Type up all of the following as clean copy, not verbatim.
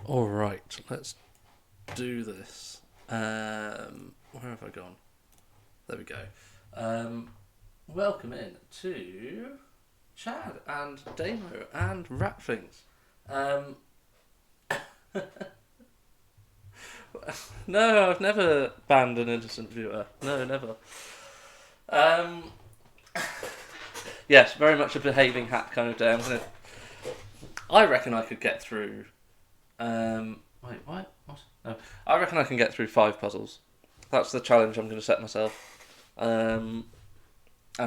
All right, let's do this. Where have I gone? There we go. Welcome in to Chad and Damo and Rap Things. No, I've never banned an innocent viewer. No, never. Um, yes, very much a behaving hat kind of day. I reckon I could get through. Wait, what? What? No, I reckon I can get through 5 puzzles. That's the challenge I'm going to set myself. And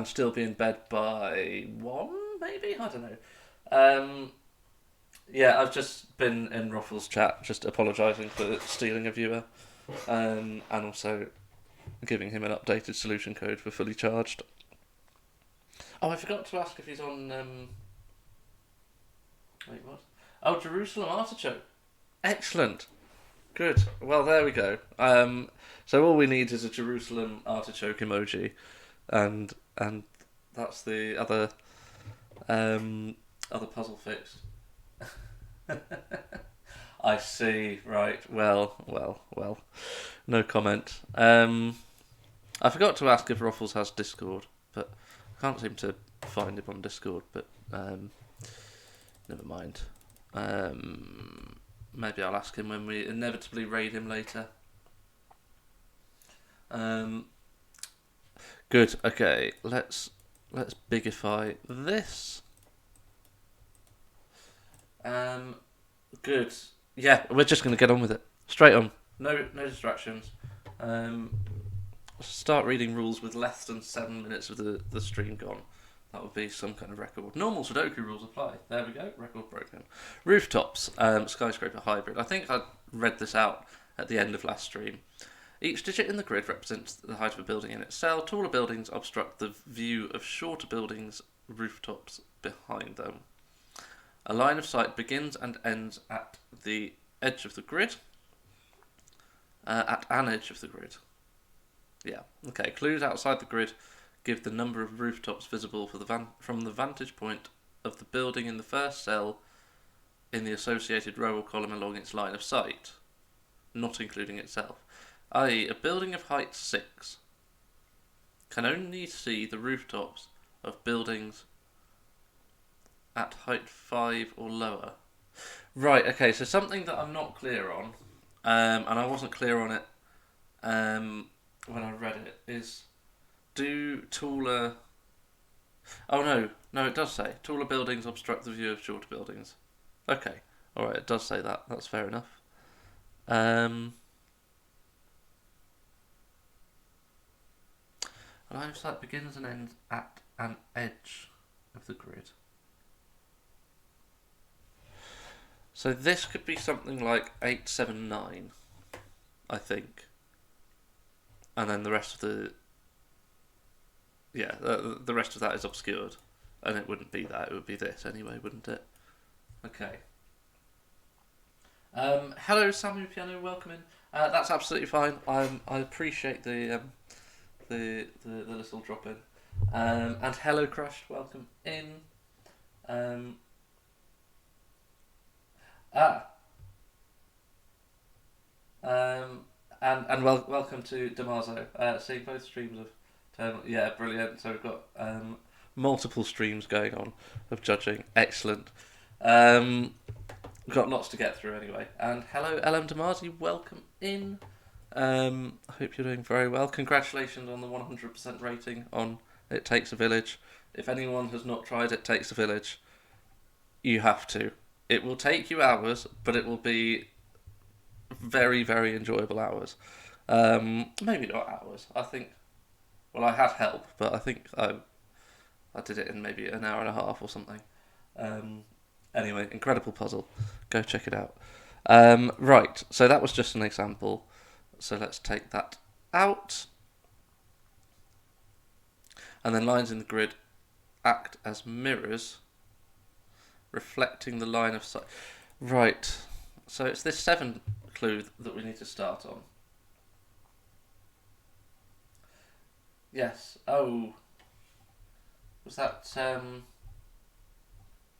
still be in bed by 1, maybe? I don't know. Yeah, I've just been in Ruffles chat, just apologising for stealing a viewer, and also giving him an updated solution code for fully charged. Oh, I forgot to ask if he's on. Wait, what? Oh, Jerusalem Artichoke. Excellent. Good. Well, there we go. So all we need is a Jerusalem artichoke emoji, and that's the other puzzle fixed. I see. Right. Well. No comment. I forgot to ask if Ruffles has Discord, but I can't seem to find him on Discord. But never mind. Maybe I'll ask him when we inevitably raid him later. Good. Okay. Let's bigify this. Good. Yeah, we're just going to get on with it. Straight on. No distractions. Start reading rules with less than 7 minutes of the stream gone. That would be some kind of record. Normal Sudoku rules apply. There we go. Record broken. Rooftops. Skyscraper hybrid. I think I read this out at the end of last stream. Each digit in the grid represents the height of a building in its cell. Taller buildings obstruct the view of shorter buildings' rooftops behind them. A line of sight begins and ends at the edge of the grid. At an edge of the grid. Yeah. Okay. Clues outside the grid give the number of rooftops visible from the vantage point of the building in the first cell in the associated row or column along its line of sight, not including itself. I.e., a building of height 6 can only see the rooftops of buildings at height 5 or lower. Right, okay, so something that I'm not clear on, and I wasn't clear on it when I read it, is do taller... Oh no, it does say taller buildings obstruct the view of shorter buildings. Okay, alright, it does say that, that's fair enough. A line of sight begins and ends at an edge of the grid. So this could be something like 879, I think. And then the rest of the... Yeah, the rest of that is obscured. And it wouldn't be that, it would be this anyway, wouldn't it? Okay. Hello, Samu Piano, welcome in. That's absolutely fine. I appreciate the little drop in. And hello, Crushed, welcome in. And welcome to Damaso. Seeing both streams of Eternal. Yeah, brilliant. So we've got multiple streams going on of judging. Excellent. We've got lots to get through anyway. And hello, LM Damazi, welcome in. I hope you're doing very well. Congratulations on the 100% rating on It Takes a Village. If anyone has not tried It Takes a Village, you have to. It will take you hours, but it will be very, very enjoyable hours. Maybe not hours. I think... Well, I had help, but I think I did it in maybe an hour and a half or something. Anyway, incredible puzzle. Go check it out. Right, so that was just an example. So let's take that out. And then lines in the grid act as mirrors, reflecting the line of sight. Right, so it's this 7 clue that we need to start on. Yes. Oh. Was that, hold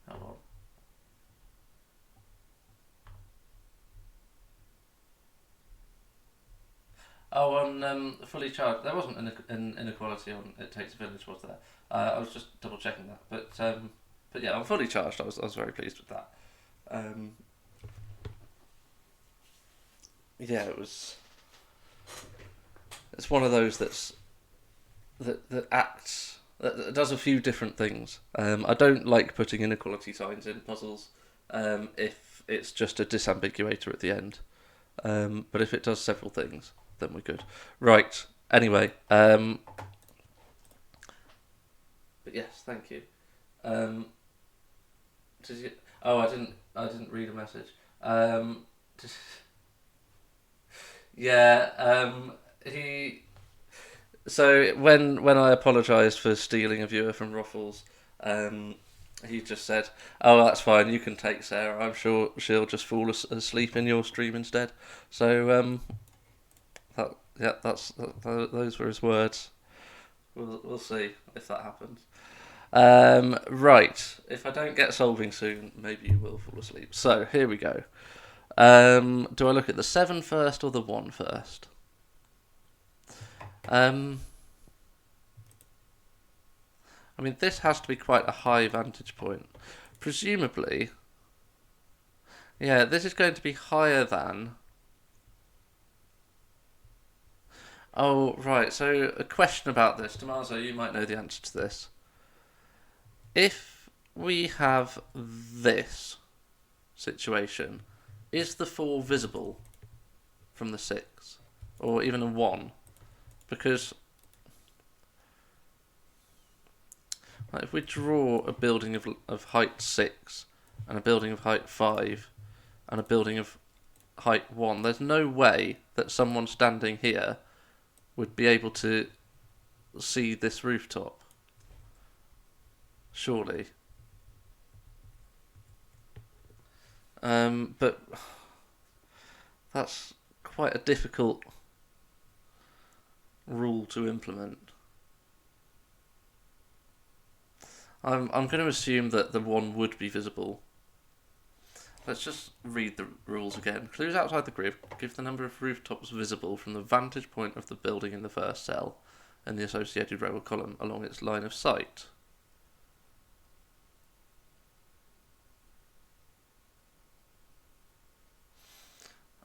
on. Oh, on fully charged, there wasn't an inequality on It Takes a Village, was there? I was just double checking that, but yeah, on fully charged, I was very pleased with that. Um, yeah, it's one of those that acts that does a few different things. I don't like putting inequality signs in puzzles if it's just a disambiguator at the end. But if it does several things, then we're good. Right. Anyway, but yes, thank you. Um, did you? Oh, I didn't read a message. Did- yeah. He. So when I apologised for stealing a viewer from Ruffles, um, he just said, "Oh, that's fine. You can take Sarah. I'm sure she'll just fall asleep in your stream instead." So those were his words. We'll see if that happens. Right. If I don't get solving soon, maybe you will fall asleep. So here we go. Do I look at the 7 first or the 1 first? Um, I mean, this has to be quite a high vantage point. Presumably, yeah, this is going to be higher than. Oh, right. So a question about this, Tommaso, you might know the answer to this. If we have this situation, is the 4 visible from the 6? Or even a 1? Because like, if we draw a building of height 6, and a building of height 5, and a building of height 1, there's no way that someone standing here would be able to see this rooftop. Surely. But that's quite a difficult rule to implement. I'm going to assume that the 1 would be visible. Let's just read the rules again. Clues outside the grid give the number of rooftops visible from the vantage point of the building in the first cell and the associated row or column along its line of sight.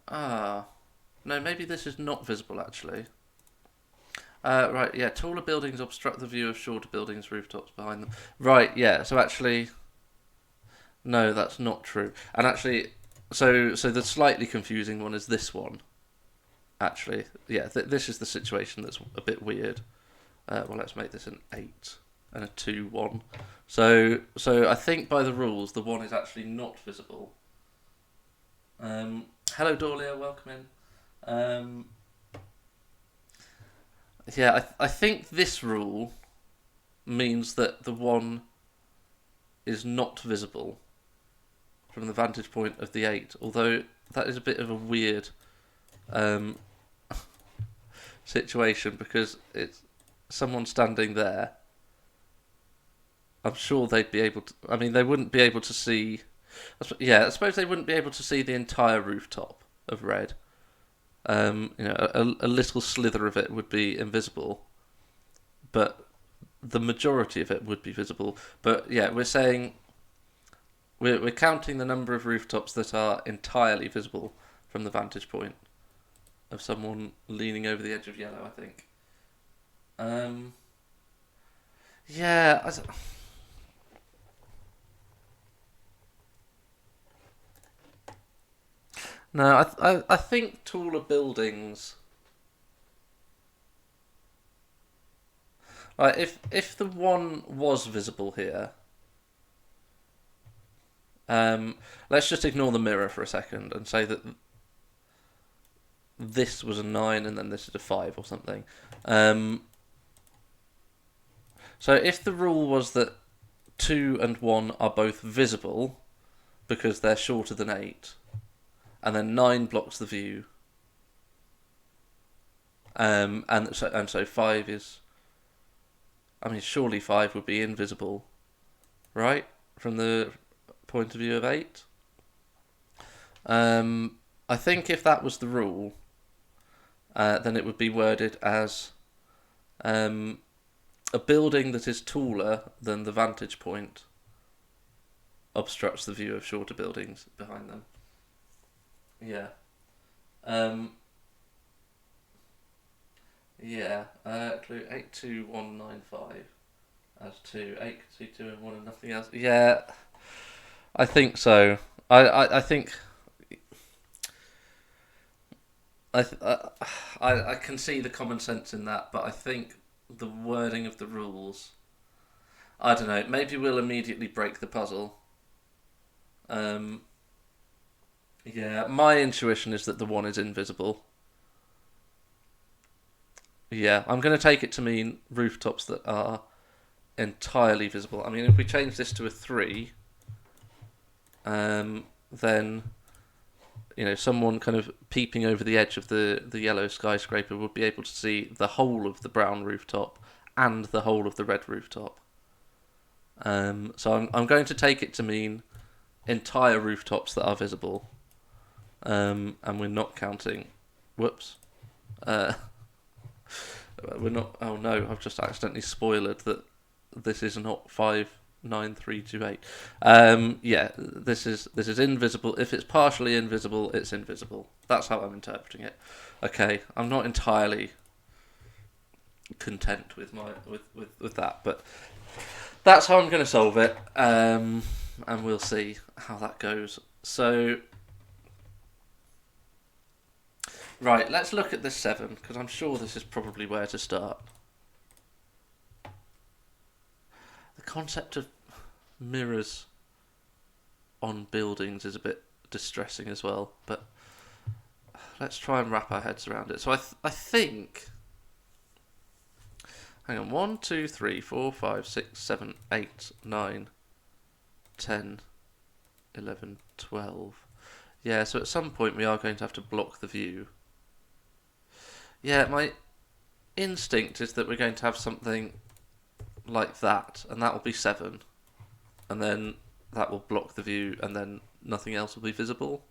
Ah, no, maybe this is not visible actually. Right, yeah, taller buildings obstruct the view of shorter buildings' rooftops behind them. Right, yeah, so actually, no, that's not true. And actually, so the slightly confusing one is this one. Actually, yeah, this is the situation that's a bit weird. Well, let's make this an 8 and a 2 1. So I think by the rules, the 1 is actually not visible. Hello, Dahlia, welcome in. Yeah, I think this rule means that the 1 is not visible from the vantage point of the 8, although that is a bit of a weird um, situation because it's someone standing there. I'm sure they'd be able to. I mean, they wouldn't be able to see. Yeah, I suppose they wouldn't be able to see the entire rooftop of red. A little slither of it would be invisible, but the majority of it would be visible. But yeah, we're saying we're counting the number of rooftops that are entirely visible from the vantage point of someone leaning over the edge of yellow, I think. Um, yeah, no, I think taller buildings. Like if the 1 was visible here, let's just ignore the mirror for a second and say that this was a 9 and then this is a 5 or something. So if the rule was that 2 and 1 are both visible because they're shorter than 8, and then 9 blocks the view, and so 5 is. I mean, surely 5 would be invisible, right? From the point of view of 8. I think if that was the rule, then it would be worded as a building that is taller than the vantage point obstructs the view of shorter buildings behind them. Yeah. Clue 82195 as 2, 8 can see 2 and 1 and nothing else. Yeah, I think so. I think I can see the common sense in that, but I think the wording of the rules, I don't know, maybe we'll immediately break the puzzle. Yeah, my intuition is that the 1 is invisible. Yeah, I'm going to take it to mean rooftops that are entirely visible. I mean, if we change this to a 3, then someone kind of peeping over the edge of the yellow skyscraper would be able to see the whole of the brown rooftop and the whole of the red rooftop. So I'm going to take it to mean entire rooftops that are visible, and we're not counting. Whoops. We're not. Oh no! I've just accidentally spoiled that this is not 59328. Yeah, this is invisible. If it's partially invisible, it's invisible. That's how I'm interpreting it. Okay, I'm not entirely content with with that, but that's how I'm going to solve it. And we'll see how that goes. So, right, let's look at this 7 because I'm sure this is probably where to start. The concept of mirrors on buildings is a bit distressing as well, but let's try and wrap our heads around it. So I think, hang on, 1, 2, 3, 4, 5, 6, 7, 8, 9, 10, 11, 12. Yeah, so at some point we are going to have to block the view. Yeah, my instinct is that we're going to have something like that, and that will be 7, and then that will block the view, and then nothing else will be visible.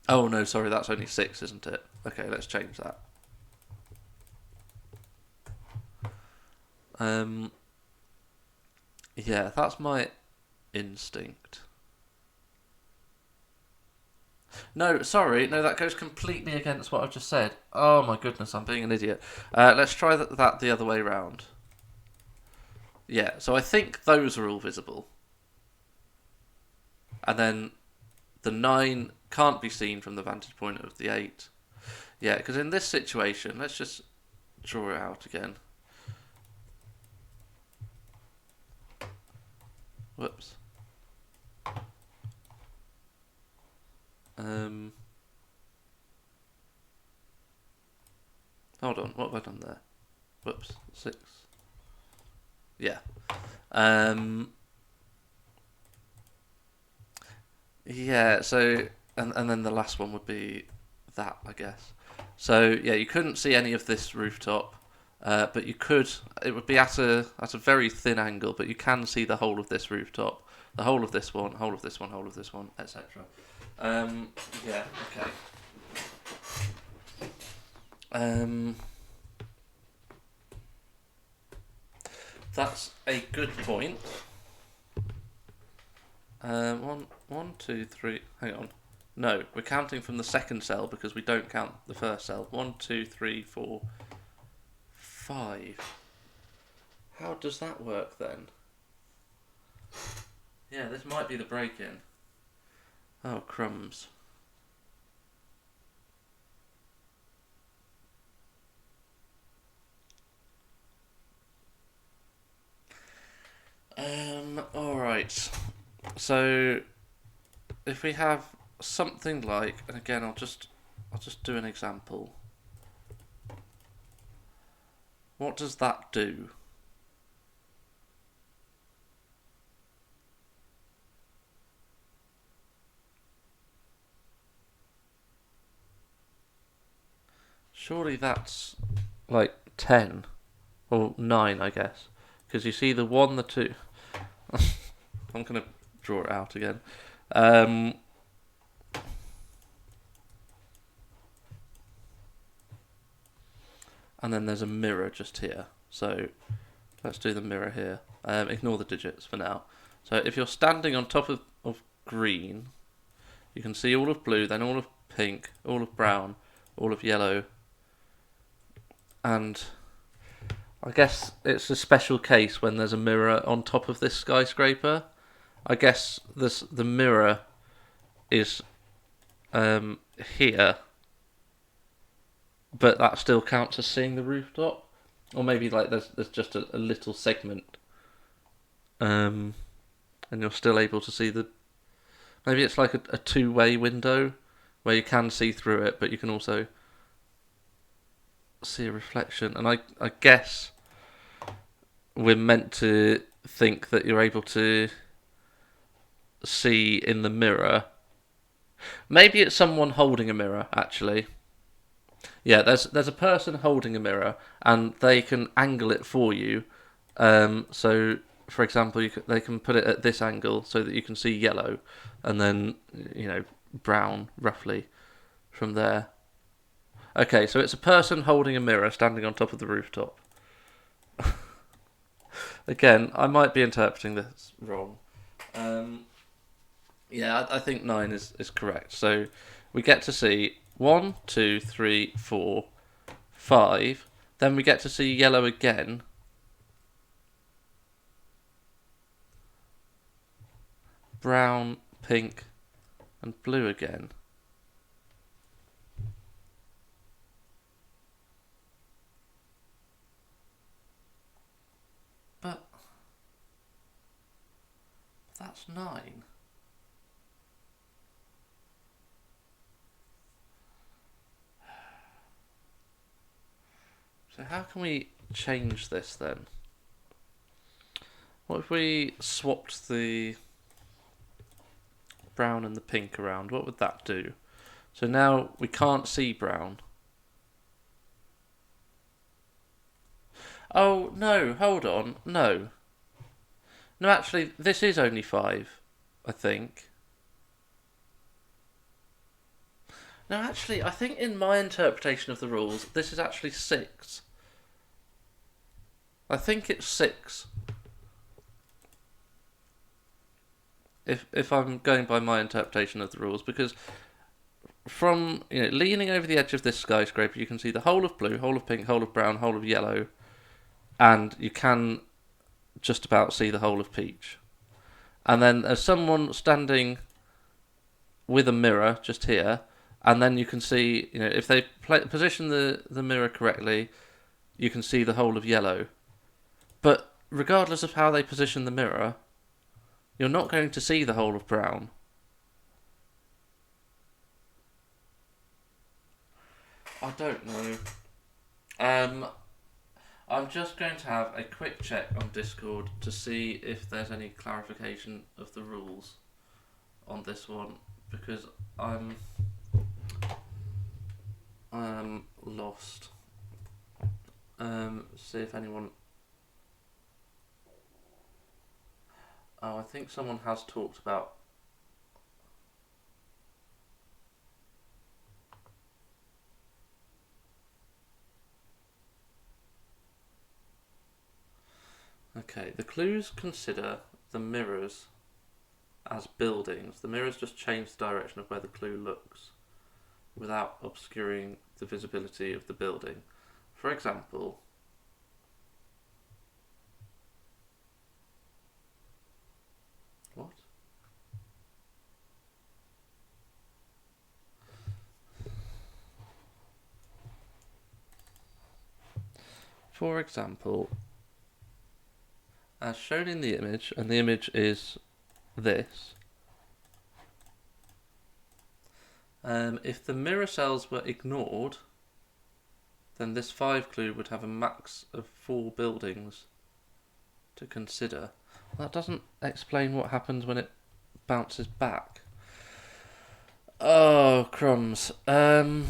Oh no, sorry, that's only 6, isn't it? Okay, let's change that. Yeah, that's my instinct. No, sorry, no, that goes completely against what I've just said. Oh my goodness, I'm being an idiot. Let's try that the other way round. Yeah, so I think those are all visible. And then the 9 can't be seen from the vantage point of the 8. Yeah, because in this situation, let's just draw it out again. Whoops. Hold on, what have I done there? Whoops, 6. Yeah. Yeah, so, and then the last one would be that, I guess. So, yeah, you couldn't see any of this rooftop, but you could, it would be at a very thin angle, but you can see the whole of this rooftop, the whole of this one, whole of this one, whole of this one, etc. Yeah, okay. That's a good point. 1, 2, 3. Hang on. No, we're counting from the second cell because we don't count the first cell. 1, 2, 3, 4, 5. How does that work then? Yeah, this might be the break-in. Oh, crumbs. Alright. So, if we have something like, and again, I'll just do an example. What does that do? Surely that's like 10 or 9, I guess, because you see the 1, the 2. I'm gonna draw it out again. and then there's a mirror just here. So let's do the mirror here. Ignore the digits for now. So if you're standing on top of green, you can see all of blue, then all of pink, all of brown, all of yellow, and I guess it's a special case when there's a mirror on top of this skyscraper. I guess the mirror is here, but that still counts as seeing the rooftop, or maybe like there's just a little segment, and you're still able to see the. Maybe it's like a two-way window where you can see through it, but you can also see a reflection. And I guess we're meant to think that you're able to see in the mirror. Maybe it's someone holding a mirror, actually. Yeah, there's a person holding a mirror, and they can angle it for you. So, for example, they can put it at this angle so that you can see yellow, and then brown roughly from there. Okay, so it's a person holding a mirror standing on top of the rooftop. Again, I might be interpreting this wrong. Yeah, I think 9 is correct. So we get to see 1, 2, 3, 4, 5. Then we get to see yellow again. Brown, pink, and blue again. But that's 9. So how can we change this then? What if we swapped the brown and the pink around? What would that do? So now we can't see brown. Oh, no, hold on. No. No, actually, this is only 5, I think. No, actually, I think in my interpretation of the rules, this is actually 6. I think it's 6. If I'm going by my interpretation of the rules, because from leaning over the edge of this skyscraper, you can see the whole of blue, whole of pink, whole of brown, whole of yellow, and you can just about see the whole of peach. And then there's someone standing with a mirror just here, and then you can see, if they position the mirror correctly, you can see the whole of yellow. But regardless of how they position the mirror, you're not going to see the whole of brown. I don't know. I'm just going to have a quick check on Discord to see if there's any clarification of the rules on this one, because I'm lost. See if anyone. Oh, I think someone has talked about. Okay, the clues consider the mirrors as buildings. The mirrors just change the direction of where the clue looks without obscuring the visibility of the building. For example, what? For example, as shown in the image, and the image is this, if the mirror cells were ignored, then this 5 clue would have a max of 4 buildings to consider. That doesn't explain what happens when it bounces back. Oh, crumbs. I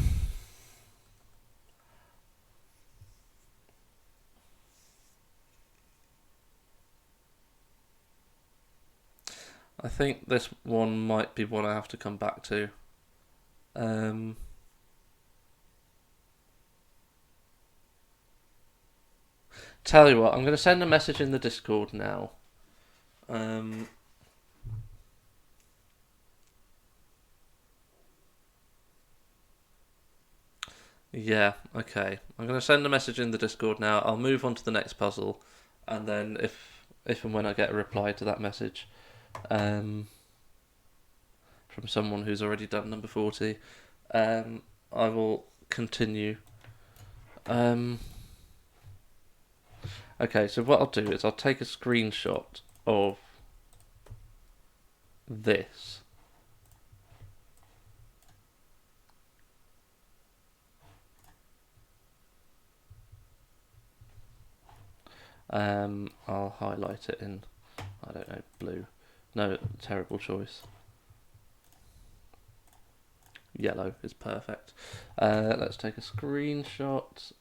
think this one might be one I have to come back to. Tell you what, I'm going to send a message in the Discord now. Yeah, okay. I'm going to send a message in the Discord now. I'll move on to the next puzzle, and then if and when I get a reply to that message, from someone who's already done number 40, I will continue. Okay, so what I'll do is I'll take a screenshot of this. I'll highlight it in, I don't know, blue. No, terrible choice. Yellow is perfect. Let's take a screenshot.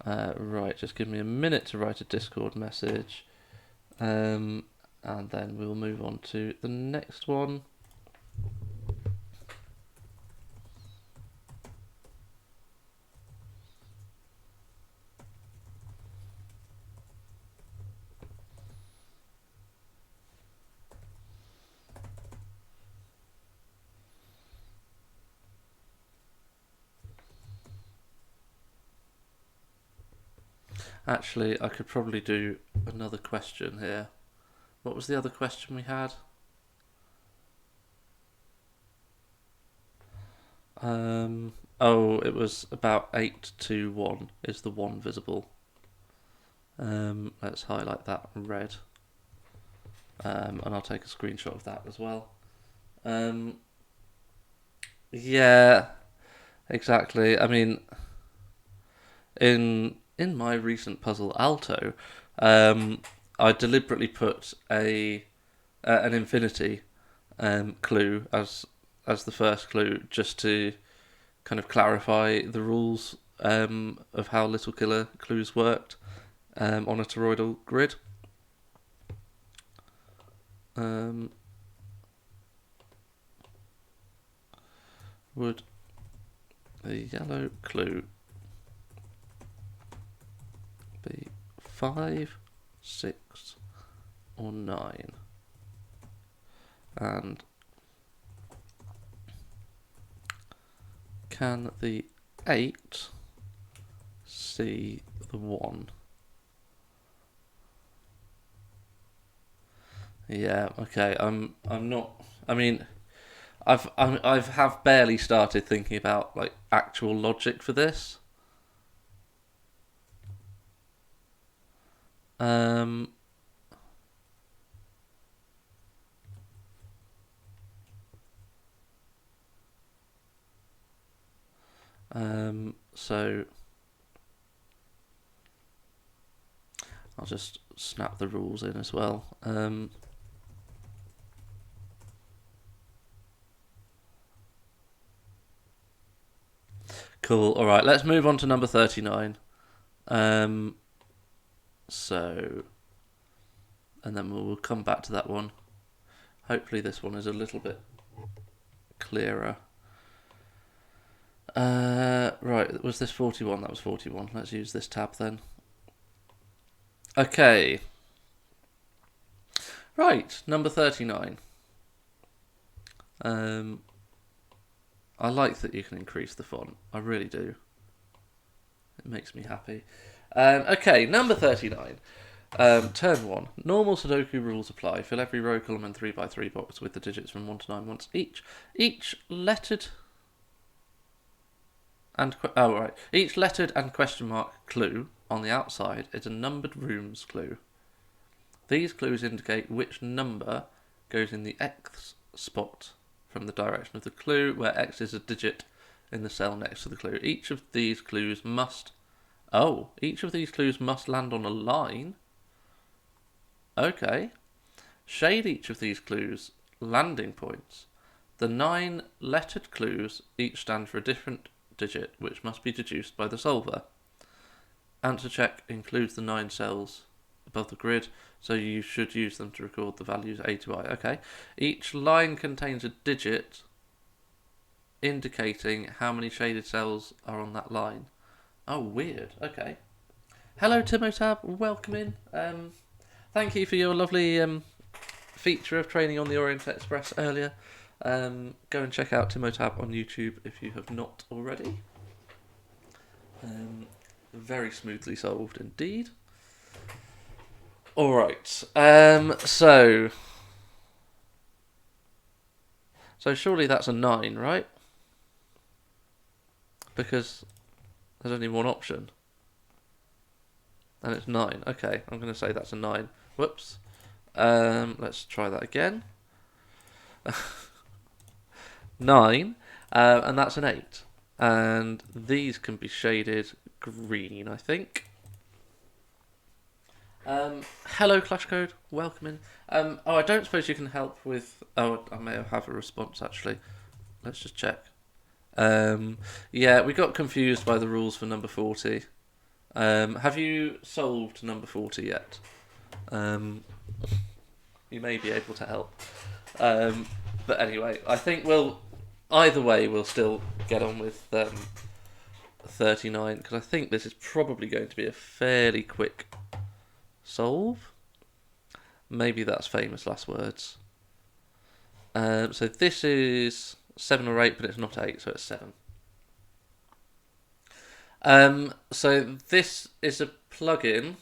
Right, just give me a minute to write a Discord message. And then we'll move on to the next one. Actually, I could probably do another question here. What was the other question we had? Oh, it was about 8 to 1. Is the 1 visible? Let's highlight that red. And I'll take a screenshot of that as well. Yeah, exactly. I mean, in my recent puzzle Alto, I deliberately put an infinity clue as the first clue, just to kind of clarify the rules of how Little Killer clues worked on a toroidal grid. Would the yellow clue be 5, 6, or 9? And can the 8 see the 1? Yeah, okay. I'm not. I mean, I've barely started thinking about like actual logic for this. So I'll just snap the rules in as well. Cool. All right, let's move on to number 39. So, and then we'll come back to that one. Hopefully this one is a little bit clearer. Right, was this 41? That was 41. Let's use this tab then. Okay. Right, number 39. I like that you can increase the font. I really do. It makes me happy. Okay, number 39. Turn 1. Normal Sudoku rules apply. Fill every row, column, and 3x3 box with the digits from 1 to 9 once each. Each lettered and question mark clue on the outside is a numbered rooms clue. These clues indicate which number goes in the X spot from the direction of the clue, where X is a digit in the cell next to the clue. Each of these clues must land on a line. Okay. Shade each of these clues landing points. The 9 lettered clues each stand for a different digit, which must be deduced by the solver. Answer check includes the 9 cells above the grid, so you should use them to record the values A to I. Okay. Each line contains a digit indicating how many shaded cells are on that line. Oh, weird. Okay. Hello, Timotab. Welcome in. Thank you for your lovely feature of training on the Orient Express earlier. Go and check out Timotab on YouTube if you have not already. Very smoothly solved indeed. Alright, so surely that's a 9, right? Because there's only one option. And it's 9. Okay, I'm going to say that's a 9. Whoops. Let's try that again. 9, and that's an 8. And these can be shaded green, I think. Hello, Clash Code. Welcome in. Oh, I don't suppose you can help with... Oh, I may have a response, actually. Let's just check. Yeah, we got confused by the rules for number 40. Have you solved number 40 yet? You may be able to help. But anyway, I think either way, we'll still get on with 39, because I think this is probably going to be a fairly quick solve. Maybe that's famous last words. So this is 7 or 8, but it's not 8, so it's 7. So this is a plugin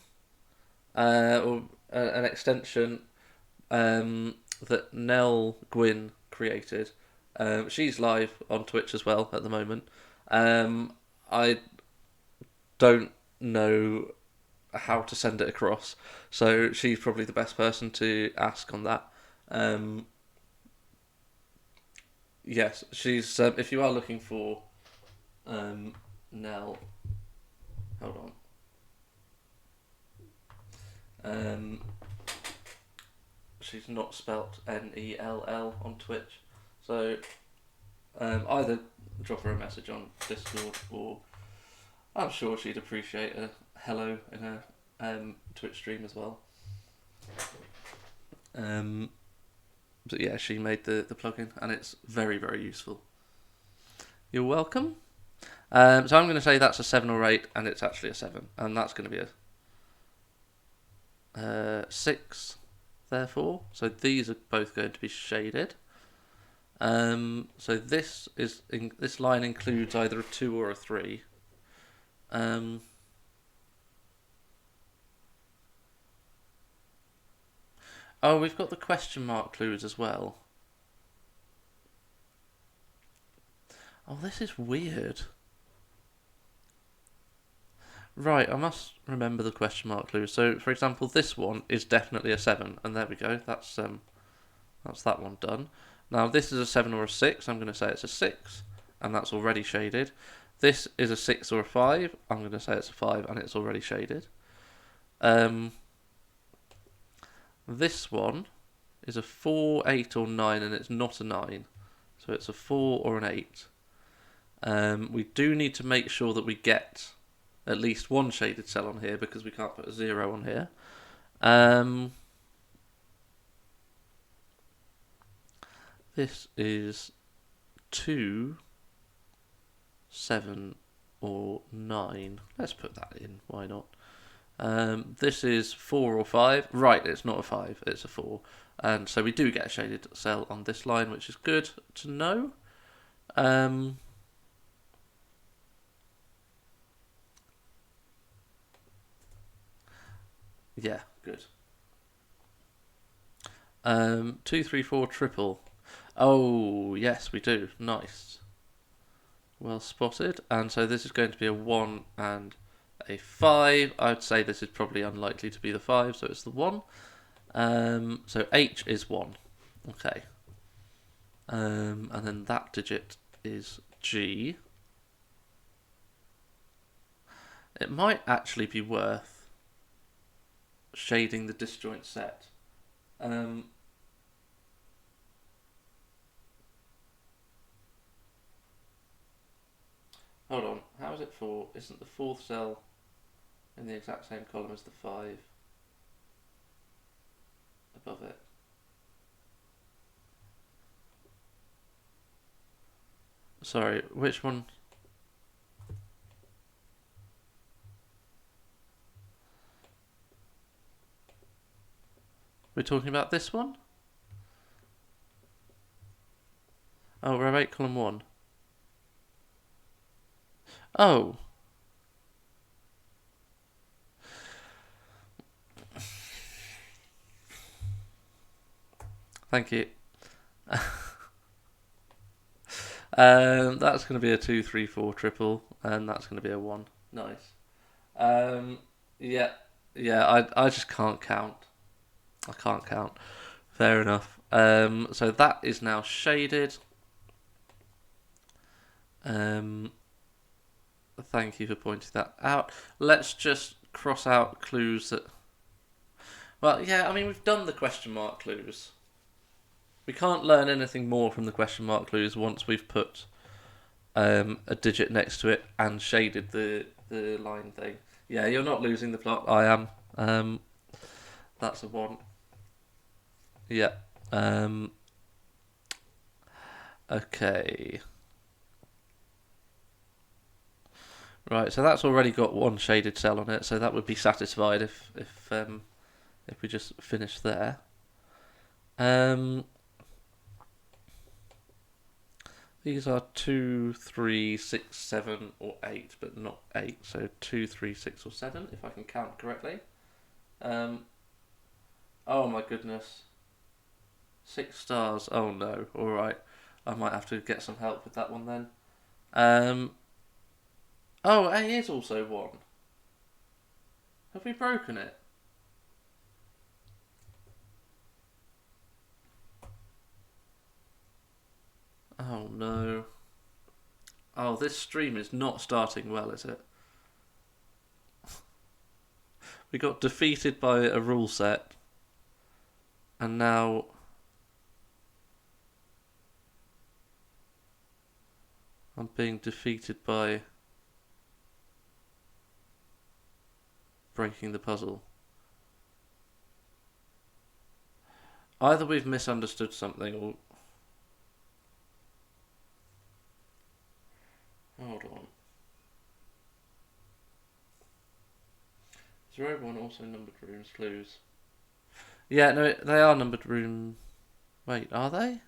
or an extension that Nell Gwyn created. She's live on Twitch as well at the moment. I don't know how to send it across, so she's probably the best person to ask on that. Yes, she's. If you are looking for Nell, hold on. She's not spelt Nell on Twitch, so either drop her a message on Discord, or I'm sure she'd appreciate a hello in a Twitch stream as well. But yeah, she made the plugin, and it's very, very useful. You're welcome. So I'm going to say that's a 7 or 8, and it's actually a 7, and that's going to be a 6, therefore. So these are both going to be shaded. So this line includes either a 2 or a 3. Oh, we've got the question mark clues as well. Oh, this is weird. Right, I must remember the question mark clues. So, for example, this one is definitely a 7, and there we go. That's that one done. Now, this is a 7 or a 6. I'm going to say it's a 6, and that's already shaded. This is a 6 or a 5. I'm going to say it's a 5, and it's already shaded. This one is a 4, 8, or 9, and it's not a 9. So it's a 4 or an 8. We do need to make sure that we get at least one shaded cell on here, because we can't put a 0 on here. This is 2, 7, or 9. Let's put that in, why not? This is 4 or 5. Right, it's not a 5, it's a 4. And so we do get a shaded cell on this line, which is good to know. Yeah, good. 2, 3, 4, triple. Oh, yes, we do. Nice. Well spotted. And so this is going to be a 1 and a 5. I would say this is probably unlikely to be the 5, so it's the 1. So H is 1. Okay. And then that digit is G. It might actually be worth shading the disjoint set. Hold on, how is it 4? Isn't the 4th cell in the exact same column as the 5 above it? Sorry, which one? We're talking about this one? Oh, row 8, column 1. Oh. Thank you. That's going to be a 2, 3, 4 triple, and that's going to be a 1. Nice. Yeah, yeah. I just can't count. I can't count. Fair enough. So that is now shaded. Thank you for pointing that out. Let's just cross out clues that. Well, yeah. I mean, we've done the question mark clues. We can't learn anything more from the question mark clues once we've put a digit next to it and shaded the line thing. Yeah, you're not losing the plot. I am. That's a 1. Yeah. Okay. Right, so that's already got 1 shaded cell on it, so that would be satisfied if we just finish there. These are 2, 3, 6, 7, or 8, but not 8. So 2, 3, 6, or 7, if I can count correctly. Oh my goodness. 6 stars. Oh no. Alright. I might have to get some help with that one then. Oh, A is also 1. Have we broken it? Oh no. Oh, this stream is not starting well, is it? We got defeated by a rule set. And now I'm being defeated by breaking the puzzle. Either we've misunderstood something or... Hold on. 01 also numbered rooms clues. Yeah, no, they are numbered room... Wait, are they?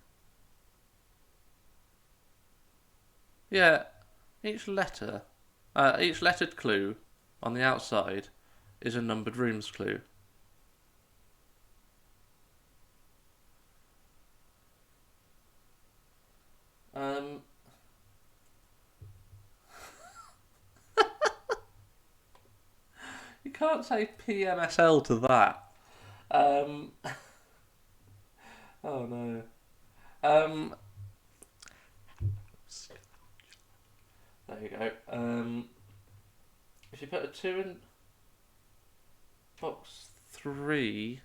Yeah, each lettered clue on the outside is a numbered rooms clue. You can't say PMSL to that. Oh no. There you go. If you put a 2 in box 3,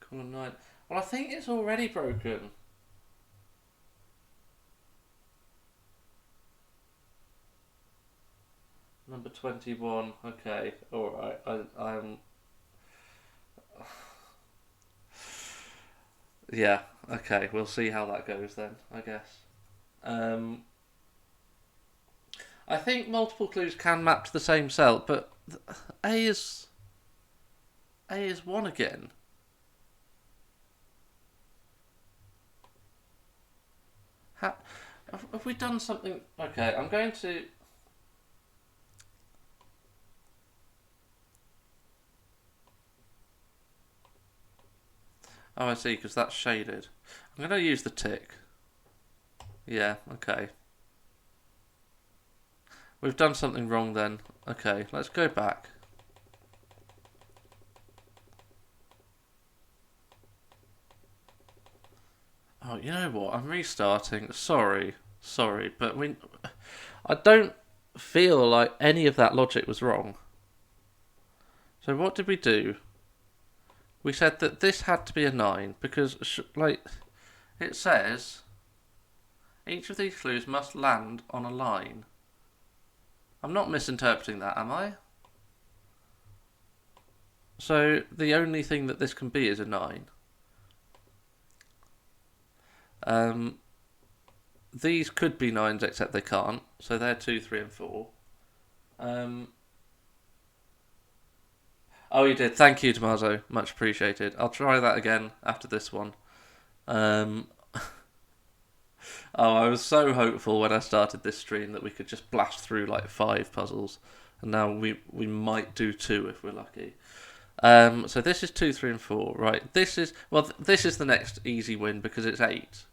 column 9. Well, I think it's already broken. Number 21. Okay, alright. I'm. Yeah, okay, we'll see how that goes then, I guess. I think multiple clues can map to the same cell, but A is 1 again. Have we done something? Okay, I'm going to... Oh, I see, because that's shaded. I'm going to use the tick. Yeah, okay. We've done something wrong then. Okay, let's go back. Oh, you know what? I'm restarting. Sorry, but I don't feel like any of that logic was wrong. So what did we do? We said that this had to be a 9 because, like, it says each of these clues must land on a line. I'm not misinterpreting that, am I? So the only thing that this can be is a 9. these could be 9s, except they can't. So they're 2, 3, and 4. Oh, you did. Thank you, Tommaso. Much appreciated. I'll try that again after this one. Oh, I was so hopeful when I started this stream that we could just blast through like 5 puzzles, and now we might do 2 if we're lucky. So this is 2, 3, and 4, right? This is the next easy win because it's 8,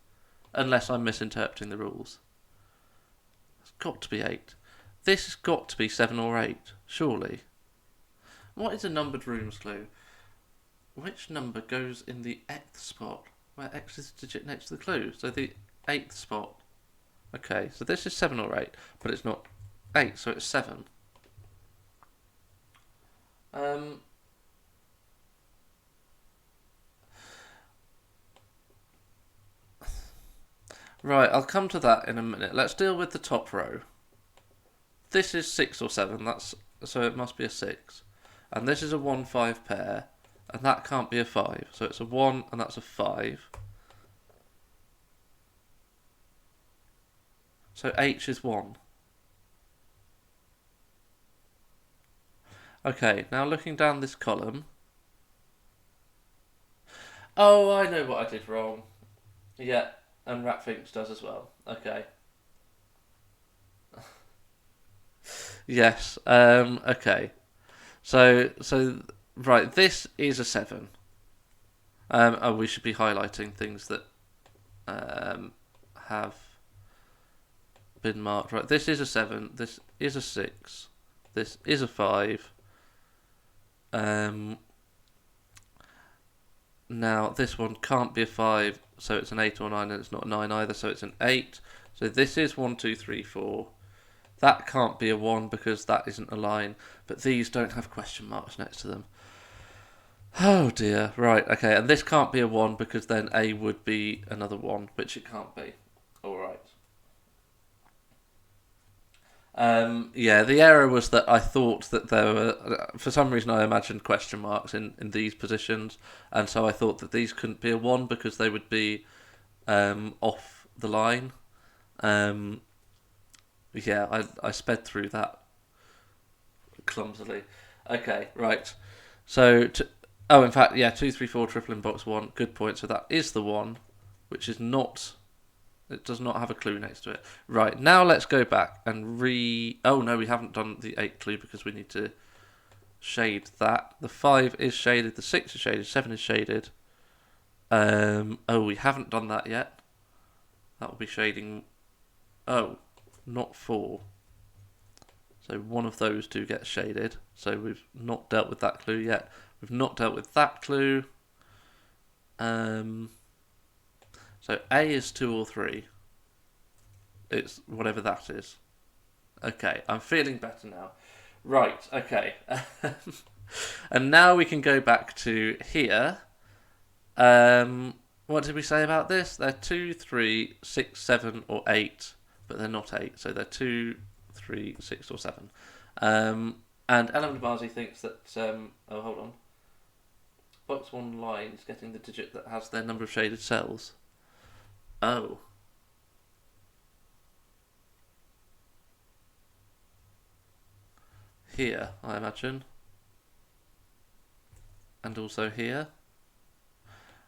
unless I'm misinterpreting the rules. It's got to be 8. This has got to be 7 or 8, surely. What is a numbered rooms clue? Which number goes in the 8th spot, where X is the digit next to the clue? So the 8th spot. Okay, so this is 7 or 8, but it's not 8, so it's 7. Right, I'll come to that in a minute. Let's deal with the top row. This is 6 or 7, so it must be a 6. And this is a 1-5 pair, and that can't be a 5. So it's a 1 and that's a 5. So H is 1. Okay, now looking down this column. Oh, I know what I did wrong. Yeah, and Ratfinks does as well. Okay. Yes, okay. So right, this is a 7. Oh, we should be highlighting things that have been marked. Right, this is a 7. This is a 6. This is a 5. Now this one can't be a 5, so it's an 8 or 9, and it's not a 9 either, so it's an 8. So this is 1, 2, 3, 4. That can't be a 1 because that isn't a line, but these don't have question marks next to them. Oh dear, right, okay, and this can't be a 1 because then A would be another 1, which it can't be. Alright. Yeah, the error was that I thought that there were, for some reason I imagined question marks in these positions, and so I thought that these couldn't be a 1 because they would be off the line. Yeah, I sped through that clumsily. Okay, right. So, in fact, yeah, 2, 3, 4, triple in box 1. Good point. So that is the 1, which is not. It does not have a clue next to it. Right, now let's go back and Oh no, we haven't done the 8 clue because we need to shade that. The 5 is shaded. The 6 is shaded. 7 is shaded. Oh, we haven't done that yet. That will be shading. Oh. Not 4. So one of those do get shaded. So we've not dealt with that clue yet. We've not dealt with that clue. So A is 2 or 3. It's whatever that is. Okay, I'm feeling better now. Right, okay. And now we can go back to here. What did we say about this? They're 2, 3, 6, 7, or 8. But they're not 8, so they're 2, 3, 6, or 7. And Ellen Barzi thinks that. Oh, hold on. Box 1 line is getting the digit that has their number of shaded cells. Oh. Here, I imagine. And also here.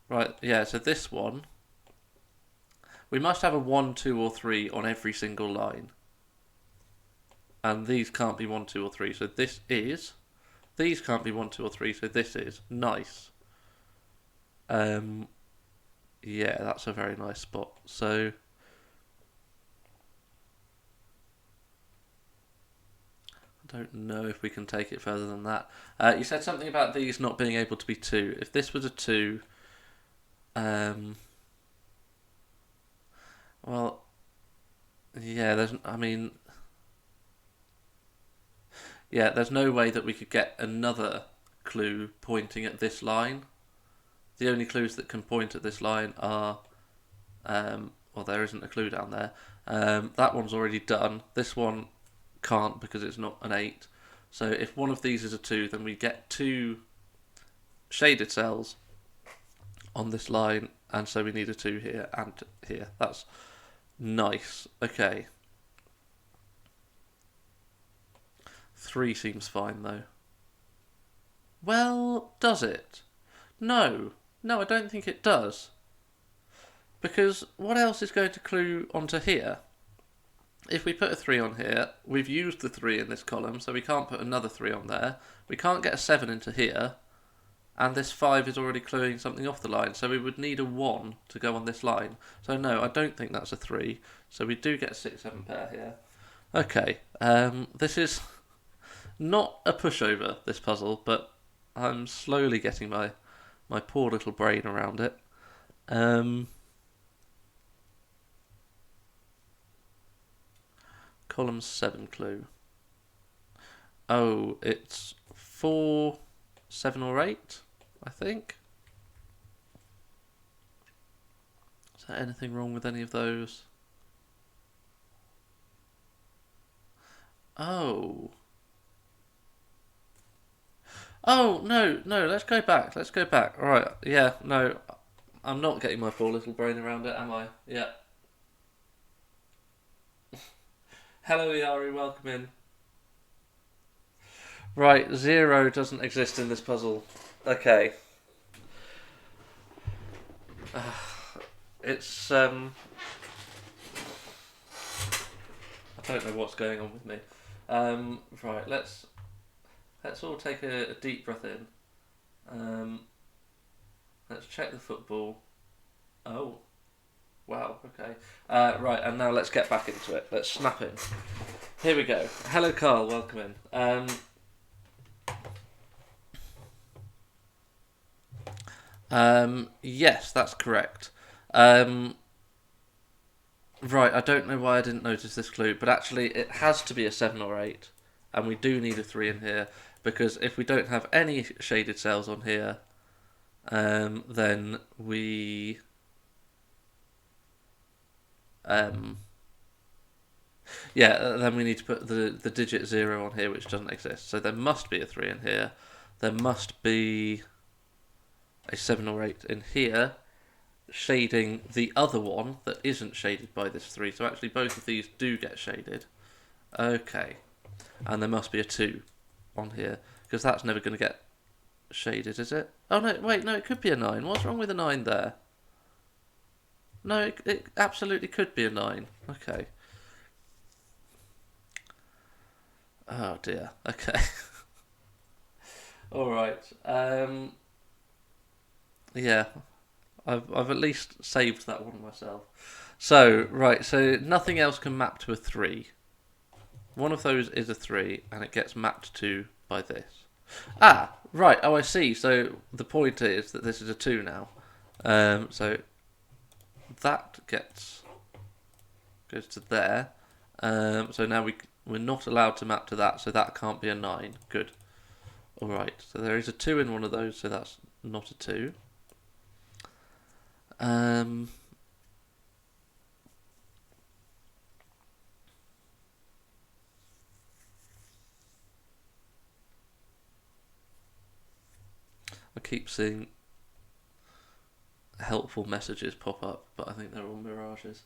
Right, yeah, so this one. We must have a 1, 2, or 3 on every single line. And these can't be 1, 2, or 3, so this is. These can't be 1, 2, or 3, so this is. Nice. Yeah, that's a very nice spot. So I don't know if we can take it further than that. You said something about these not being able to be 2. If this was a 2, well, yeah, there's no way that we could get another clue pointing at this line. The only clues that can point at this line are, well, there isn't a clue down there. That one's already done. This one can't because it's not an 8. So if one of these is a 2, then we get 2 shaded cells on this line, and so we need a 2 here and here. That's Nice. Okay. 3 seems fine though. Well, does it? No. No, I don't think it does. Because what else is going to clue onto here? If we put a 3 on here, we've used the 3 in this column, so we can't put another 3 on there. We can't get a 7 into here, and this 5 is already cluing something off the line, so we would need a 1 to go on this line. So no, I don't think that's a 3, so we do get a 6-7 pair here. Okay, this is not a pushover, this puzzle, but I'm slowly getting my poor little brain around it. Column 7 clue. Oh, it's 4, 7 or 8, I think. Is there anything wrong with any of those? Oh. Oh, no, let's go back. Alright, yeah, no, I'm not getting my poor little brain around it, am I? Yeah. Hello, Iari, welcome in. Right, 0 doesn't exist in this puzzle. Okay. It's, I don't know what's going on with me. Right, let's all take a deep breath in. Let's check the football. Oh. Wow, okay. Right, and now let's get back into it. Let's snap in. Here we go. Hello, Carl, welcome in. Yes, that's correct. Right, I don't know why I didn't notice this clue, but actually it has to be a 7 or 8, and we do need a 3 in here, because if we don't have any shaded cells on here, then we... then we need to put the digit 0 on here, which doesn't exist. So there must be a 3 in here. There must be a 7 or 8 in here, shading the other one that isn't shaded by this 3. So actually both of these do get shaded. Okay. And there must be a 2 on here, because that's never going to get shaded, is it? Oh no, wait, no, it could be a 9. What's wrong with a 9 there? No, it absolutely could be a 9. Okay. Oh dear. Okay. All right. Yeah, I've at least saved that one myself. So right, so nothing else can map to a 3. One of those is a 3, and it gets mapped to by this. Ah, right. Oh, I see. So the point is that this is a 2 now. So that goes to there. So now we're not allowed to map to that, so that can't be a 9. Good. Alright, so there is a 2 in one of those, so that's not a 2. I keep seeing helpful messages pop up, but I think they're all mirages.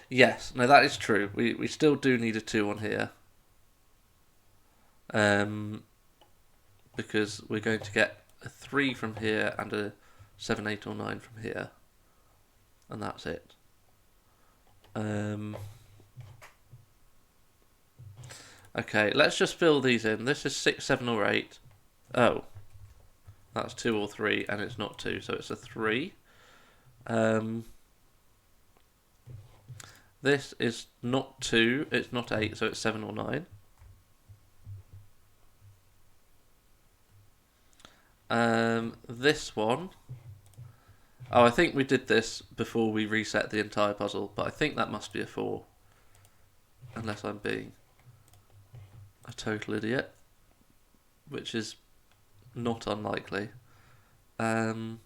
Yes, no, that is true. We still do need a 2 on here. Because we're going to get a 3 from here and a 7, 8 or 9 from here. And that's it. Okay, let's just fill these in. This is 6, 7 or 8. Oh. That's 2 or 3, and it's not 2, so it's a 3. This is not 2, it's not 8, so it's 7 or 9. This one... Oh, I think we did this before we reset the entire puzzle, but I think that must be a 4. Unless I'm being a total idiot. Which is not unlikely. Do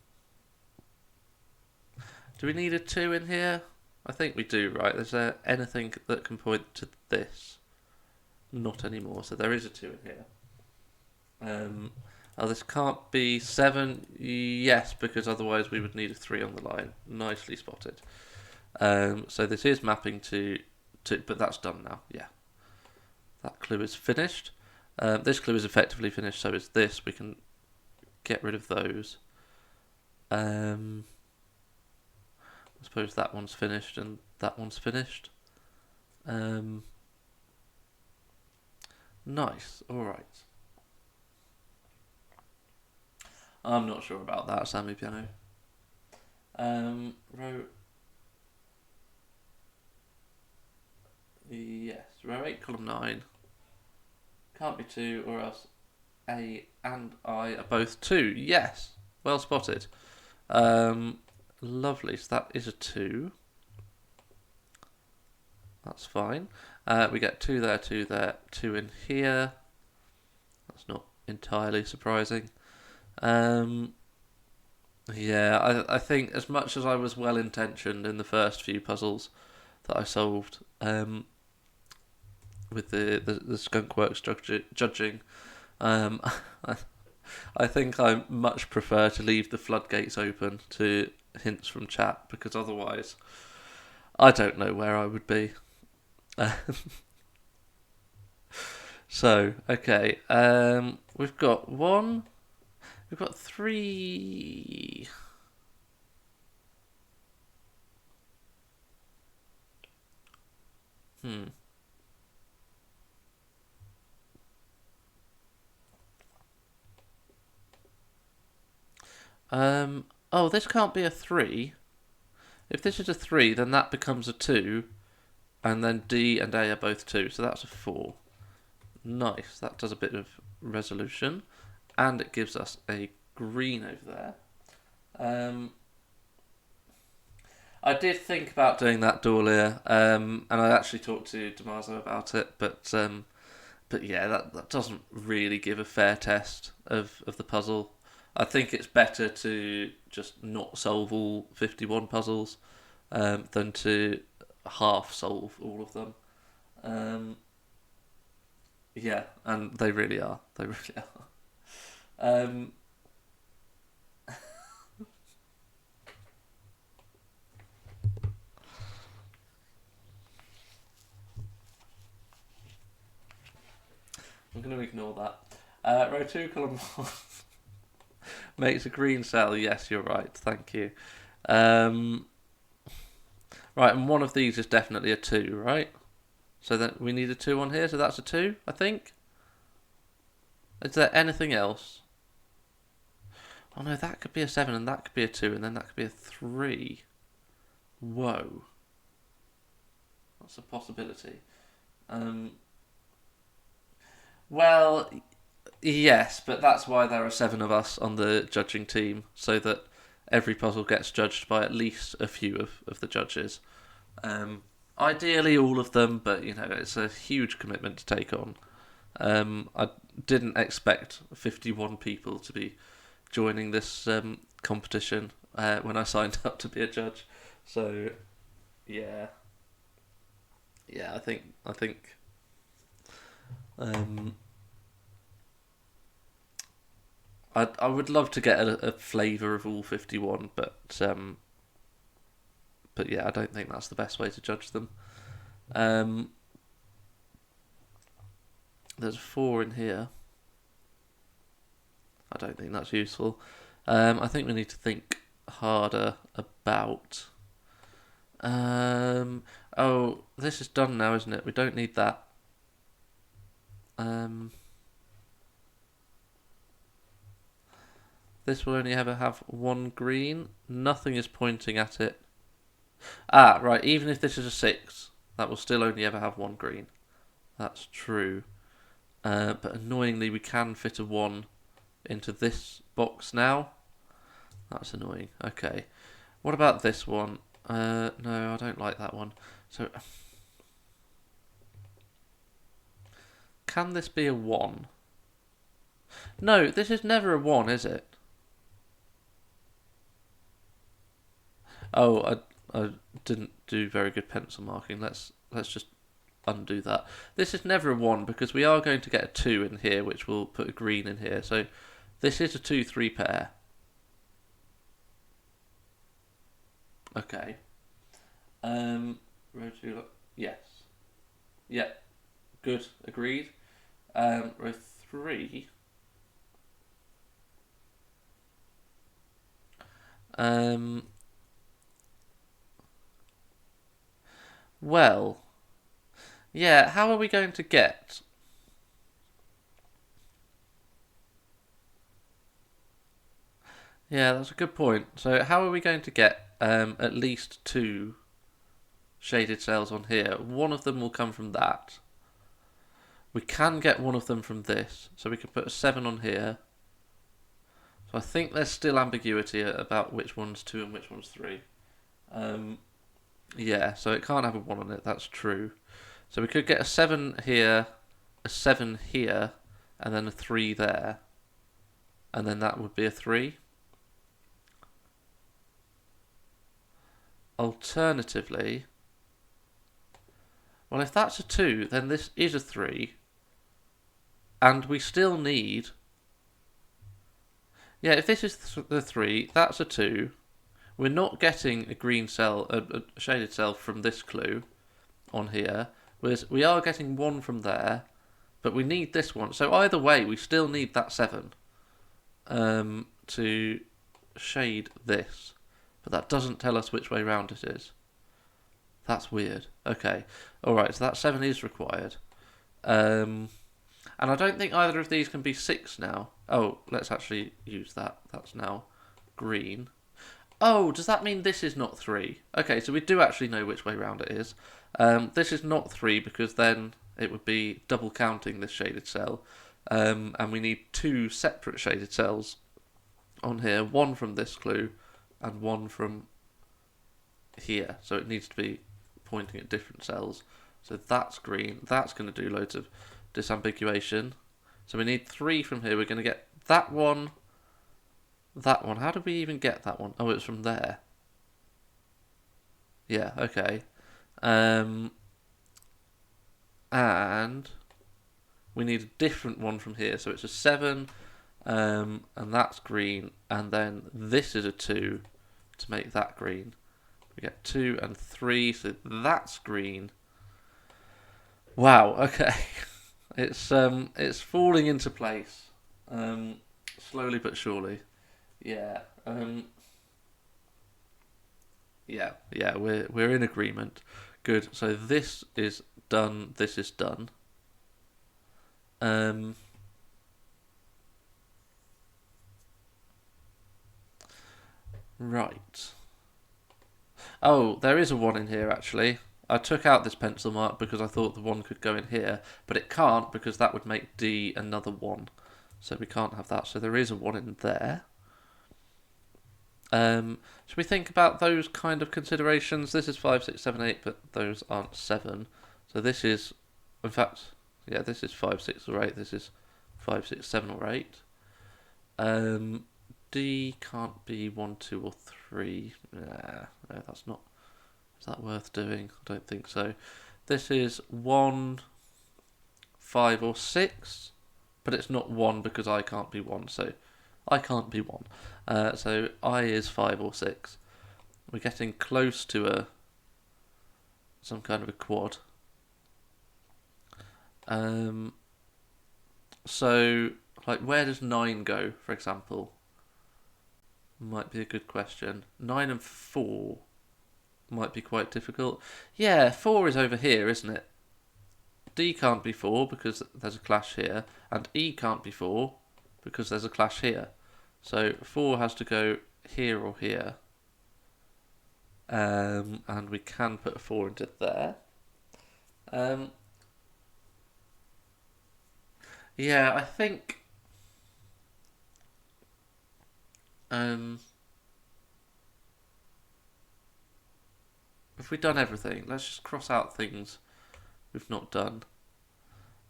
we need a 2 in here? I think we do, right? Is there anything that can point to this? Not anymore, so there is a 2 in here. Oh, this can't be 7. Yes, because otherwise we would need a 3 on the line. Nicely spotted. So this is mapping to, but that's done now. Yeah, that clue is finished. This clue is effectively finished. So is this. We can get rid of those. I suppose that one's finished and that one's finished. Nice. All right. I'm not sure about that, Sammy Piano. Row. Yes, row 8, column 9. Can't be 2, or else A and I are both 2. Yes, well spotted. Lovely. So that is a 2. That's fine. We get 2 there, 2 there, 2 in here. That's not entirely surprising. Yeah, I think as much as I was well intentioned in the first few puzzles that I solved with the Skunkworks judging, I think I much prefer to leave the floodgates open to hints from chat, because otherwise I don't know where I would be. So, okay, we've got 3. Oh, this can't be a 3. If this is a 3, then that becomes a 2, and then D and A are both 2, so that's a 4. Nice, that does a bit of resolution, and it gives us a green over there. I did think about doing that Dahlia, and I actually talked to Damaso about it, but yeah, that doesn't really give a fair test of the puzzle. I think it's better to just not solve all 51 puzzles than to half solve all of them. Yeah, and they really are. They really are. I'm going to ignore that. Row 2, column 1 makes a green cell. Yes, you're right. Thank you. Right, and one of these is definitely a 2, right? So then we need a 2 on here, so that's a 2, I think. Is there anything else? Oh no, that could be a 7, and that could be a 2, and then that could be a 3. Whoa. That's a possibility. Well, yes, but that's why there are 7 of us on the judging team, so that every puzzle gets judged by at least a few of the judges. Ideally all of them, but it's a huge commitment to take on. I didn't expect 51 people to be joining this competition when I signed up to be a judge. So, yeah, I think I would love to get a flavour of all 51, but yeah, I don't think that's the best way to judge them. There's 4 in here. I don't think that's useful. I think we need to think harder about... oh, this is done now, isn't it? We don't need that. This will only ever have 1 green. Nothing is pointing at it. Ah, right, even if this is a 6, that will still only ever have 1 green. That's true. But annoyingly, we can fit a 1 into this box now. That's annoying. Okay. What about this one? No, I don't like that one. So, can this be a 1? No, this is never a 1, is it? Oh, I didn't do very good pencil marking. Let's just undo that. This is never a 1 because we are going to get a 2 in here, which will put a green in here. So This is a 2-3 pair. Okay. Row 2, yes. Yeah, good, agreed. Row 3. Well, yeah, how are we going to get... Yeah, that's a good point. So how are we going to get at least 2 shaded cells on here? One of them will come from that. We can get one of them from this. So we can put a 7 on here. So I think there's still ambiguity about which one's 2 and which one's 3. Yeah, so it can't have a 1 on it, that's true. So we could get a 7 here, a 7 here, and then a 3 there. And then that would be a 3. Alternatively, well, if that's a 2, then this is a 3. And we still need... Yeah, if this is the 3, that's a 2. We're not getting a green cell, a shaded cell from this clue on here. Whereas we are getting 1 from there, but we need this one. So either way, we still need that 7 to shade this. But that doesn't tell us which way round it is. That's weird. Okay. Alright, so that 7 is required. And I don't think either of these can be 6 now. Oh, let's actually use that. That's now green. Oh, does that mean this is not 3? Okay, so we do actually know which way round it is. This is not 3 because then it would be double counting this shaded cell. And we need 2 separate shaded cells on here. 1 from this clue and 1 from here. So it needs to be pointing at different cells. So that's green. That's going to do loads of disambiguation. So we need 3 from here. We're going to get that one, that one. How did we even get that one? Oh, it's from there. Yeah, okay. And we need a different one from here. So it's a 7, and that's green. And then this is a 2 to make that green. We get 2 and 3, so that's green. Wow, okay. It's falling into place. Slowly but surely. Yeah. Yeah, we're in agreement. Good. So this is done, this is done. Right. Oh, there is a 1 in here actually. I took out this pencil mark because I thought the 1 could go in here, but it can't because that would make D another 1. So we can't have that. So there is a 1 in there. Should we think about those kind of considerations? This is 5, 6, 7, 8, but those aren't 7. So this is, in fact, yeah, this is 5, 6, or 8. This is 5, 6, 7, or 8. D can't be 1, 2, or 3. Nah, no, that's not. Is that worth doing? I don't think so. This is 1, 5, or 6, but it's not 1 because I can't be 1, so I can't be 1. So I is 5 or 6. We're getting close to some kind of a quad. So, like, where does 9 go, for example? Might be a good question. 9 and 4 might be quite difficult. Yeah, 4 is over here, isn't it? D can't be 4 because there's a clash here, and E can't be 4 because there's a clash here. So 4 has to go here or here. And we can put a 4 into there. Yeah, I think... if we've done everything, let's just cross out things we've not done.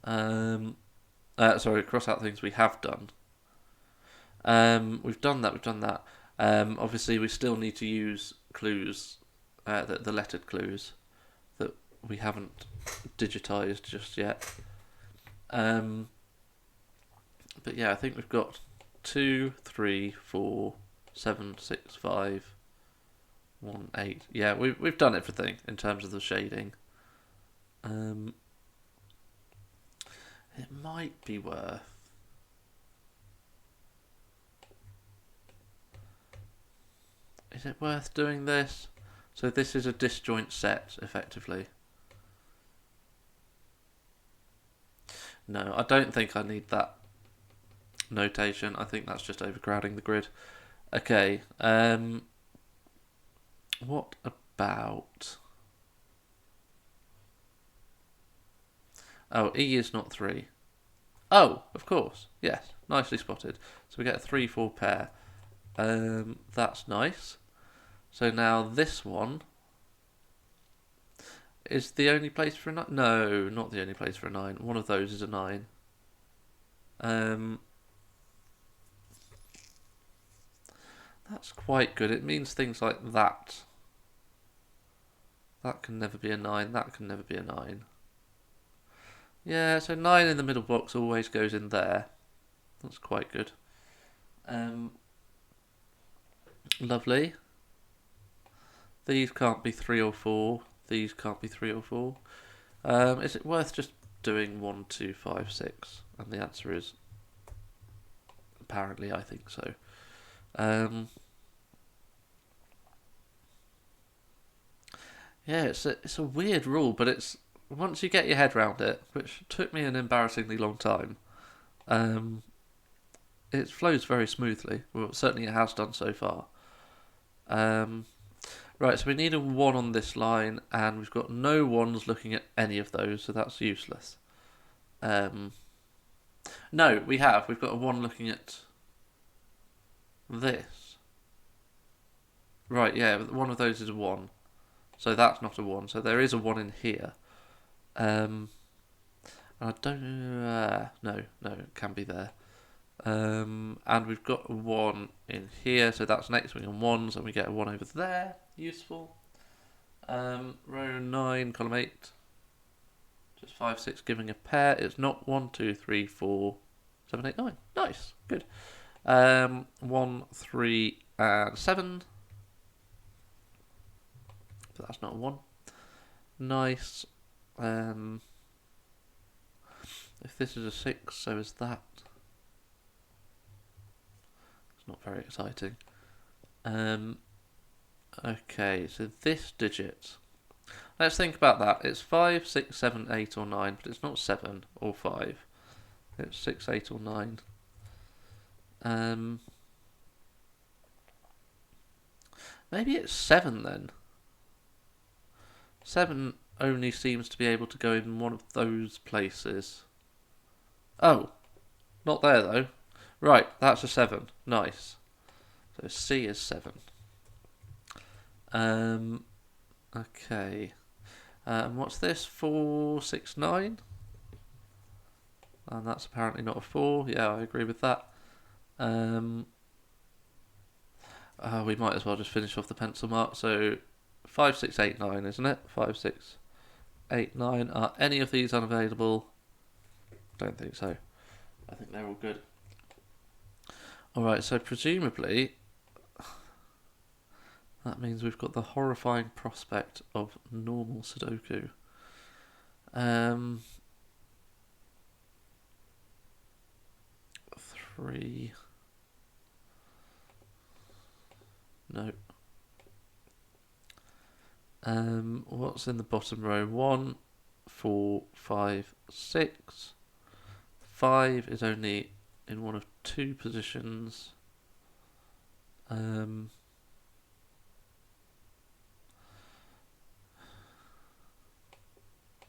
Sorry, cross out things we have done. We've done that. Obviously, we still need to use clues, the lettered clues that we haven't digitized just yet. But yeah, I think we've got 2, 3, 4, 7, 6, 5, 1, 8. Yeah, we've done everything in terms of the shading. It might be worth. Is it worth doing this? So this is a disjoint set, effectively. No, I don't think I need that notation. I think that's just overcrowding the grid. Okay, what about... Oh, E is not 3. Oh, of course. Yes, nicely spotted. So we get a 3-4 pair. That's nice. So now this one is the only place for a 9. No, not the only place for a 9. One of those is a 9. That's quite good. It means things like that. That can never be a 9. That can never be a 9. Yeah, so 9 in the middle box always goes in there. That's quite good. Lovely. These can't be 3 or 4. These can't be 3 or 4. Is it worth just doing 1, 2, 5, 6? And the answer is apparently I think so. Yeah, it's a weird rule, but it's once you get your head around it, which took me an embarrassingly long time, it flows very smoothly. Well, certainly it has done so far. Right, so we need a 1 on this line, and we've got no 1s looking at any of those, so that's useless. No, we have. We've got a 1 looking at this. Right, yeah, one of those is a 1. So that's not a 1. So there is a 1 in here. I don't know. No, it can be there. And we've got a 1 in here, so that's next wing on 1s, and we get a 1 over there. Useful. Row 9, column 8. Just 5, 6 giving a pair. It's not 1, 2, 3, 4, 7, 8, 9. Nice. Good. 1, 3, and 7. But that's not a 1. Nice. If this is a 6, so is that. It's not very exciting. Okay, so this digit. Let's think about that. It's 5, 6, 7, 8, or 9, but it's not 7 or 5. It's 6, 8, or 9. Maybe it's 7 then. 7 only seems to be able to go in one of those places. Oh, not there though. Right, that's a 7. Nice. So C is 7. Okay. What's this? 4, 6, 9? And that's apparently not a 4. Yeah, I agree with that. We might as well just finish off the pencil mark. So 5, 6, 8, 9, isn't it? 5, 6, 8, 9. Are any of these unavailable? Don't think so. I think they're all good. Alright, so presumably that means we've got the horrifying prospect of normal Sudoku. 3. No. What's in the bottom row? 1, 4, 5, 6. 5 is only in one of 2 positions.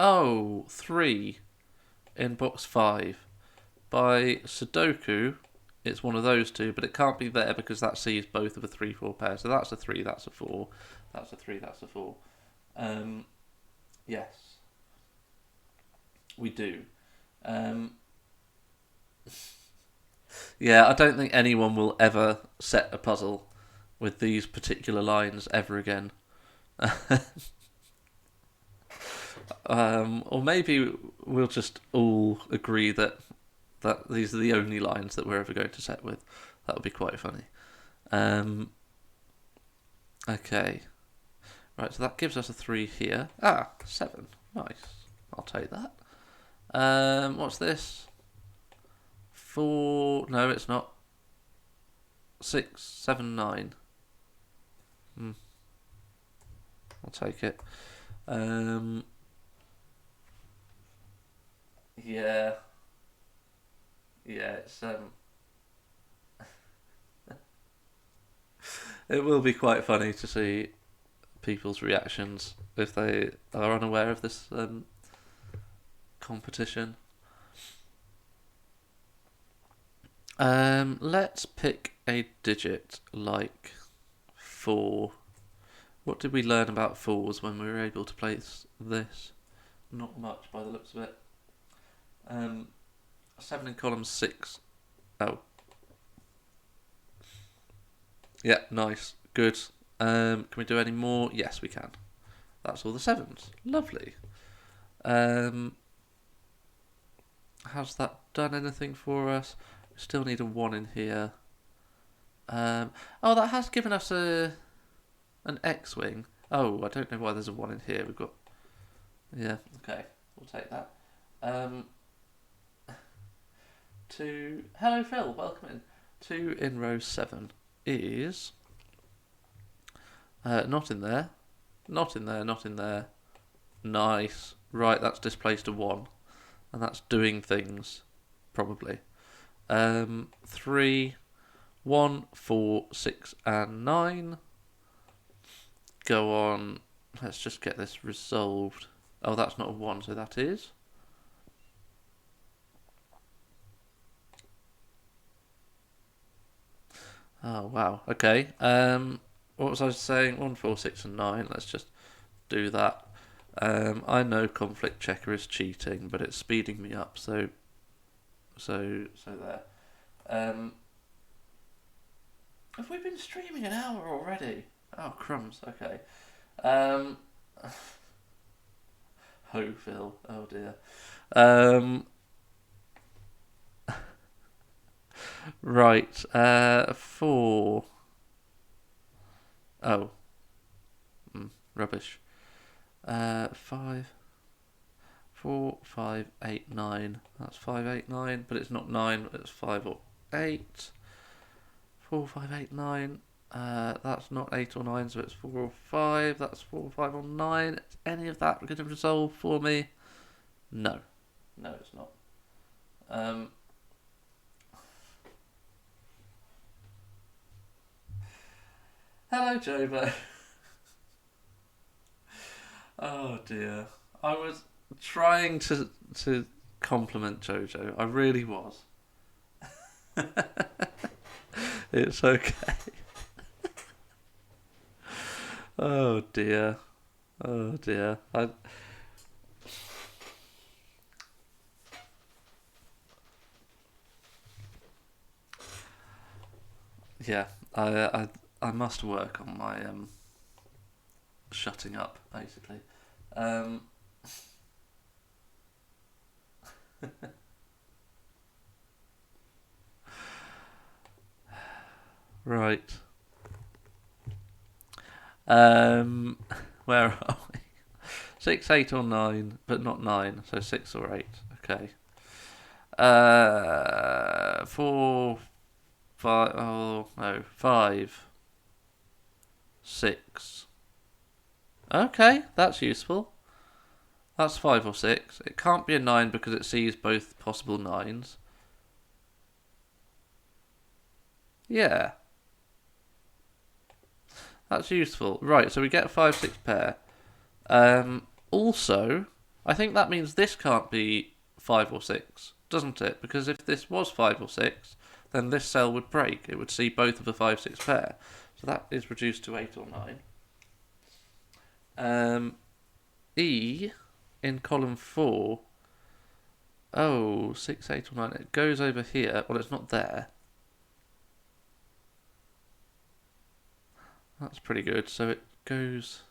Oh, 3 in box 5. By Sudoku, it's one of those 2, but it can't be there because that C is both of a 3-4 pair. So that's a 3, that's a 4. That's a 3, that's a 4. Yes. We do. Yeah, I don't think anyone will ever set a puzzle with these particular lines ever again. Or maybe we'll just all agree that these are the only lines that we're ever going to set with. That would be quite funny. Okay. Right, so that gives us a 3 here. 7. Nice. I'll take that. What's this? 4. No, it's not. 6, 7, 9. I'll take it. Yeah. Yeah, it's it will be quite funny to see people's reactions if they are unaware of this competition. Let's pick a digit like 4. What did we learn about 4s when we were able to place this? Not much by the looks of it. 7 in column 6. Oh. Yeah, nice. Good. Can we do any more? Yes, we can. That's all the 7s. Lovely. Has that done anything for us? We still need a 1 in here. Oh, that has given us an X-wing. Oh, I don't know why there's a 1 in here. We've got... Yeah, okay. We'll take that. Hello, Phil. Welcome in. 2 in row 7 is... not in there. Not in there, not in there. Nice. Right, that's displaced a 1. And that's doing things, probably. 3, 1, 4, 6, and 9. Go on. Let's just get this resolved. Oh, that's not a 1, so that is. Oh, wow. Okay. What was I saying? 1, 4, 6, and 9. Let's just do that. I know conflict checker is cheating, but it's speeding me up, so there. Have we been streaming an hour already? Oh, crumbs. Okay. Ho, Phil. Oh dear. Right. 4. Oh. Rubbish. 5. 4, 5, 8, 9. That's 5, 8, 9, but it's not 9, it's 5 or 8. 4, 5, 8, 9. That's not 8 or 9, so it's 4 or 5. That's 4, 5 or 9. Is any of that going to resolve for me? No. No, it's not. Hello, Jobo. Oh dear. I was trying to compliment Jojo. I really was. It's okay. Oh dear. Oh dear. Yeah. I must work on my shutting up, basically. Right. Where are we? 6, 8, or 9, but not 9, so 6 or 8. Okay. 4, 5. Oh no, 5, 6. Okay, that's useful. That's 5 or 6. It can't be a 9 because it sees both possible 9s. Yeah. That's useful. Right, so we get a 5, 6 pair. Also, I think that means this can't be 5 or 6, doesn't it? Because if this was 5 or 6, then this cell would break. It would see both of the 5, 6 pair. So that is reduced to 8 or 9. E in column 4. Oh, 6, 8 or 9. It goes over here. Well, it's not there. That's pretty good. So it goes...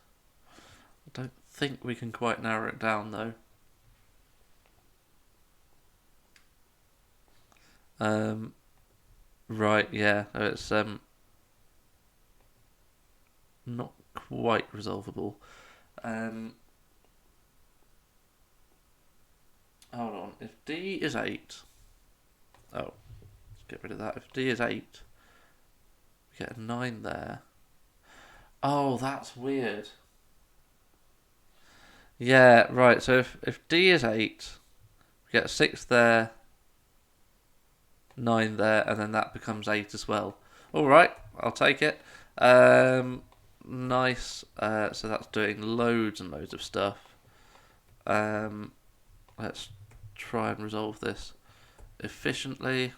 I don't think we can quite narrow it down, though. Right, yeah. It's not quite resolvable. Um, hold on. If D is 8. Oh, let's get rid of that. If D is 8, we get a 9 there. Oh, that's weird. Yeah, right. So if D is 8, we get a 6 there, 9 there, and then that becomes 8 as well. Alright, I'll take it. Nice. So that's doing loads and loads of stuff. Let's try and resolve this efficiently.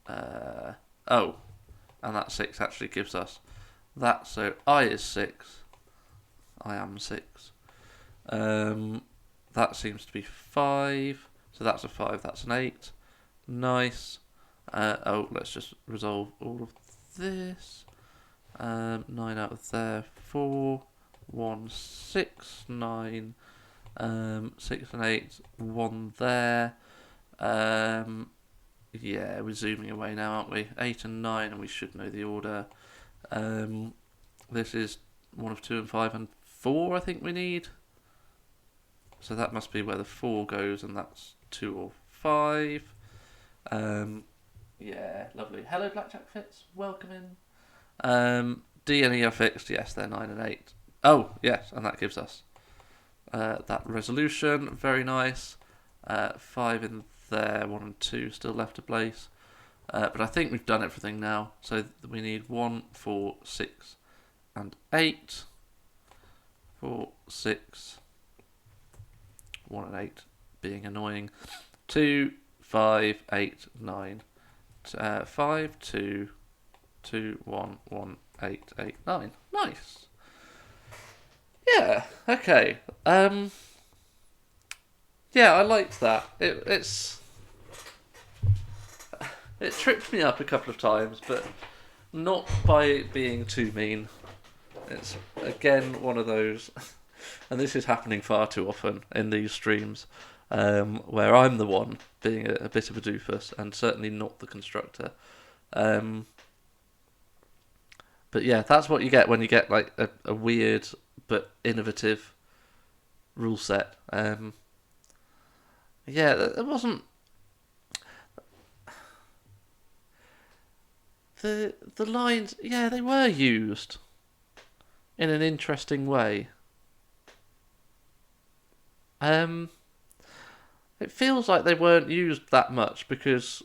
Oh, and that 6 actually gives us that. So I is 6. I am 6. That seems to be 5. So that's a 5. That's an 8. Nice. Let's just resolve all of this. 9 out of there. 4, 1, 6, 9. 6 and 8. 1 there. Yeah, we're zooming away now, aren't we? 8 and 9, and we should know the order. This is 1 of 2 and 5 and 4, I think we need. So that must be where the 4 goes, and that's 2 or 5. Yeah, lovely. Hello, Blackjack Fits. Welcome in. D and E are fixed. Yes, they're 9 and 8. Oh, yes, and that gives us that resolution. Very nice. 5 in there, 1 and 2 still left to place. But I think we've done everything now. So we need 1, 4, 6, and 8. 4, 6, 1 and 8 being annoying. 2, 5, 8, 9. 5, 2, 2, 1, 1, 8, 8, 9. Nice. Yeah, okay. Yeah, I liked that. It tripped me up a couple of times, but not by being too mean. It's again one of those, and this is happening far too often in these streams, where I'm the one being a bit of a doofus, and certainly not the constructor. But yeah, that's what you get when you get like a weird but innovative rule set. Yeah, it wasn't the lines. Yeah, they were used in an interesting way. Um, it feels like they weren't used that much because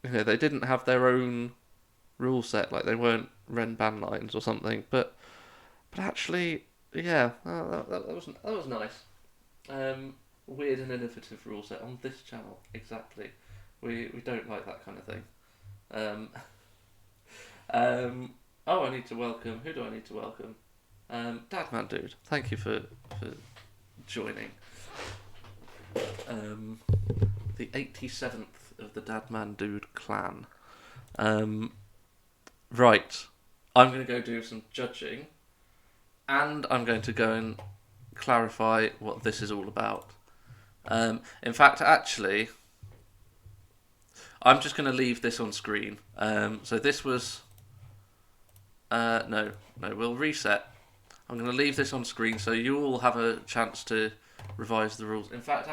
they didn't have their own rule set. Like they weren't Renban lines or something. But actually, yeah, that was nice. Weird and innovative rule set on this channel. Exactly. We don't like that kind of thing. Um, oh, I need to welcome. Who do I need to welcome? Dadman Dude. Thank you for joining. The 87th of the Dadman Dude clan. Right. I'm going to go do some judging, and I'm going to go and clarify what this is all about. In fact, actually, I'm just going to leave this on screen. So this was... no, we'll reset. I'm going to leave this on screen so you all have a chance to revise the rules. In fact,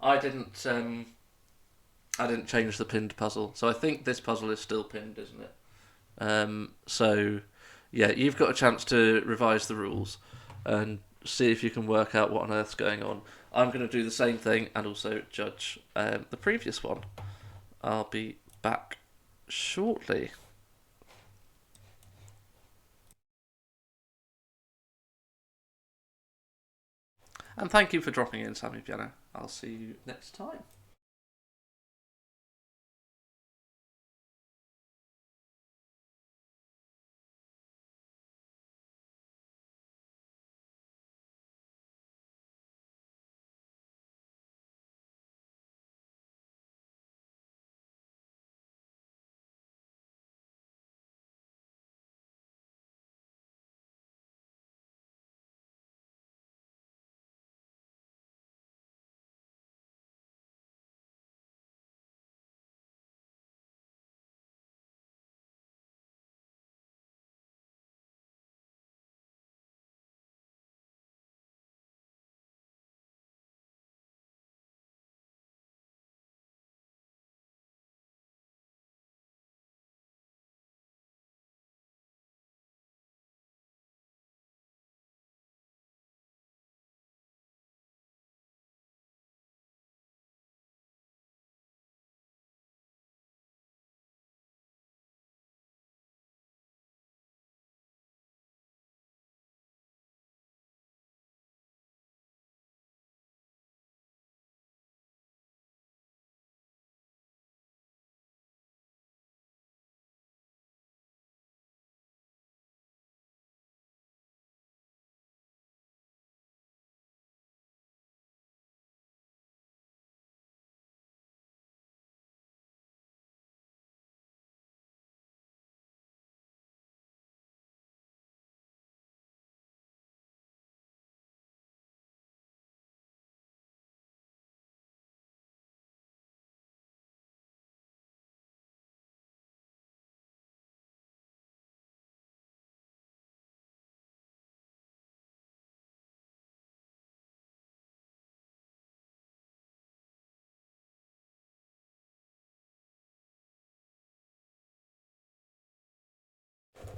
I didn't change the pinned puzzle. So I think this puzzle is still pinned, isn't it? So, yeah, you've got a chance to revise the rules and see if you can work out what on earth's going on. I'm going to do the same thing and also judge the previous one. I'll be back shortly. And thank you for dropping in, Sammy Piano. I'll see you next time.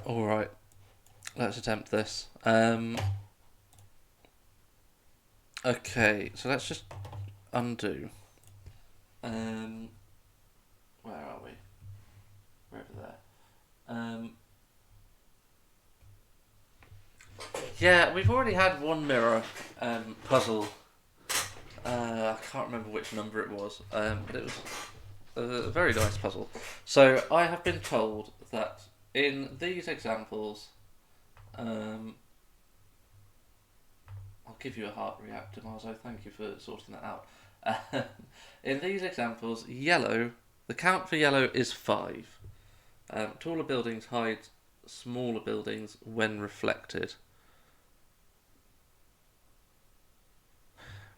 Alright, let's attempt this. Okay, so let's just undo. Where are we? We're over there. Yeah, we've already had one mirror puzzle. I can't remember which number it was, but it was a very nice puzzle. So I have been told that in these examples, I'll give you a heart reactor, Marzo. Thank you for sorting that out. In these examples, yellow, the count for yellow is 5. Taller buildings hide smaller buildings when reflected.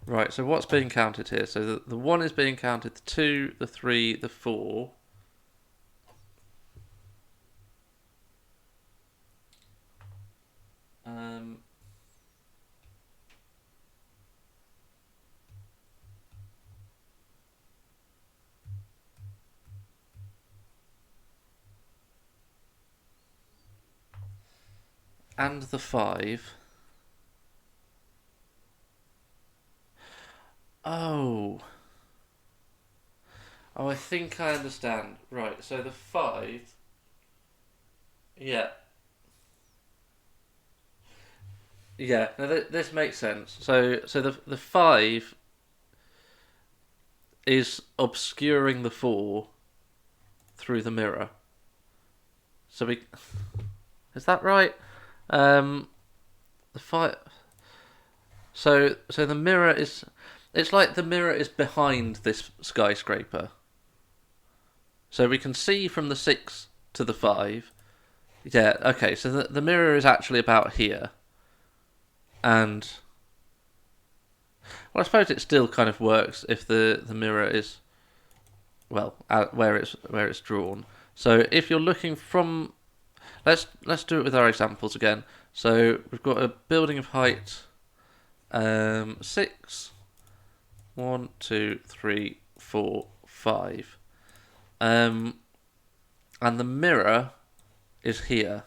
Right, so what's being counted here? So the 1 is being counted, the 2, the 3, the 4. And the 5. Oh, I think I understand. Right, so the 5. Yeah. Yeah, no, this makes sense. So the 5 is obscuring the 4 through the mirror. So we... Is that right? The 5... So the mirror is... It's like the mirror is behind this skyscraper. So we can see from the 6 to the 5. Yeah, okay, so the mirror is actually about here. And... Well, I suppose it still kind of works if the mirror is... Well, where it's drawn. So if you're looking from... Let's do it with our examples again. So we've got a building of height 6. 1, 2, 3, 4, 5. And the mirror is here.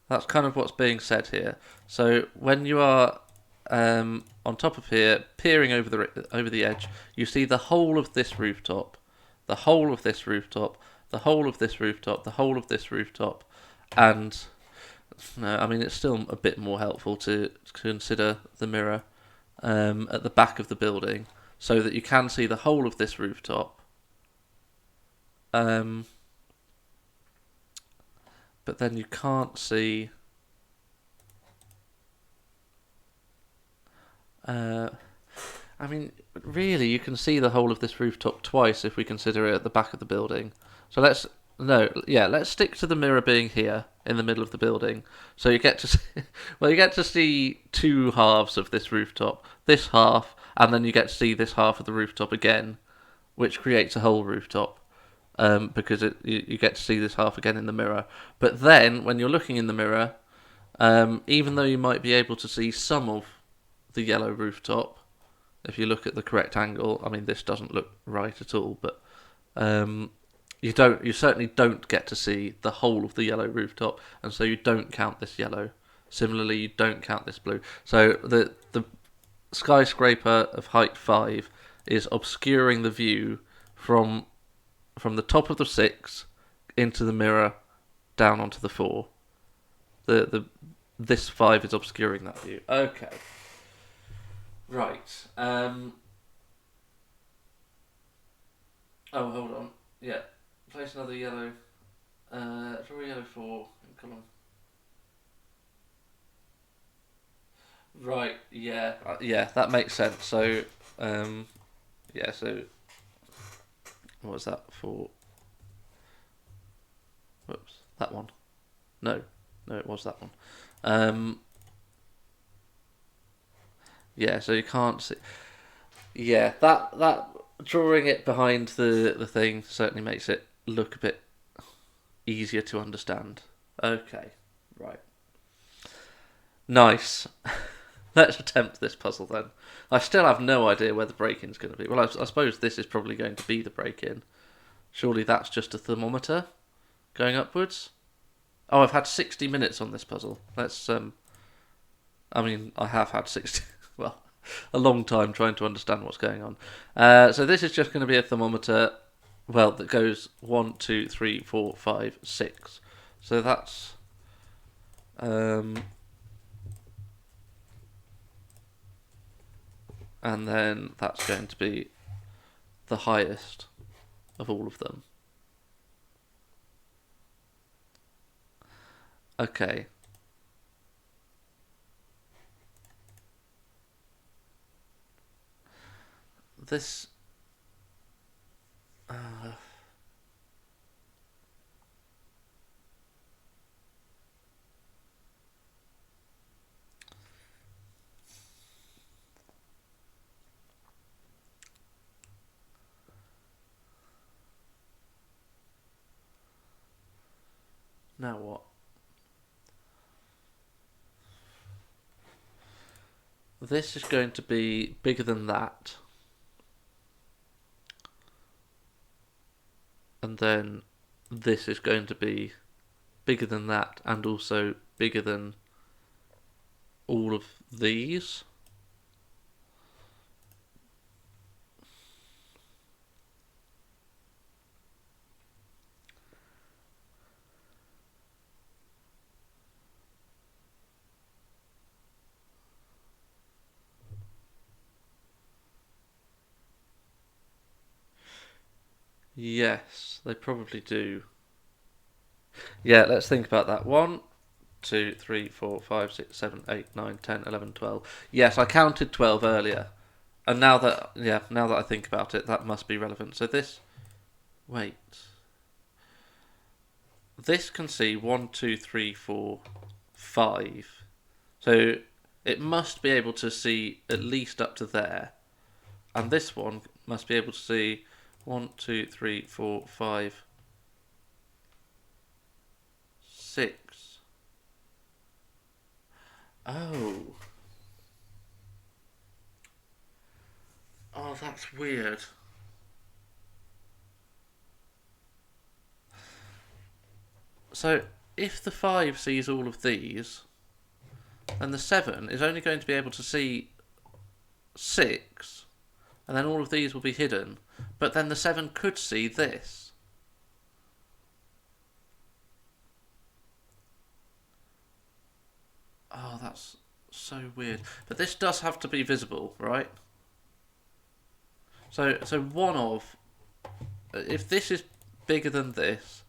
That's kind of what's being said here. So when you are on top of here, peering over the edge, you see the whole of this rooftop, the whole of this rooftop, the whole of this rooftop, the whole of this rooftop, and no, I mean it's still a bit more helpful to consider the mirror at the back of the building, so that you can see the whole of this rooftop. But then you can't see. I mean, really, you can see the whole of this rooftop twice if we consider it at the back of the building. So let's stick to the mirror being here in the middle of the building. So you get to see, you get to see 2 halves of this rooftop. This half, and then you get to see this half of the rooftop again, which creates a whole rooftop. Because you get to see this half again in the mirror. But then, when you're looking in the mirror, even though you might be able to see some of the yellow rooftop, if you look at the correct angle, I mean this doesn't look right at all, but you certainly don't get to see the whole of the yellow rooftop, and so you don't count this yellow. Similarly, you don't count this blue. So the skyscraper of height 5 is obscuring the view from the top of the 6 into the mirror down onto the 4. This 5 is obscuring that view. Okay. Right. Oh, hold on. Yeah. Place another yellow. Draw a yellow 4 in column. Right. Yeah. Yeah. That makes sense. So, yeah. So, what was that for? Whoops. That one. No, it was that one. Yeah, so you can't see. Yeah, that drawing it behind the thing certainly makes it look a bit easier to understand. Okay, right. Nice. Let's attempt this puzzle then. I still have no idea where the break-in's going to be. Well, I suppose this is probably going to be the break-in. Surely that's just a thermometer going upwards? Oh, I've had 60 minutes on this puzzle. Let's I mean, I have had 60. Well, a long time trying to understand what's going on. So this is just going to be a thermometer. Well, that goes 1, 2, 3, 4, 5, 6. So that's and then that's going to be the highest of all of them. Okay. This. Now what? This is going to be bigger than that. And then this is going to be bigger than that and also bigger than all of these. Yes, they probably do. Yeah, let's think about that. 1, 2, 3, 4, 5, 6, 7, 8, 9, 10, 11, 12. Yes, I counted 12 earlier. And now that I think about it, that must be relevant. So this, wait. This can see 1, 2, 3, 4, 5. So it must be able to see at least up to there. And this one must be able to see 1, 2, 3, 4, 5, 6. Oh. Oh, that's weird. So if the 5 sees all of these, then the 7 is only going to be able to see 6, and then all of these will be hidden. But then the 7 could see this. Oh, that's so weird. But this does have to be visible, right? So one of, if this is bigger than this,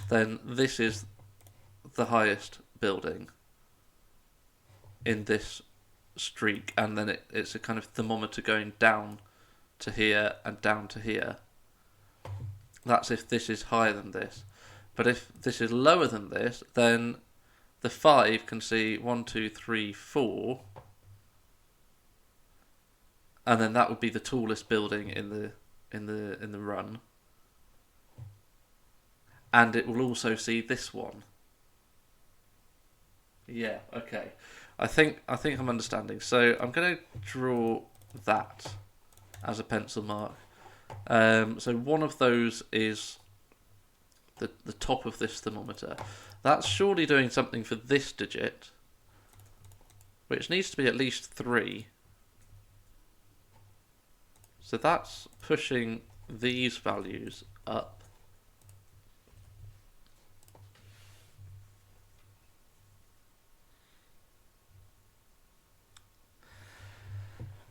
then this is the highest building in this streak, and then it's a kind of thermometer going down to here and down to here. That's if this is higher than this. But if this is lower than this, then the 5 can see 1, 2, 3, 4, and then that would be the tallest building in the run. And it will also see this one. Yeah, okay. I think I'm understanding. So I'm going to draw that as a pencil mark. So one of those is the top of this thermometer. That's surely doing something for this digit, which needs to be at least 3. So that's pushing these values up.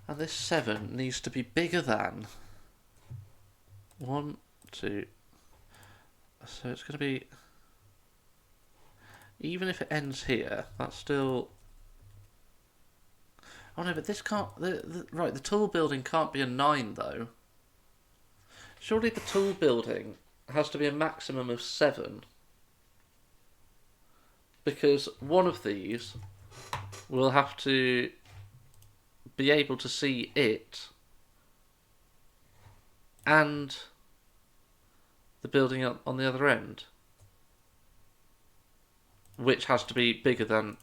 And this 7 needs to be bigger than 1, 2. So it's going to be, even if it ends here, that's still. Oh no, but this can't. Right, the tall building can't be a 9 though. Surely the tall building has to be a maximum of 7. Because one of these will have to be able to see it and the building on the other end, which has to be bigger than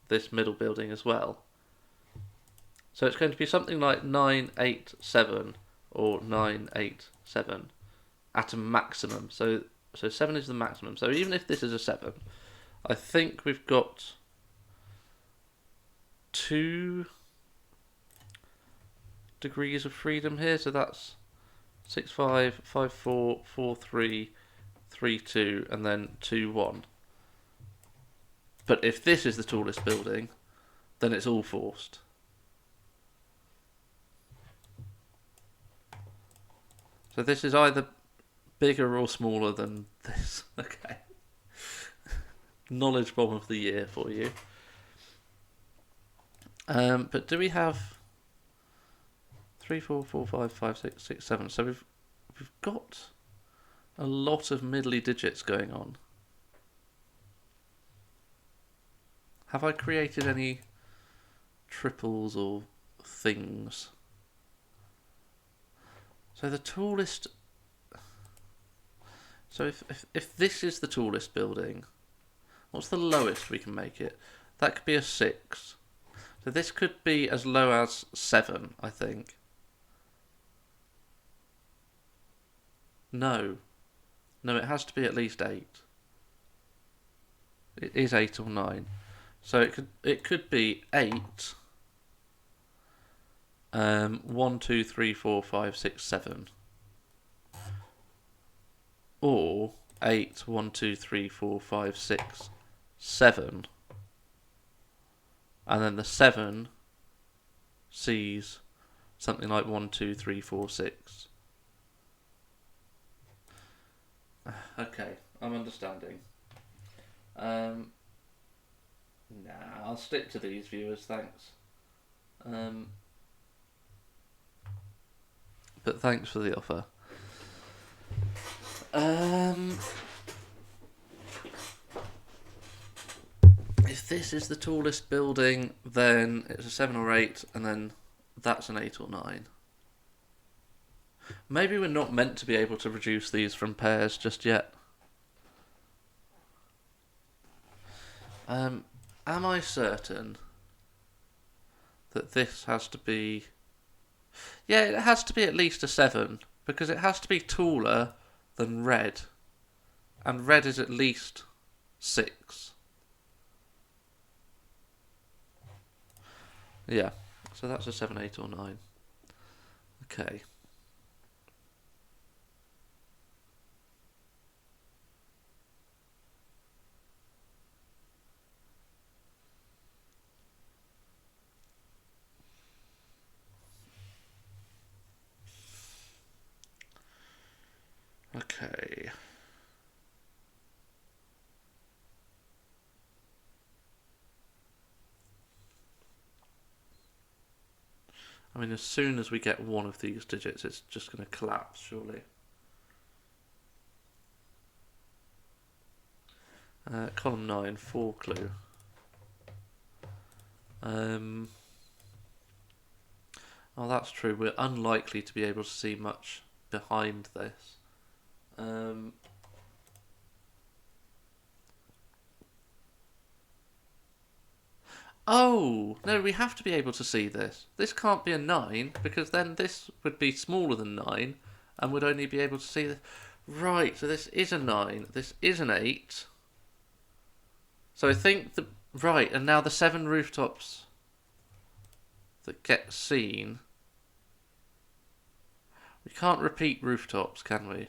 this middle building as well. So it's going to be something like 9, 8, 7 or 9, 8, 7 at a maximum. So 7 is the maximum. So even if this is a 7, I think we've got 2 degrees of freedom here, so that's 6, 5, 5, 4, 4, 3, 3, 2, and then 2, 1. But if this is the tallest building, then it's all forced. So this is either bigger or smaller than this. Okay. Knowledge bomb of the year for you. But do we have 3, 4, 4, 5, 5, 6, 6, 7? So we've got a lot of middly digits going on. Have I created any triples or things? So the tallest. So if this is the tallest building, what's the lowest we can make it? That could be a 6. So this could be as low as 7, I think. No, it has to be at least 8. It is 8 or 9. So it could be 8. 1, 2, 3, 4, 5, 6, 7. Or 8, 1, 2, 3, 4, 5, 6, 7. And then the 7 sees something like 1, 2, 3, 4, 6. Okay, I'm understanding. I'll stick to these viewers, thanks. But thanks for the offer. If this is the tallest building, then it's a 7 or 8, and then that's an 8 or 9. Maybe we're not meant to be able to reduce these from pairs just yet. Am I certain that this has to be... Yeah, it has to be at least a 7, because it has to be taller than red. And red is at least 6. Yeah, so that's a 7, 8 or 9. Okay. Okay. I mean, as soon as we get one of these digits, it's just going to collapse, surely. Column 9, 4 clue. Oh, that's true. We're unlikely to be able to see much behind this. Oh, no, we have to be able to see this. This can't be a 9, because then this would be smaller than 9, and would only be able to see this. Right, so this is a 9, this is an 8. So I think the... Right, and now the 7 rooftops that get seen... We can't repeat rooftops, can we?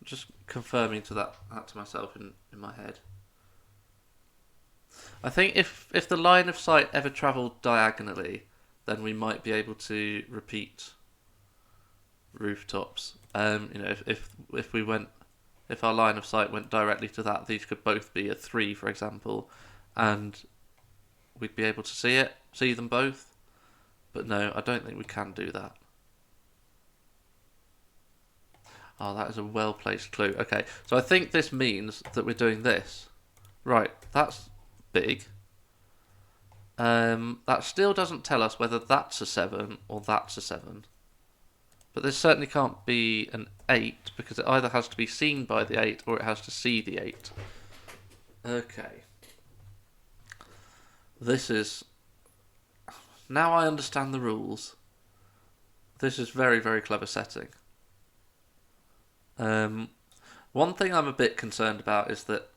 Just confirming that to myself in my head. I think if the line of sight ever travelled diagonally, then we might be able to repeat rooftops. If our line of sight went directly to that, these could both be a 3, for example, and we'd be able to see them both. But no, I don't think we can do that. Oh, that is a well-placed clue. Okay, so I think this means that we're doing this. Right, that's big. That still doesn't tell us whether that's a 7 or that's a 7. But this certainly can't be an 8, because it either has to be seen by the 8 or it has to see the 8. Okay. This is... Now I understand the rules. This is very, very clever setting. One thing I'm a bit concerned about is that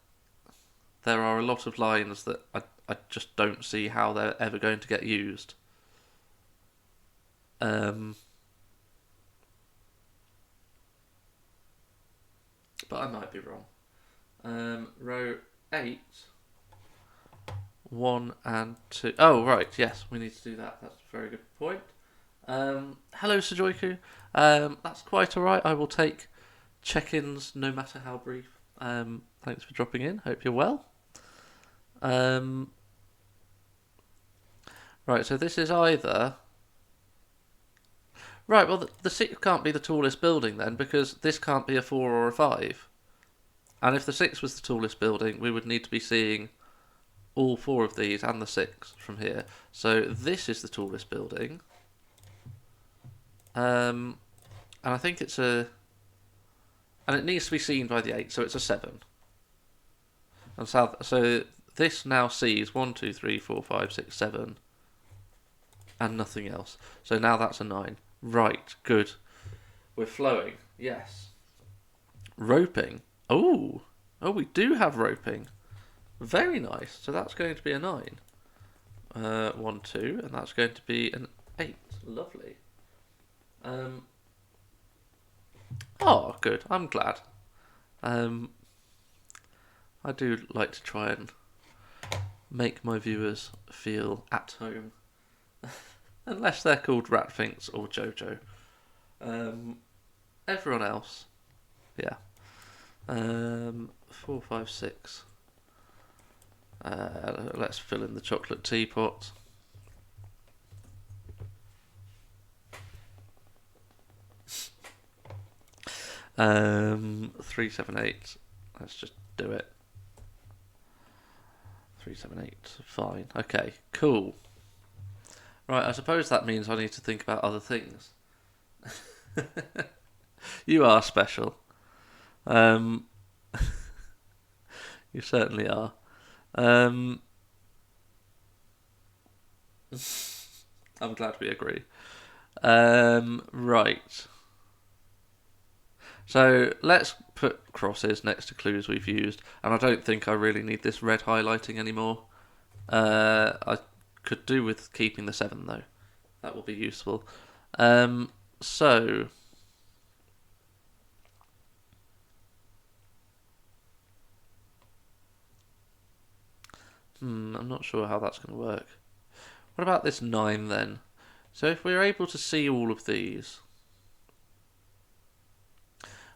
there are a lot of lines that I just don't see how they're ever going to get used. Um, but I might be wrong. Row 8, 1 and 2. Oh, right, yes, we need to do that. That's a very good point. Hello, Sujoiku. That's quite alright. I will take check-ins no matter how brief. Thanks for dropping in. Hope you're well. Right, so this is either... Right, well, the 6 can't be the tallest building then, because this can't be a 4 or a 5. And if the 6 was the tallest building, we would need to be seeing all 4 of these and the 6 from here. So this is the tallest building. And I think it's a... And it needs to be seen by the 8, so it's a 7. And so this now sees 1, 2, 3, 4, 5, 6, 7, and nothing else. So now that's a 9. Right, good. We're flowing, yes. Roping. Oh, we do have roping. Very nice. So that's going to be a 9. 1, 2, and that's going to be an 8. Lovely. Oh, good. I'm glad. I do like to try and make my viewers feel at home. Unless they're called Ratfinks or Jojo. Everyone else, yeah. 4, 5, 6. Let's fill in the chocolate teapot. Um, 3, 7, 8. Let's just do it. 3, 7, 8. Fine. Okay, cool. Right, I suppose that means I need to think about other things. You are special. You certainly are. I'm glad we agree. Right. So let's put crosses next to clues we've used, and I don't think I really need this red highlighting anymore. I could do with keeping the 7 though. That will be useful. So I'm not sure how that's going to work. What about this 9 then? So if we're able to see all of these...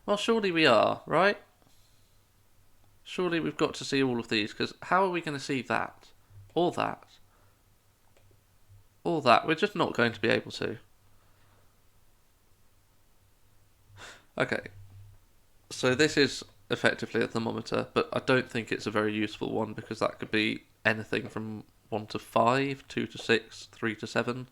Well, surely we are, right? Surely we've got to see all of these, because how are we going to see that? Or that? Or that? We're just not going to be able to. Okay. So this is effectively a thermometer, but I don't think it's a very useful one, because that could be anything from 1 to 5, 2 to 6, 3 to 7.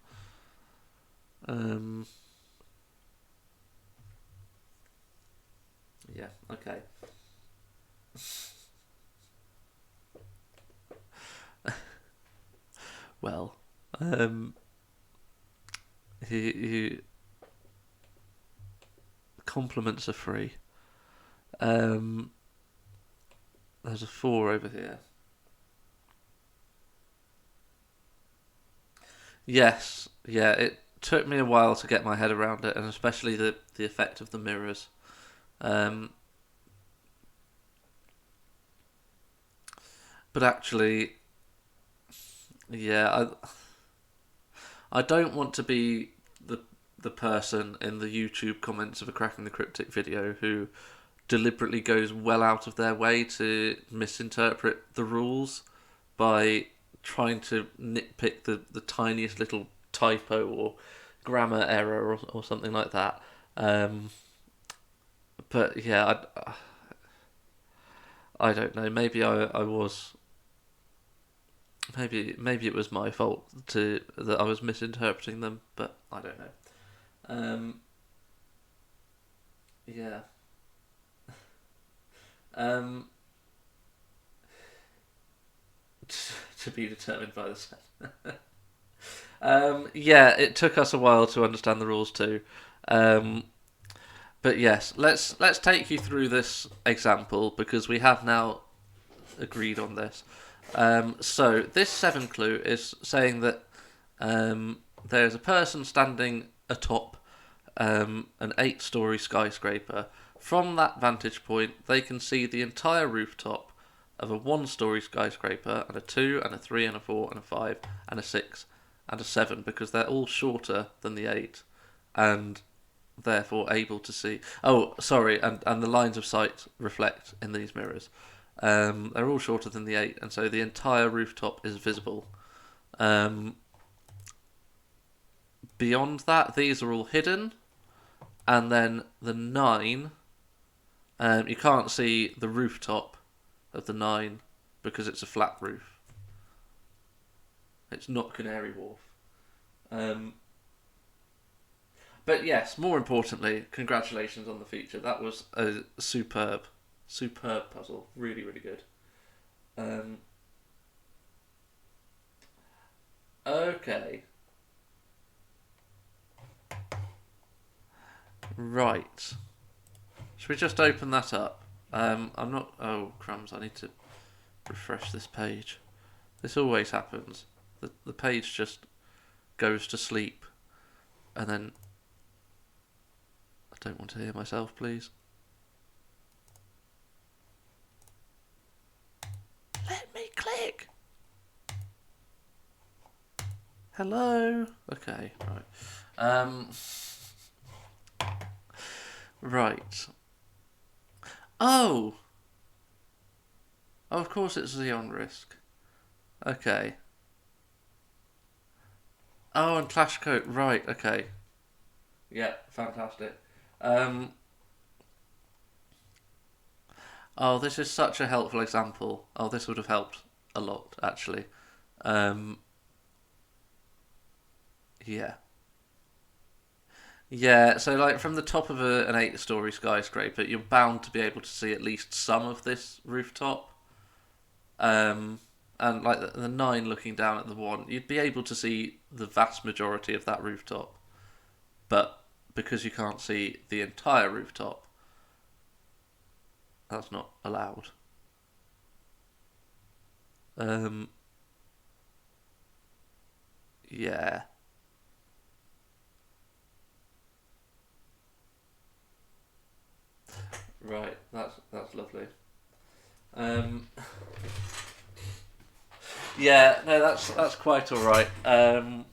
Yeah, okay. Well, compliments are free. There's a 4 over here. Yes, yeah, it took me a while to get my head around it, and especially the effect of the mirrors. But actually, yeah, I don't want to be the person in the YouTube comments of a Cracking the Cryptic video who deliberately goes well out of their way to misinterpret the rules by trying to nitpick the tiniest little typo or grammar error or something like that. But yeah, I don't know. Maybe I was. Maybe it was my fault that I was misinterpreting them, but I don't know. Yeah. To be determined by the set. Yeah, it took us a while to understand the rules too. But But yes, let's take you through this example because we have now agreed on this. So this 7 clue is saying that there's a person standing atop an 8-story skyscraper. From that vantage point, they can see the entire rooftop of a 1-story skyscraper, and a 2, and a 3, and a 4, and a 5, and a 6, and a 7, because they're all shorter than the 8, and therefore able to see. Oh, sorry, and the lines of sight reflect in these mirrors. They're all shorter than the 8, and so the entire rooftop is visible. Beyond that, these are all hidden, and then the 9, you can't see the rooftop of the 9 because it's a flat roof. It's not Canary Wharf. But yes, more importantly, congratulations on the feature. That was a superb puzzle. Really, really good. Okay. Right. Should we just open that up? I'm not... Oh, crumbs, I need to refresh this page. This always happens. The page just goes to sleep. And then... I don't want to hear myself, please. Let me click! Hello? Okay, right. Right. Oh! Oh, of course it's Xeon Risk. Okay. Oh, and Clash Coat. Right, okay. Yeah, fantastic. Oh, this is such a helpful example. Oh, this would have helped a lot, actually. Yeah. Yeah, so like from the top of an 8-story skyscraper, you're bound to be able to see at least some of this rooftop. And like the 9 looking down at the 1, you'd be able to see the vast majority of that rooftop. But because you can't see the entire rooftop, that's not allowed. Yeah. Right, that's lovely. Yeah, no, that's quite all right. I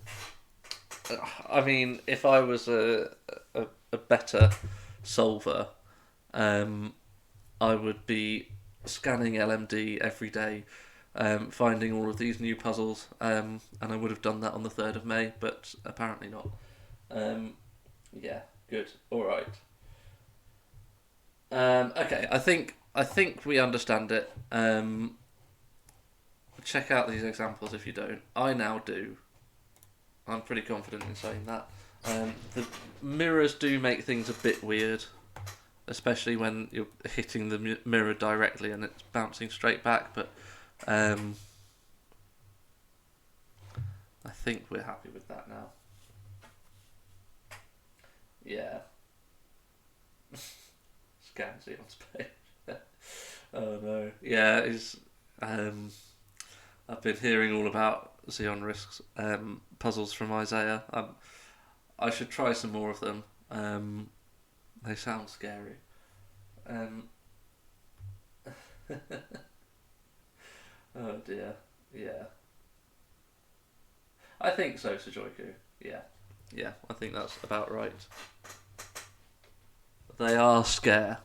mean, if I was a better solver, I would be scanning LMD every day, finding all of these new puzzles, and I would have done that on the 3rd of May, but apparently not. Yeah, good, all right. Okay, I think we understand it. Check out these examples if you don't. I now do. I'm pretty confident in saying that. The mirrors do make things a bit weird, especially when you're hitting the mirror directly and it's bouncing straight back, but I think we're happy with that now. Yeah. Scan Xeon's page. Oh no. Yeah, it's I've been hearing all about Xeon Risk's puzzles from Isaiah. I should try some more of them. They sound scary. Oh dear. Yeah. I think so, Sujoku. Yeah. Yeah, I think that's about right. They are scare.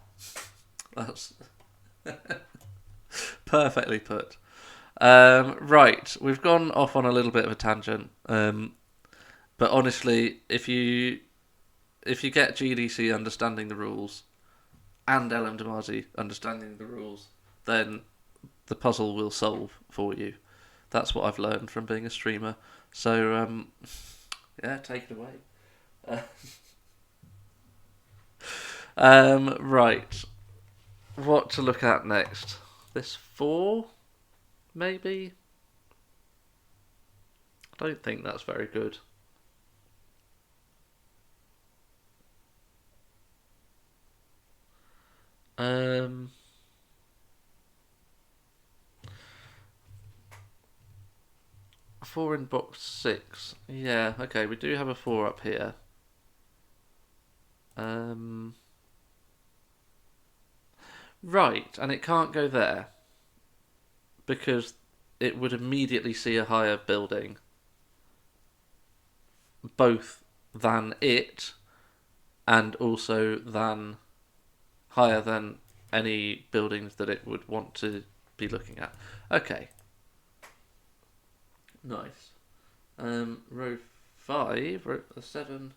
That's perfectly put. Right, we've gone off on a little bit of a tangent. But honestly, if you get GDC understanding the rules and LM Damazi understanding the rules, then the puzzle will solve for you. That's what I've learned from being a streamer. So, yeah, take it away. Right. What to look at next? This 4? Maybe? I don't think that's very good. Um, 4 in box 6. Yeah, okay, we do have a 4 up here. Um, right, and it can't go there because it would immediately see a higher building, both than it and also than higher than any buildings that it would want to be looking at. Okay. Nice. Row 5, row 7.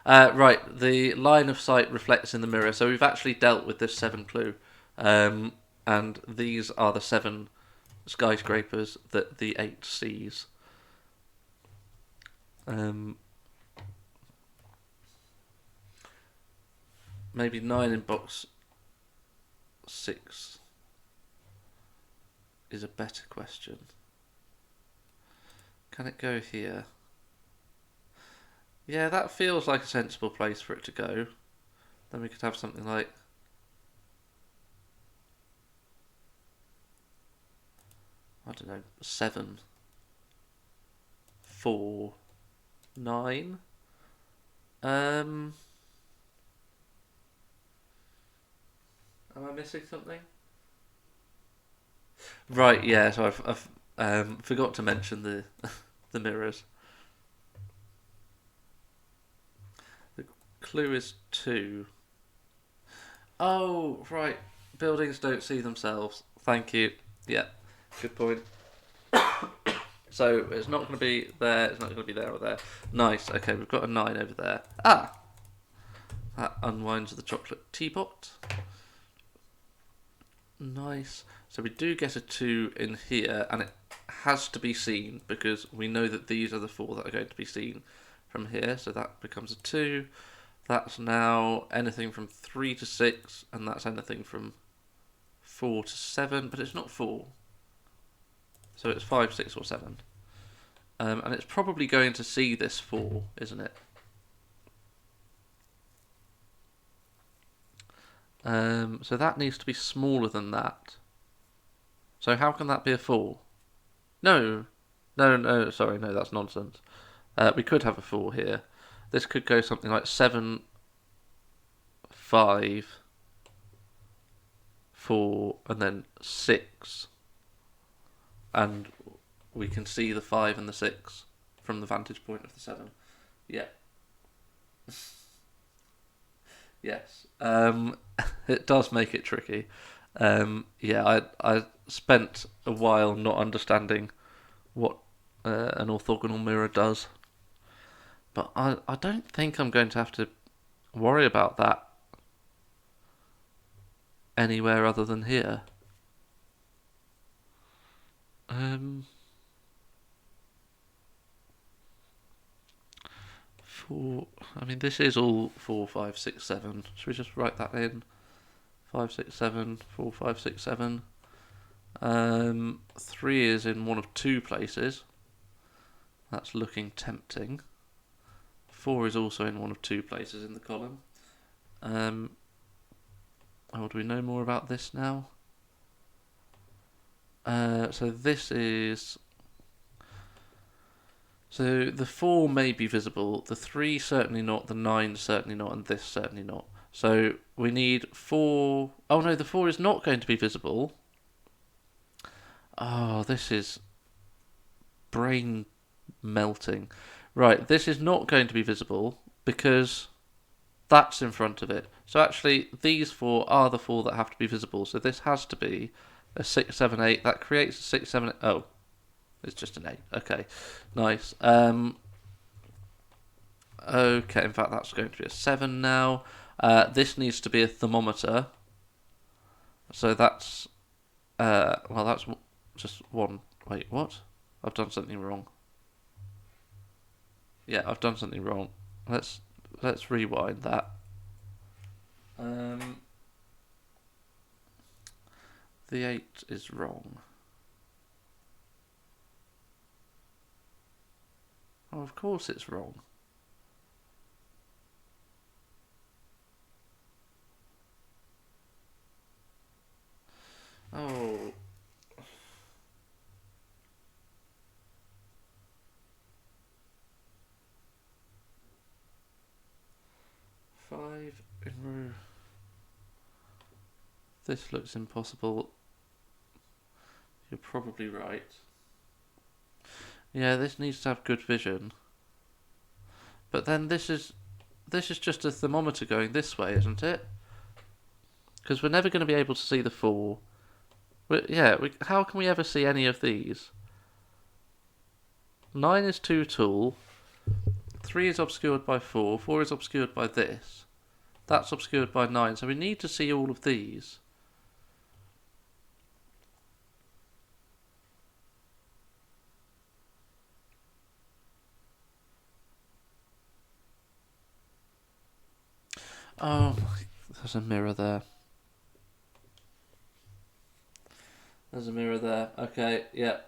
Right, the line of sight reflects in the mirror. So we've actually dealt with this 7 clue. And these are the 7 skyscrapers that the 8 sees. Maybe 9 in box 6 is a better question. Can it go here? Yeah, that feels like a sensible place for it to go. Then we could have something like... I don't know, 7, 4, 9. Am I missing something? Right, yeah, so I've forgot to mention the the mirrors. The clue is 2. Oh, right. Buildings don't see themselves. Thank you. Yeah, good point. So it's not going to be there, it's not going to be there or there. Nice, okay, we've got a 9 over there. Ah! That unwinds the chocolate teapot. Nice. So we do get a 2 in here, and it has to be seen because we know that these are the 4 that are going to be seen from here. So that becomes a 2. That's now anything from 3 to 6, and that's anything from 4 to 7, but it's not 4. So it's 5, 6, or 7. And it's probably going to see this 4, isn't it? So that needs to be smaller than that. So how can that be a 4? No, sorry, no, that's nonsense. We could have a 4 here. This could go something like 7, 5, 4, and then 6. And we can see the 5 and the 6 from the vantage point of the 7. Yeah. Yes. It does make it tricky. Yeah, I spent a while not understanding what an orthogonal mirror does. But I don't think I'm going to have to worry about that anywhere other than here. I mean, this is all 4, 5, 6, 7. Should we just write that in? 5, 6, 7, 4, 5, 6, 7. 3 is in one of 2 places. That's looking tempting. 4 is also in one of 2 places in the column. Oh, do we know more about this now? So this is... So the 4 may be visible, the 3 certainly not, the 9 certainly not, and this certainly not. So we need 4... Oh no, the 4 is not going to be visible. Oh, this is brain melting. Right, this is not going to be visible because that's in front of it. So actually, these 4 are the 4 that have to be visible. So this has to be a 6, 7, 8. That creates a 6, 7, 8. Oh, it's just an 8. Okay, nice. Okay, in fact, that's going to be a 7 now. This needs to be a thermometer. So that's... well, that's just 1. Wait, what? I've done something wrong. Yeah, I've done something wrong. Let's rewind that. The 8 is wrong. Oh, of course it's wrong. This looks impossible. You're probably right. Yeah, this needs to have good vision. But then this is just a thermometer going this way, isn't it? Because we're never going to be able to see the 4. How can we ever see any of these? 9 is too tall. 3 is obscured by 4. 4 is obscured by this. That's obscured by 9. So we need to see all of these. Oh, there's a mirror there. There's a mirror there. Okay, yeah.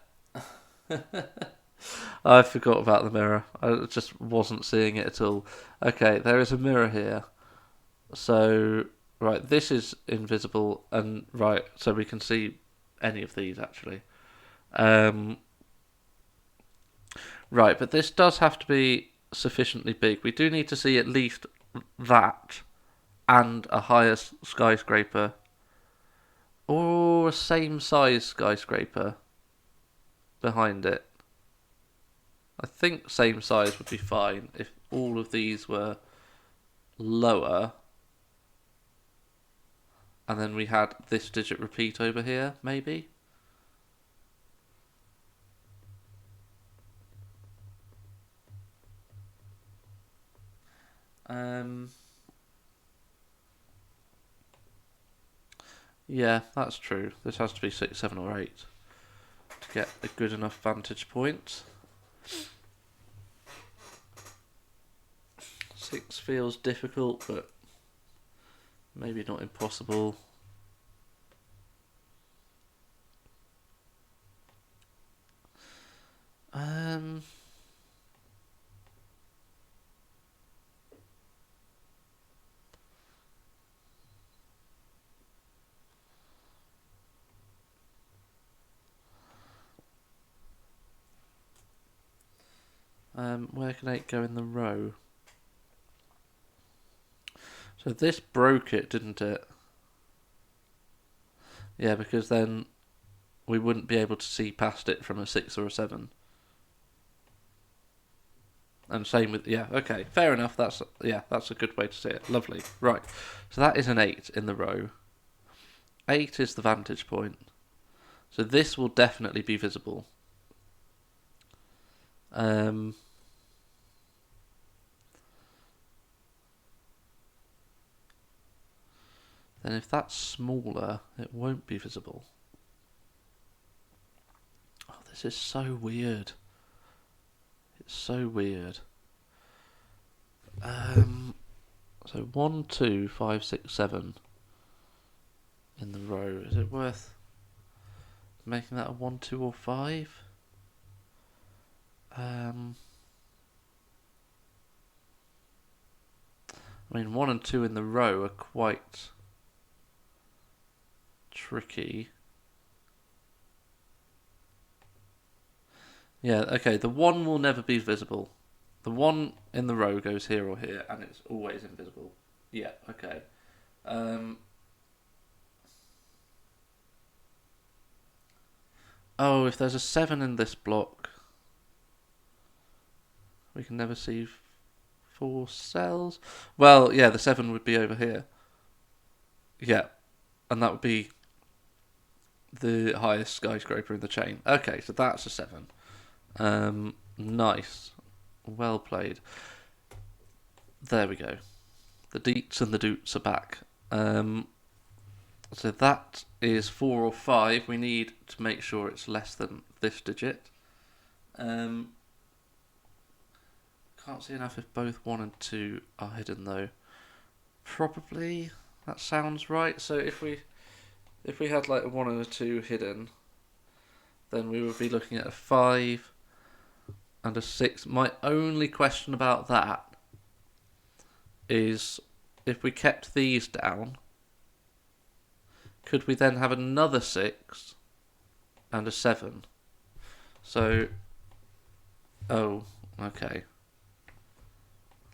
I forgot about the mirror. I just wasn't seeing it at all. Okay, there is a mirror here. So, right, this is invisible, and right, so we can see any of these actually. Right, but this does have to be sufficiently big. We do need to see at least that and a higher skyscraper or a same size skyscraper behind it. I think same size would be fine if all of these were lower and then we had this digit repeat over here, maybe. Yeah, that's true. This has to be 6, 7 or 8 to get a good enough vantage point. 6 feels difficult, but maybe not impossible. Where can 8 go in the row? So this broke it, didn't it? Yeah, because then we wouldn't be able to see past it from a 6 or a 7. And same with, yeah, okay, fair enough. That's a good way to see it. Lovely. Right, so that is an 8 in the row. 8 is the vantage point. So this will definitely be visible. Then if that's smaller, it won't be visible. Oh, this is so weird. It's so weird. So 1, 2, 5, 6, 7 in the row. Is it worth making that a 1, 2 or 5? I mean, 1 and 2 in the row are quite tricky. Yeah, okay, the 1 will never be visible. The 1 in the row goes here or here, and it's always invisible. Yeah, okay. Oh, if there's a 7 in this block, we can never see 4 cells. Well, yeah, the 7 would be over here. Yeah, and that would be the highest skyscraper in the chain. Okay, so that's a 7. Nice. Well played. There we go. The deets and the doots are back. So that is 4 or 5. We need to make sure it's less than this digit. Can't see enough if both 1 and 2 are hidden though. Probably that sounds right. So if we had like a 1 and a 2 hidden, then we would be looking at a 5 and a 6. My only question about that is if we kept these down, could we then have another 6 and a 7? So, oh, okay.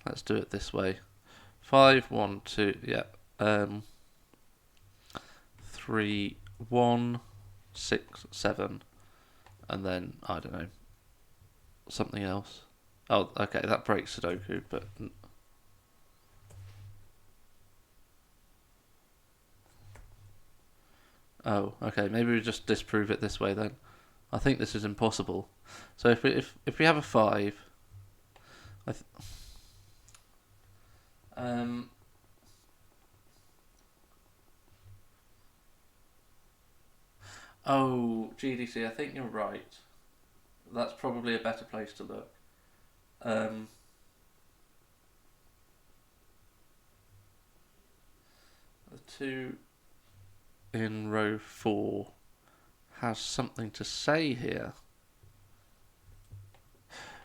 Let's do it this way. 5, 1, 2, yeah. 3, 1, 6, 7, and then I don't know, something else. Oh, okay, that breaks Sudoku, but oh, okay, maybe we just disprove it this way then. I think this is impossible. So if we have a 5, I oh, GDC, I think you're right. That's probably a better place to look. The 2 in row 4 has something to say here.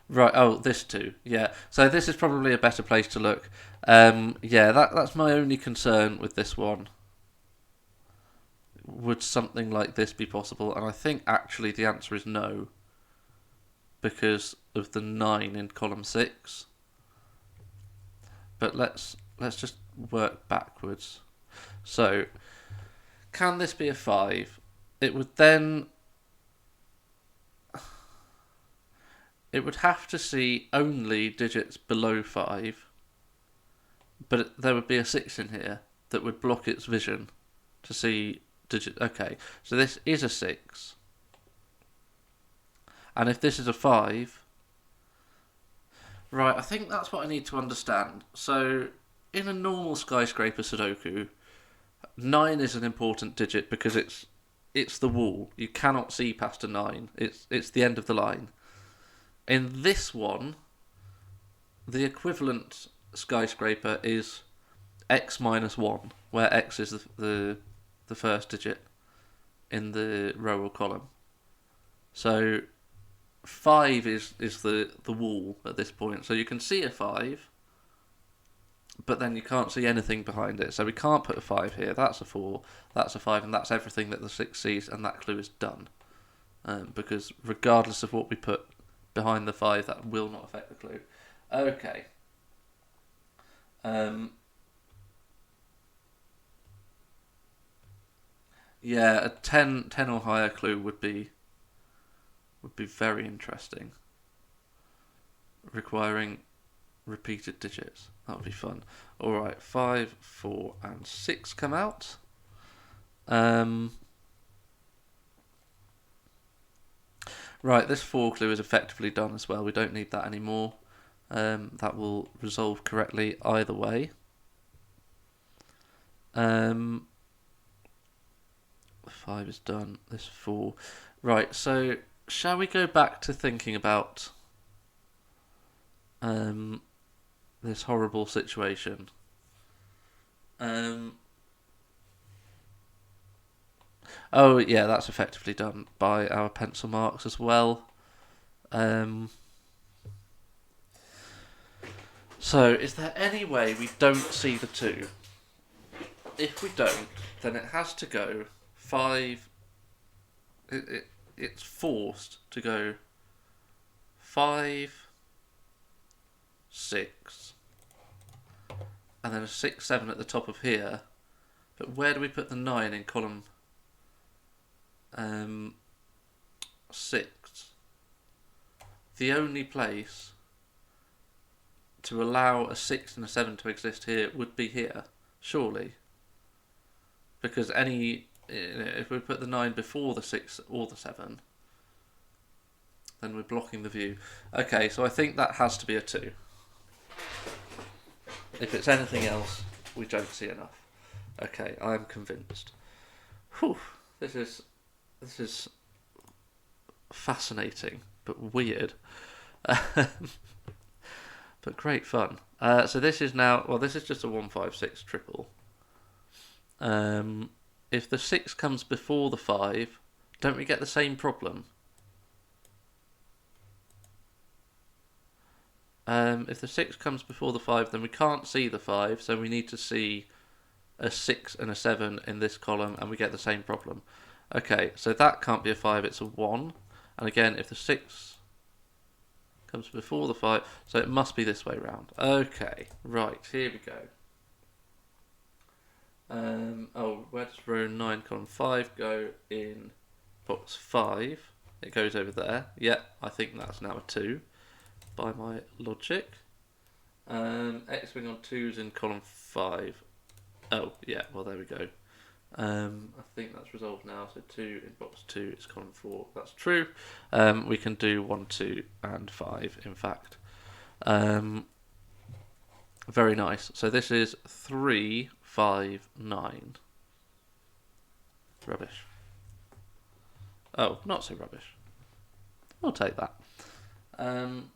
Right, oh, this 2, yeah. So this is probably a better place to look. Yeah, that's my only concern with this one. Would something like this be possible? And I think actually the answer is no, because of the 9 in column 6. But let's just work backwards. So, can this be a 5? It would have to see only digits below 5, but there would be a 6 in here that would block its vision to see digit. Okay, so this is a 6. And if this is a 5, right, I think that's what I need to understand. So, in a normal skyscraper Sudoku, 9 is an important digit because it's the wall. You cannot see past a 9. It's the end of the line. In this one, the equivalent skyscraper is x minus 1, where x is the first digit in the row or column. So 5 is the wall at this point. So you can see a 5, but then you can't see anything behind it. So we can't put a 5 here. That's a 4, that's a 5, and that's everything that the 6 sees, and that clue is done. Because regardless of what we put behind the 5, that will not affect the clue. Okay. Yeah, a 10 or higher clue would be very interesting. Requiring repeated digits. That would be fun. Alright, 5, 4, and 6 come out. Right, this 4 clue is effectively done as well. We don't need that anymore. That will resolve correctly either way. 5 is done. This 4. Right, so shall we go back to thinking about this horrible situation? Oh, yeah, that's effectively done by our pencil marks as well. So, is there any way we don't see the 2? If we don't, then it has to go 5. It's forced to go 5, 6, and then a 6, 7 at the top of here. But where do we put the 9 in column 6? The only place to allow a 6 and a 7 to exist here would be here, surely. Because if we put the 9 before the 6 or the 7, then we're blocking the view. Okay, so I think that has to be a 2. If it's anything else, we don't see enough. Okay, I am convinced. Whew, this is fascinating, but weird. But great fun. So this is now, well, this is just a 156 triple. If the 6 comes before the 5, don't we get the same problem? If the 6 comes before the 5, then we can't see the 5, so we need to see a 6 and a 7 in this column, and we get the same problem. Okay, so that can't be a 5, it's a 1. And again, if the 6 comes before the 5, so it must be this way round. Okay, right, here we go. Oh, where does row 9, column 5 go in box 5? It goes over there. Yeah, I think that's now a 2 by my logic. X-wing on 2's in column 5. Oh, yeah, well, there we go. I think that's resolved now. So 2 in box 2 is column 4. That's true. We can do 1, 2, and 5, in fact. Very nice. So this is 3, 5, 9. Rubbish. Oh, not so rubbish. We'll take that. 9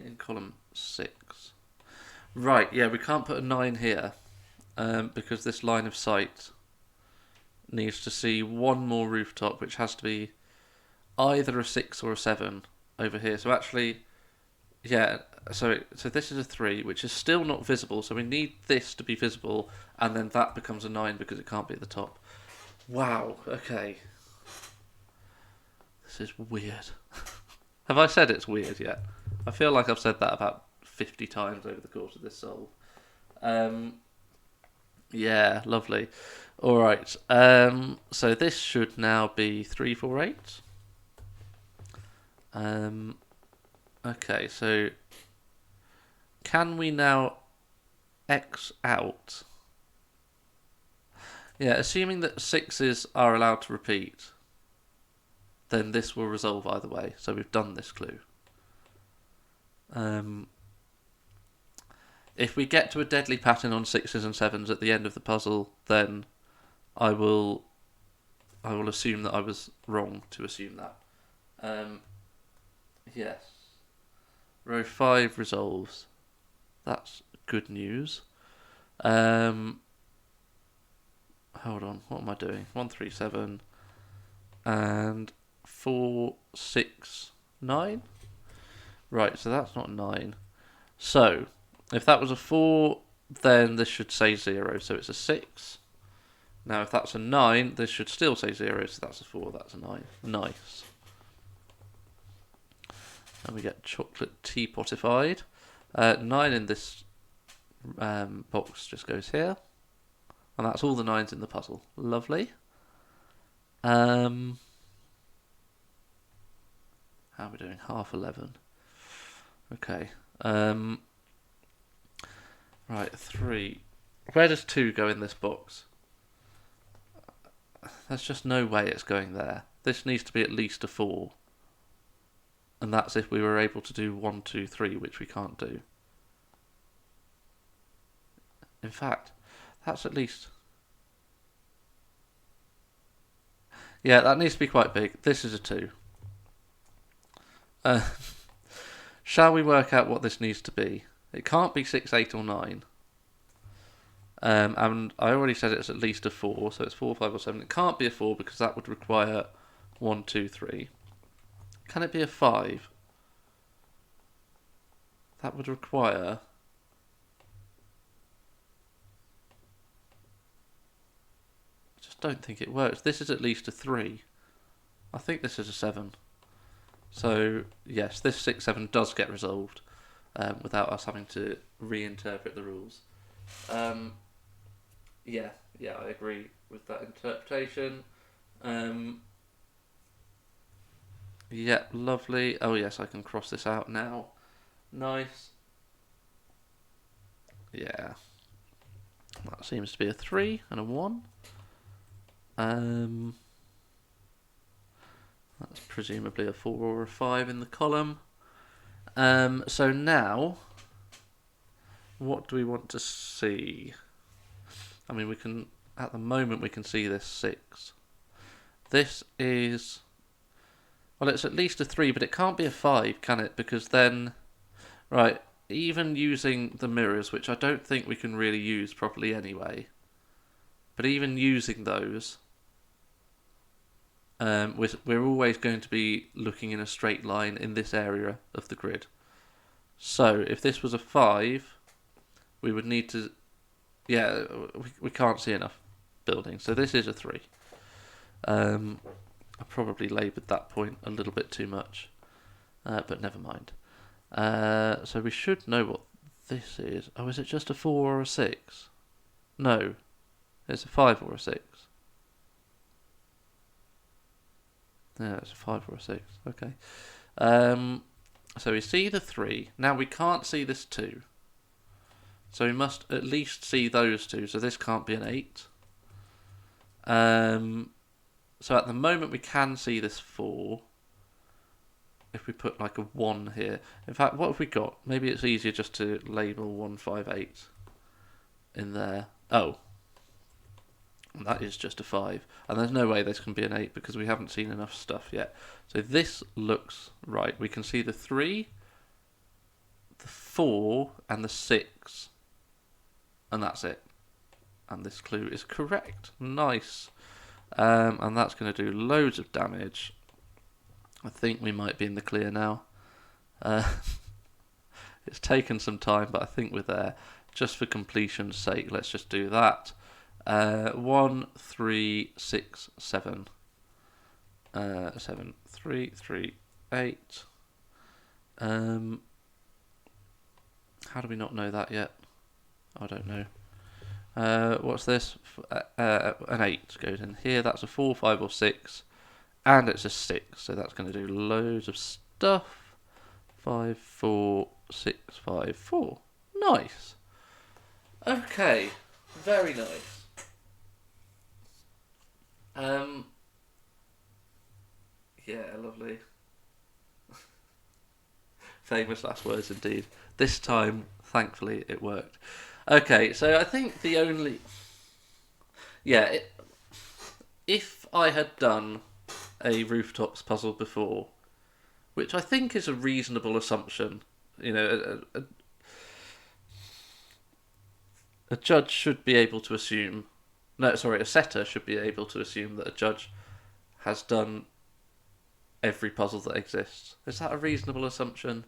in column 6. Right, yeah, we can't put a 9 here because this line of sight needs to see one more rooftop, which has to be either a 6 or a 7 over here. So actually, yeah, so this is a 3, which is still not visible, so we need this to be visible, and then that becomes a 9 because it can't be at the top. Wow, okay. This is weird. Have I said it's weird yet? I feel like I've said that about 50 times over the course of this solve. Yeah, lovely. Alright, so this should now be 3, 4, 8. Okay, so can we now X out? Yeah, assuming that 6s are allowed to repeat, then this will resolve either way. So we've done this clue. If we get to a deadly pattern on 6s and 7s at the end of the puzzle, then I will assume that I was wrong to assume that. Yes. Row 5 resolves. That's good news. Hold on, what am I doing? 1, 3, 7 and 4, 6, 9. Right, so that's not 9. So, if that was a 4, then this should say 0, so it's a 6. Now, if that's a 9, this should still say 0, so that's a 4, that's a 9. Nice. And we get chocolate teapotified. 9 in this box just goes here. And that's all the 9s in the puzzle. Lovely. How are we doing? Half 11. Okay. Right, 3. Where does 2 go in this box? There's just no way it's going there. This needs to be at least a 4. And that's if we were able to do 1, 2, 3, which we can't do. In fact, that's at least... Yeah, that needs to be quite big. This is a 2. Shall we work out what this needs to be? It can't be 6, 8 or 9. And I already said it's at least a 4, so it's 4, 5 or 7. It can't be a 4 because that would require 1, 2, 3. Can it be a 5? That would require... I just don't think it works. This is at least a 3. I think this is a 7. So, yes, this 6, 7 does get resolved without us having to reinterpret the rules. Yeah, I agree with that interpretation. Yeah, lovely. Oh yes, I can cross this out now. Nice. Yeah. That seems to be a 3 and a 1. That's presumably a 4 or a 5 in the column. So now, what do we want to see? I mean, we can, at the moment, we can see this 6. This is, well, it's at least a 3, but it can't be a 5, can it? Because then, right, even using the mirrors, which I don't think we can really use properly anyway, but even using those, we're always going to be looking in a straight line in this area of the grid. So if this was a 5, we would need to... Yeah, we can't see enough buildings. So this is a 3. I probably laboured that point a little bit too much, but never mind. So we should know what this is. Oh, is it just a 4 or a 6? No, it's a 5 or a 6. Yeah, it's a 5 or a 6. Okay. So we see the 3. Now we can't see this 2. So we must at least see those two. So this can't be an 8. So at the moment we can see this 4. If we put like a 1 here. In fact, what have we got? Maybe it's easier just to label 158 in there. Oh, that is just a 5. And there's no way this can be an 8 because we haven't seen enough stuff yet. So this looks right. We can see the 3, the 4, and the 6. And that's it. And this clue is correct. Nice. And that's going to do loads of damage. I think we might be in the clear now. It's taken some time, but I think we're there. Just for completion's sake, let's just do that. 1, 3, 6, 7. 7, 3, 3, 8. How do we not know that yet? I don't know. What's this? An 8 goes in here. That's a 4, 5, or 6. And it's a 6, so that's going to do loads of stuff. 5, 4, 6, 5, 4. Nice. Okay, very nice. Yeah, lovely. Famous last words indeed. This time, thankfully, it worked. Okay, so I think the only... Yeah, if I had done a rooftops puzzle before, which I think is a reasonable assumption, you know, a judge should be able to assume... No, sorry, a setter should be able to assume that a judge has done every puzzle that exists. Is that a reasonable assumption?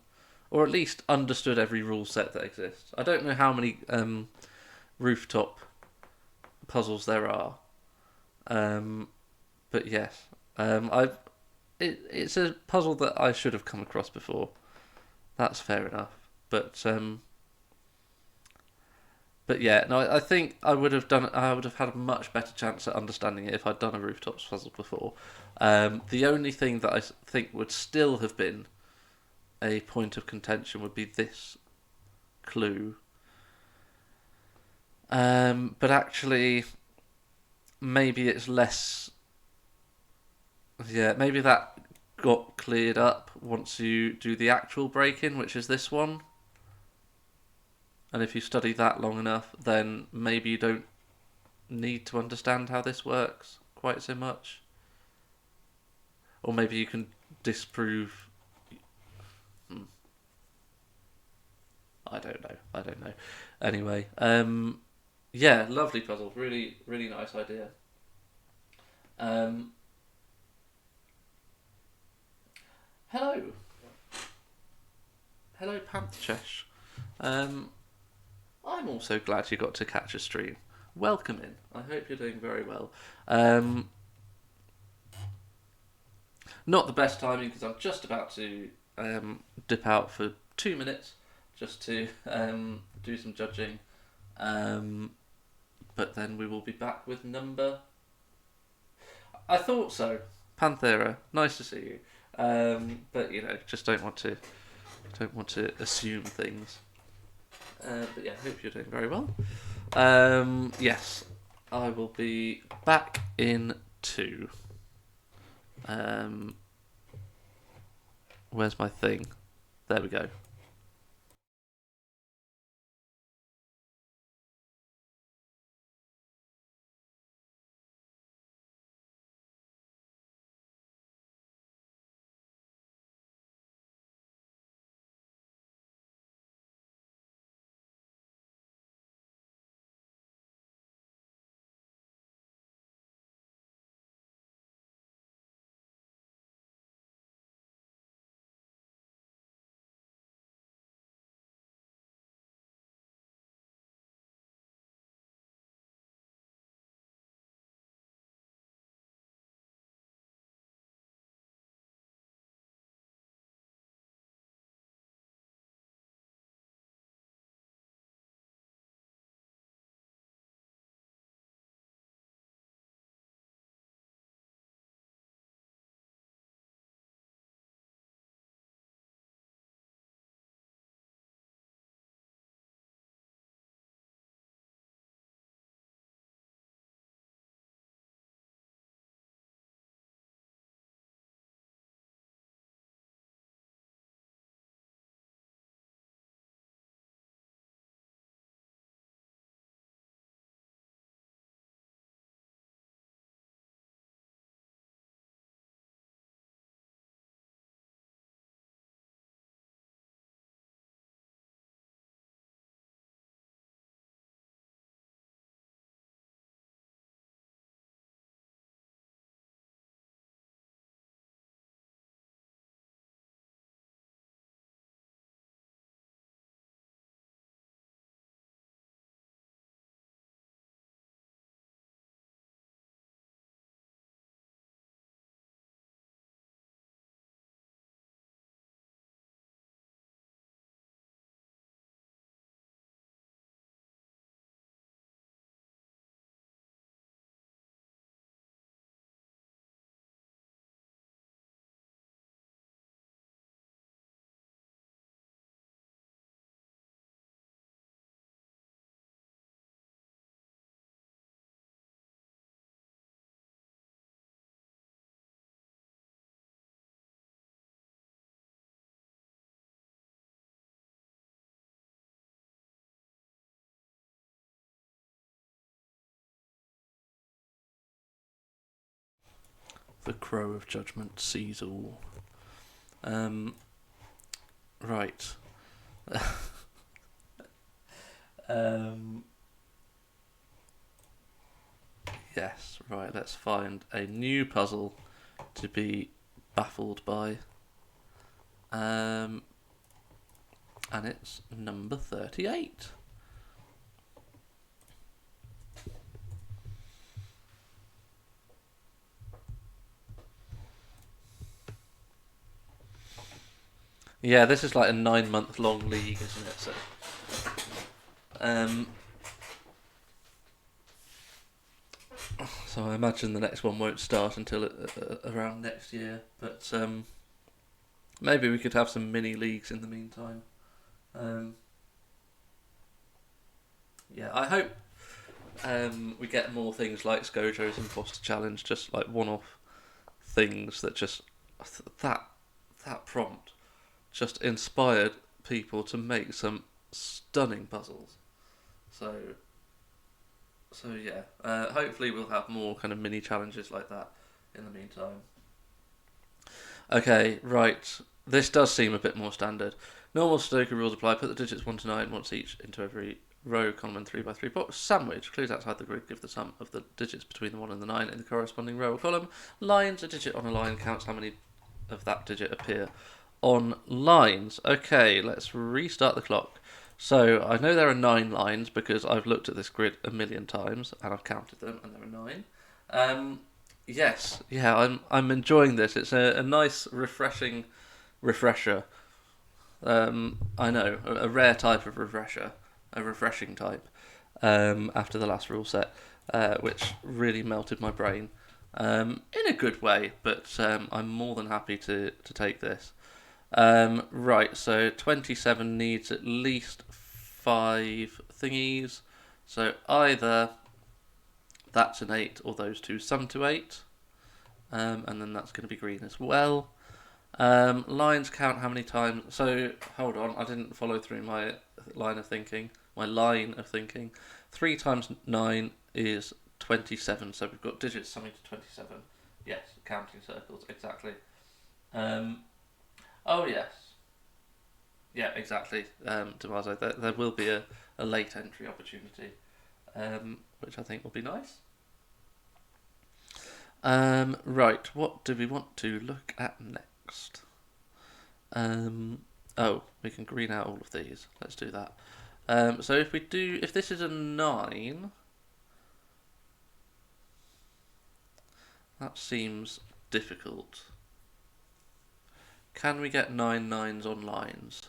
Or at least understood every rule set that exists. I don't know how many rooftop puzzles there are. But yes, it's a puzzle that I should have come across before. That's fair enough. But yeah, no, I think I would have had a much better chance at understanding it if I'd done a rooftops puzzle before. The only thing that I think would still have been a point of contention would be this clue. But actually, maybe it's less... Yeah, maybe that got cleared up once you do the actual break-in, which is this one. And if you study that long enough, then maybe you don't need to understand how this works quite so much. Or maybe you can disprove... I don't know. Anyway, yeah, lovely puzzle. Really, really nice idea. Hello. Hello, Panthechesh. I'm also glad you got to catch a stream. Welcome in. I hope you're doing very well. Not the best timing because I'm just about to dip out for 2 minutes just to do some judging. But then we will be back with number... I thought so. Panthera, nice to see you. But you know, just don't want to assume things. But yeah, hope you're doing very well. Yes, I will be back in 2. Where's my thing? There we go. The crow of judgment sees all. Right. Yes, right, let's find a new puzzle to be baffled by. And it's number 38. Yeah, this is like a 9-month long league, isn't it? So I imagine the next one won't start until around next year. But maybe we could have some mini leagues in the meantime. Yeah, I hope we get more things like Skojo's Imposter Challenge, just like one-off things that just that prompt just inspired people to make some stunning puzzles. So yeah, hopefully we'll have more kind of mini challenges like that in the meantime. Okay, right. This does seem a bit more standard. Normal Sudoku rules apply. Put the digits 1 to 9 once each into every row, column, and 3x3 box. Sandwich. Clues outside the grid give the sum of the digits between the 1 and the 9 in the corresponding row or column. Lines. A digit on a line counts how many of that digit appear on lines. Okay, let's restart the clock. So I know there are 9 lines because I've looked at this grid a million times and I've counted them, and there are 9. Yes, yeah, I'm enjoying this. It's a nice, refreshing refresher. I know, a rare type of refresher, a refreshing type. After the last rule set, which really melted my brain, in a good way. But I'm more than happy to take this. Right, so 27 needs at least 5 thingies. So either that's an 8 or those two sum to 8. And then that's going to be green as well. Lines count how many times. So hold on, I didn't follow through my line of thinking. 3 times 9 is 27. So we've got digits summing to 27. Yes, counting circles, exactly. Oh yes. Yeah, exactly. Tommaso, there will be a late entry opportunity, which I think will be nice. Right, what do we want to look at next? Oh, we can green out all of these. Let's do that. So if this is a 9, that seems difficult. Can we get 9 9s on lines?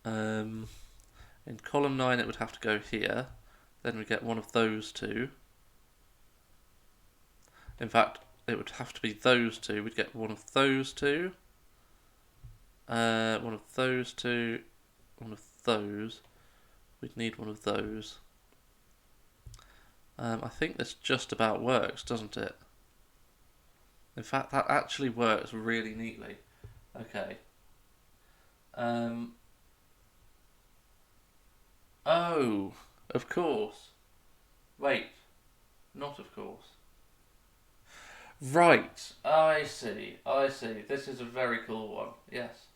In column 9 it would have to go here. Then we get one of those two. In fact, it would have to be those two. We'd get one of those two. One of those two. One of those. We'd need one of those. I think this just about works, doesn't it? In fact, that actually works really neatly. Okay. Oh, of course. Wait, not of course. Right, I see. This is a very cool one. Yes.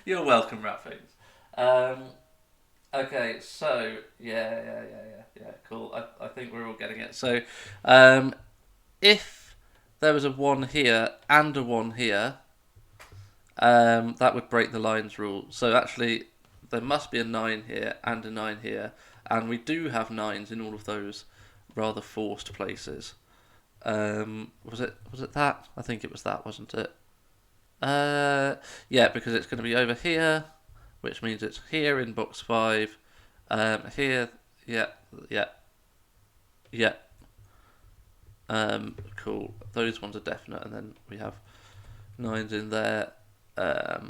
You're welcome, Raffings. Okay, so yeah. Cool. I think we're all getting it. So, if there was a 1 here and a 1 here, that would break the lines rule. So actually, there must be a 9 here and a 9 here, and we do have 9s in all of those rather forced places. Was it that? I think it was that, wasn't it? Yeah, because it's going to be over here, which means it's here in box 5. Here, yeah. Cool. Those ones are definite, and then we have 9s in there. I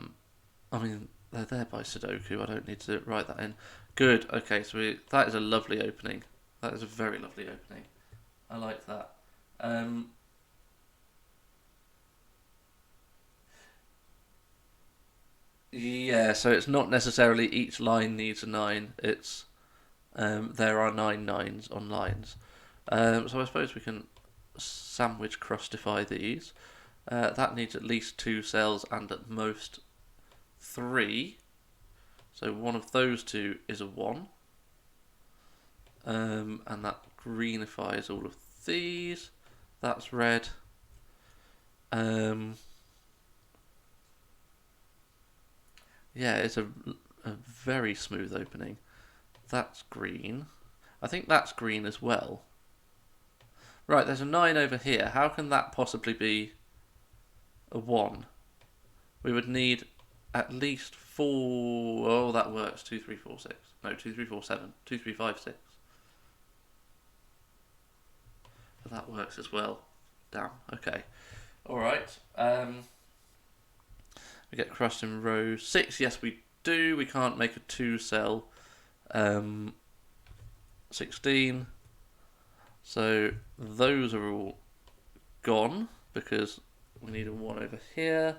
mean, they're there by Sudoku. I don't need to write that in. Good. Okay, so that is a lovely opening. That is a very lovely opening. I like that. Yeah, so it's not necessarily each line needs a 9. It's there are 9 9s on lines. So I suppose we can sandwich crustify these. That needs at least 2 cells and at most 3. So one of those two is a 1. And that greenifies all of these. That's red. Yeah, it's a very smooth opening. That's green. I think that's green as well. Right, there's a 9 over here. How can that possibly be a 1? We would need at least 4... Oh, that works. 2, 3, 4, 6. No, 2, 3, 4, 7. 2, 3, 5, 6. But that works as well. Damn, okay. Alright. We get crust in row 6. Yes, we do. We can't make a 2 cell 16. So those are all gone because we need a 1 over here.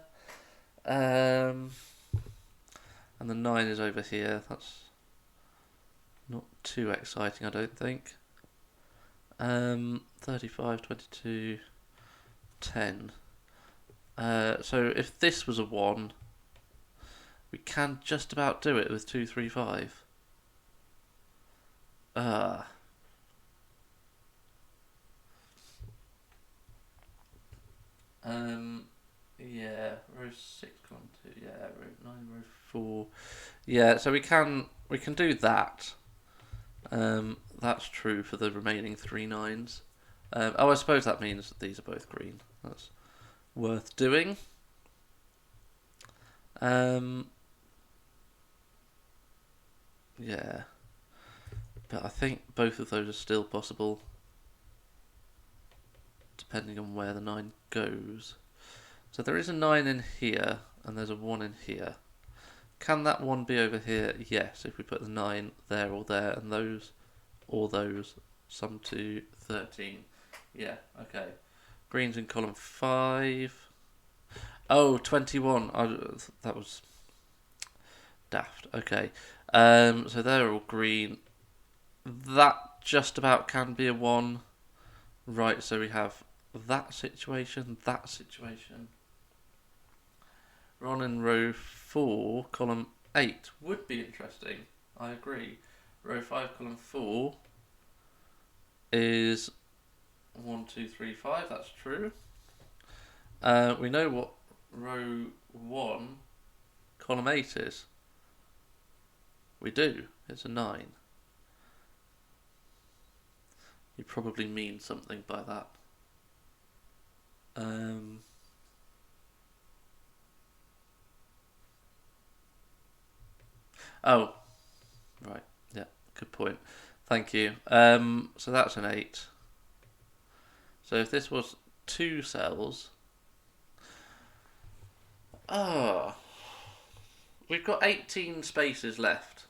And the 9 is over here. That's not too exciting, I don't think. 35, 22, 10. So if this was a 1, we can just about do it with 2, 3, 5. Yeah, row 6, column 2, yeah, row 9, row 4. Yeah, so we can do that. That's true for the remaining 3 9s. I suppose that means that these are both green. That's worth doing. Yeah. But I think both of those are still possible, depending on where the 9 goes. So there is a 9 in here, and there's a 1 in here. Can that 1 be over here? Yes, if we put the 9 there or there, and those or those sum to 13. Yeah, okay. Green's in column 5. Oh, 21. That was daft. Okay. So they're all green. That just about can be a 1. Right, so we have that situation, that situation. We're on in row 4, column 8. Would be interesting. I agree. Row 5, column 4 is 1, 2, 3, 5. That's true. We know what row 1, column 8 is. We do. It's a 9. You probably mean something by that. Oh, right. Yeah, good point. Thank you. So that's an 8. So if this was 2 cells... we've got 18 spaces left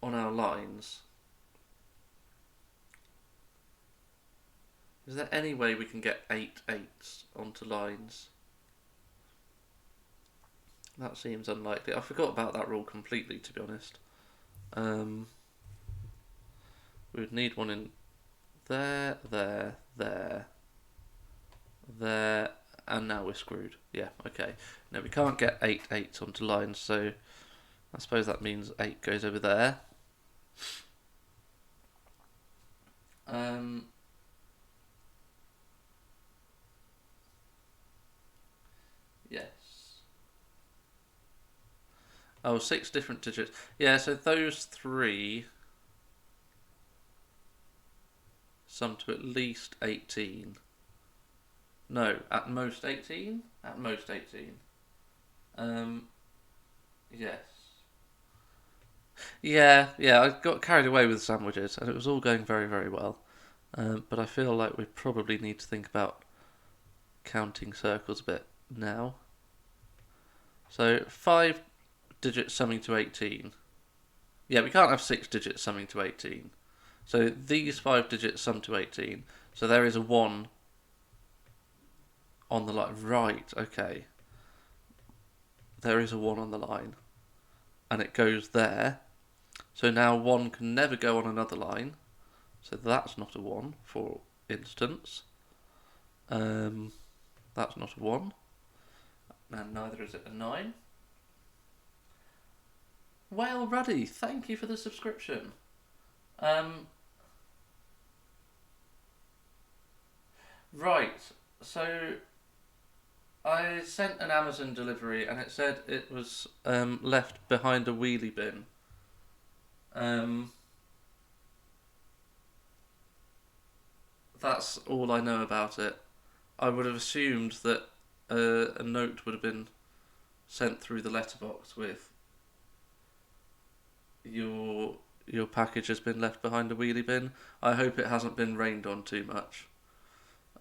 on our lines. Is there any way we can get 8 8s onto lines? That seems unlikely. I forgot about that rule completely, to be honest. We would need one in there, there, there, there, and now we're screwed. Yeah, okay. No, we can't get 8 8s onto lines, so I suppose that means 8 goes over there. Yes. Oh, 6 different digits. Yeah, so those 3 sum to at least 18. No, at most 18? At most 18. Yes. Yeah, I got carried away with sandwiches, and it was all going very, very well. But I feel like we probably need to think about counting circles a bit now. So 5 digits summing to 18. Yeah, we can't have 6 digits summing to 18. So these 5 digits sum to 18. So there is a 1 on the line. Right, okay. There is a 1 on the line. And it goes there. So now 1 can never go on another line. So that's not a 1, for instance. That's not a 1. And neither is it a 9. Well, Ruddy, thank you for the subscription. Right, so I sent an Amazon delivery and it said it was left behind a wheelie bin. That's all I know about it. I would have assumed that a note would have been sent through the letterbox with your package has been left behind a wheelie bin. I hope it hasn't been rained on too much,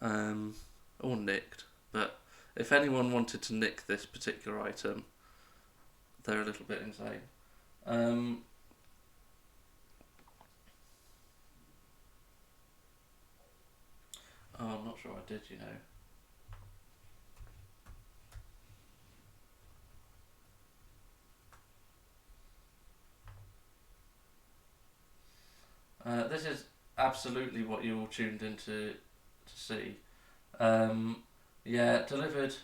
or nicked. But if anyone wanted to nick this particular item, they're a little bit insane. Oh, I'm not sure I did, you know. This is absolutely what you all tuned in to see. Yeah, delivered.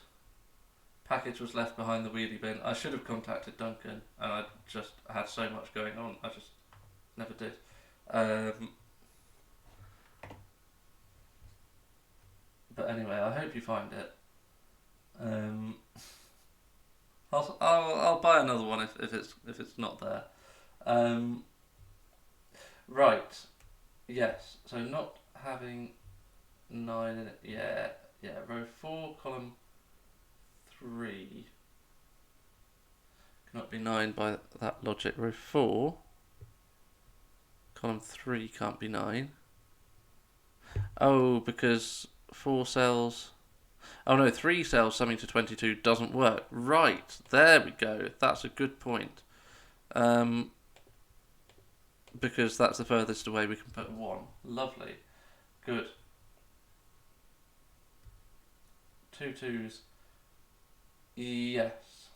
Package was left behind the wheelie bin. I should have contacted Duncan, and I just had so much going on. I just never did. But anyway, I hope you find it. I'll buy another one if it's not there. Right. Yes. So not having 9 in it. Yeah. Row 4, column 3 cannot be 9 by that logic. Row 4, column 3 can't be 9. Oh, because 4 cells. Oh no, 3 cells summing to 22 doesn't work. Right, there we go. That's a good point. Because that's the furthest away we can put 1. Lovely. Good. 2 2s. Yes.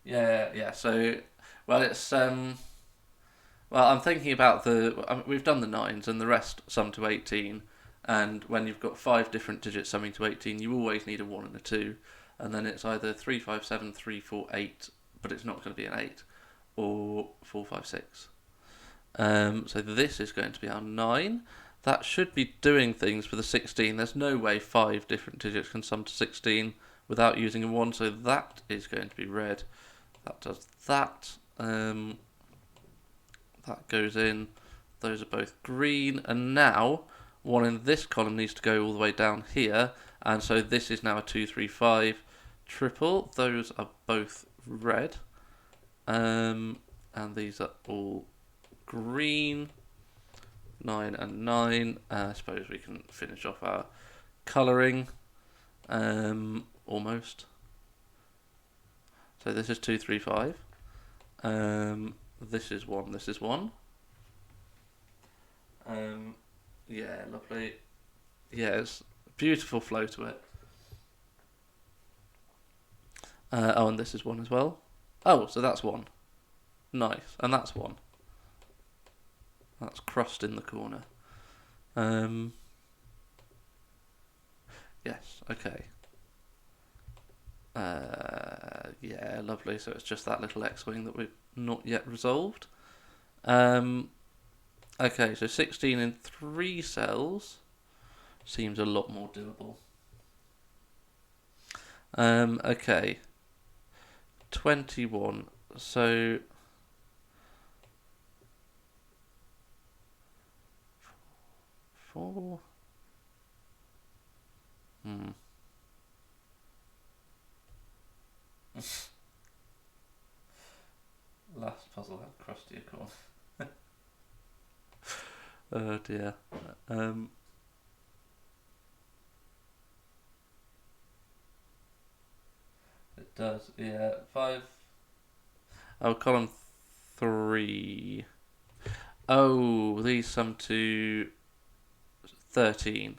Yeah. So, well, it's well, I'm thinking about we've done the 9s and the rest sum to 18, and when you've got 5 different digits summing to 18, you always need a 1 and a 2, and then it's either 3 5 7 3 4 8, but it's not going to be an 8, or 4 5 6. So this is going to be our 9. That should be doing things for the 16. There's no way 5 different digits can sum to 16 without using a 1, so that is going to be red. That does that. That goes in. Those are both green. And now, 1 in this column needs to go all the way down here. And so this is now a 2, 3, 5 triple. Those are both red. And these are all green. 9 and 9. I suppose we can finish off our colouring. Almost. So this is 2, 3, 5. This is 1. This is 1. Yeah, lovely. Yeah, it's a beautiful flow to it. Oh, and this is 1 as well. Oh, so that's 1. Nice. And that's 1. That's crossed in the corner. Yes, okay. Yeah, lovely. So it's just that little X-wing that we've not yet resolved. Okay, so 16 in 3 cells seems a lot more doable. Okay. 21. So 4. Last puzzle had crusty corn. Oh dear. It does, yeah. 5. Oh, column 3. Oh, these sum to 13.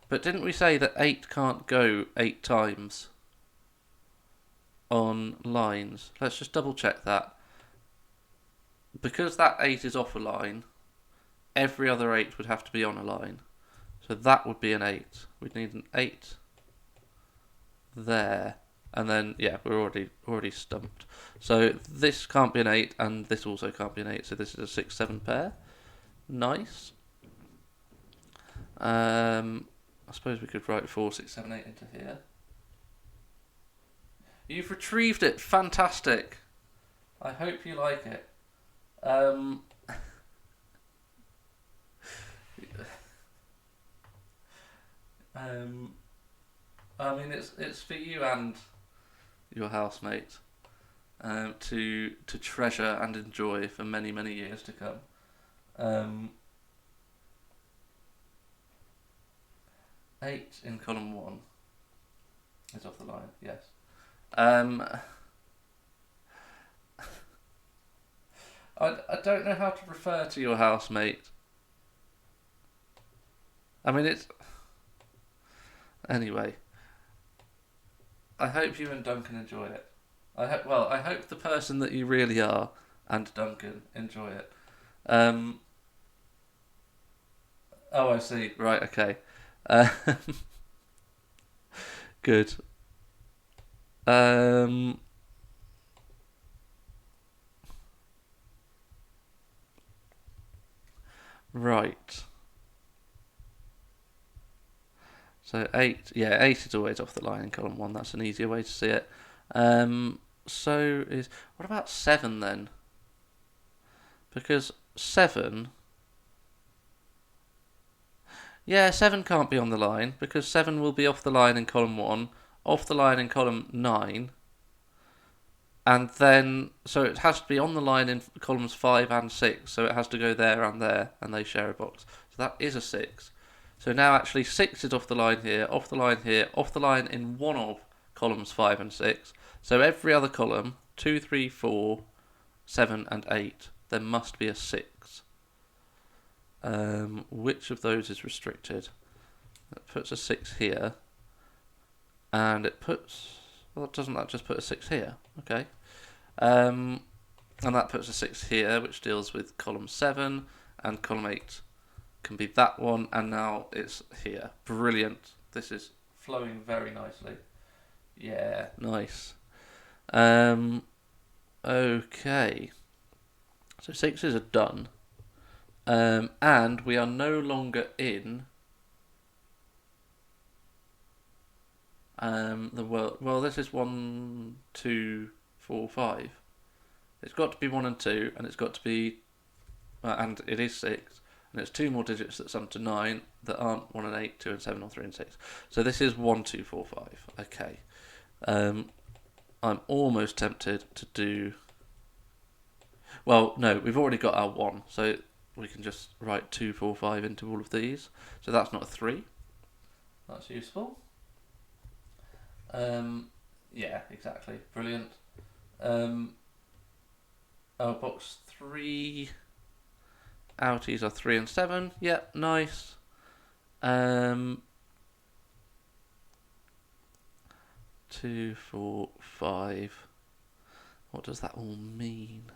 But didn't we say that 8 can't go 8 times on lines? Let's just double check that. Because that 8 is off a line, every other 8 would have to be on a line. So that would be an 8. We'd need an 8 there. And then, yeah, we're already stumped. So this can't be an 8, and this also can't be an 8. So this is a 6-7 pair. Nice. I suppose we could write 4, 6, 7, 8 into here. You've retrieved it. Fantastic. I hope you like it. I mean, it's for you and your housemate to treasure and enjoy for many, many years to come. 8 in column 1 is off the line. Yes. I don't know how to refer to your housemate. I mean, it's... Anyway. I hope you and Duncan enjoy it. I hope the person that you really are and Duncan enjoy it. Oh, I see. Right, okay. Good. Right. So 8, yeah, 8 is always off the line in column 1. That's an easier way to see it. What about 7 then? Because 7, yeah, 7 can't be on the line because 7 will be off the line in column 1, off the line in column 9, and then so it has to be on the line in columns 5 and 6. So it has to go there, and they share a box. So that is a 6. So now actually 6 is off the line here, off the line here, off the line in one of columns 5 and 6. So every other column, 2, 3, 4, 7 and 8, there must be a 6. Which of those is restricted? That puts a 6 here. And it puts... Well, doesn't that just put a 6 here? Okay. And that puts a 6 here, which deals with column 7, and column 8 can be that one, and now it's here. Brilliant. This is flowing very nicely. Yeah, nice. Okay. So 6s are done. And we are no longer in the world. Well, this is 1, 2, 4, 5. It's got to be 1 and 2, and it's got to be, and it is 6. And it's 2 more digits that sum to 9 that aren't 1 and 8, 2 and 7, or 3 and 6. So this is 1, 2, 4, 5. Okay. I'm almost tempted to do... Well, no, we've already got our 1. So we can just write 2, 4, 5 into all of these. So that's not a 3. That's useful. Yeah, exactly. Brilliant. Box 3... Outies are 3 and 7. Yep, nice. 2, 4, 5. What does that all mean?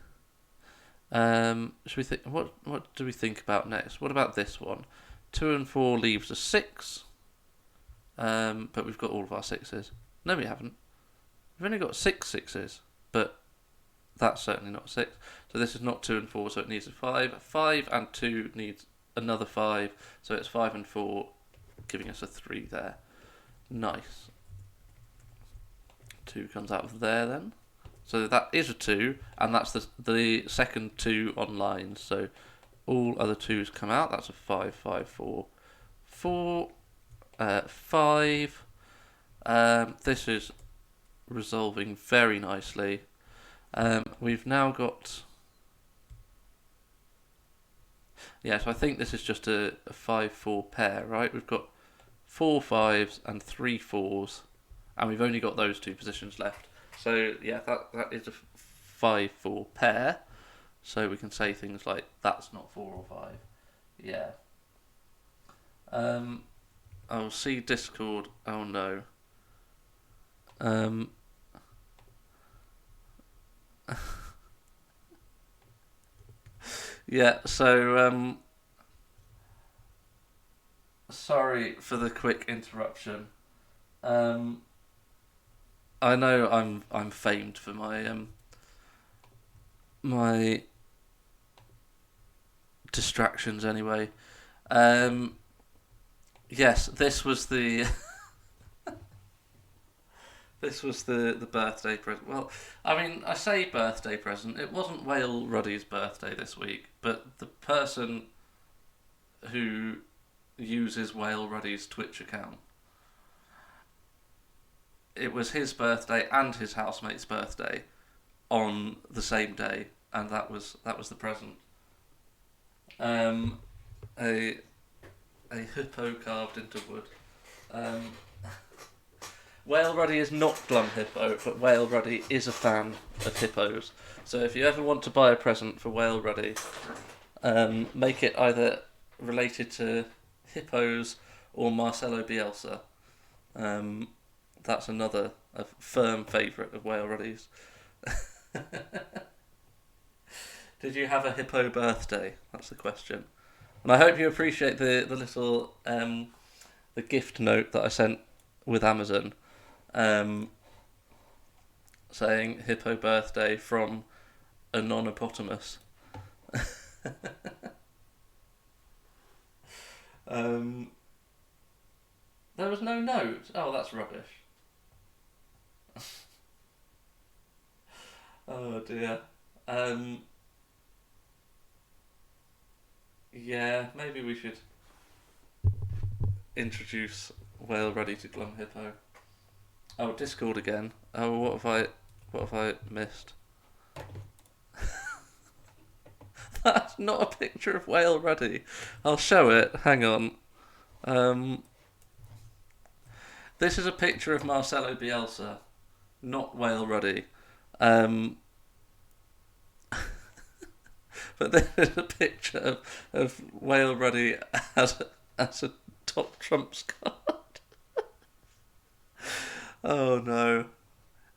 Should we think? What do we think about next? What about this one? 2 and 4 leaves a 6. But we've got all of our 6s. No, we haven't. We've only got 6 6s, but that's certainly not 6. So this is not 2 and 4, so it needs a 5. 5 and 2 needs another 5, so it's 5 and 4, giving us a 3 there. Nice. 2 comes out of there then. So that is a 2, and that's the second 2 on lines. So all other 2s come out. That's a 5, 5, 4, 4, 5. This is resolving very nicely. We've now got... Yeah, so I think this is just a 5-4 pair, right? We've got 4 5s and 3 4s, and we've only got those 2 positions left. So, yeah, that is a 5-4 pair. So we can say things like, that's not 4 or 5. Yeah. I'll see Discord. Oh, no. Yeah, so sorry for the quick interruption. Um, I know I'm famed for my distractions anyway. Um, yes, this was the this was the birthday present. Well, I mean, I say birthday present. It wasn't Whale Ruddy's birthday this week, but the person who uses Whale Ruddy's Twitch account, it was his birthday and his housemate's birthday on the same day, and that was the present. Um, a a hippo carved into wood. Um, Whale Ruddy is not Glum Hippo, but Whale Ruddy is a fan of hippos. So if you ever want to buy a present for Whale Ruddy, make it either related to hippos or Marcelo Bielsa. That's another a firm favourite of Whale Ruddy's. Did you have a hippo birthday? That's the question. And I hope you appreciate the little the gift note that I sent with Amazon, saying hippo birthday from a non-hippopotamus. There was no note. Oh, that's rubbish. Oh dear. Yeah, maybe we should introduce Whale Ruddy to Glum Hippo. Oh, Discord again. Oh, what have I missed? That's not a picture of Whale Ruddy. I'll show it. Hang on. This is a picture of Marcelo Bielsa, not Whale Ruddy. But this is a picture of Whale Ruddy as a top trumps card. Oh no.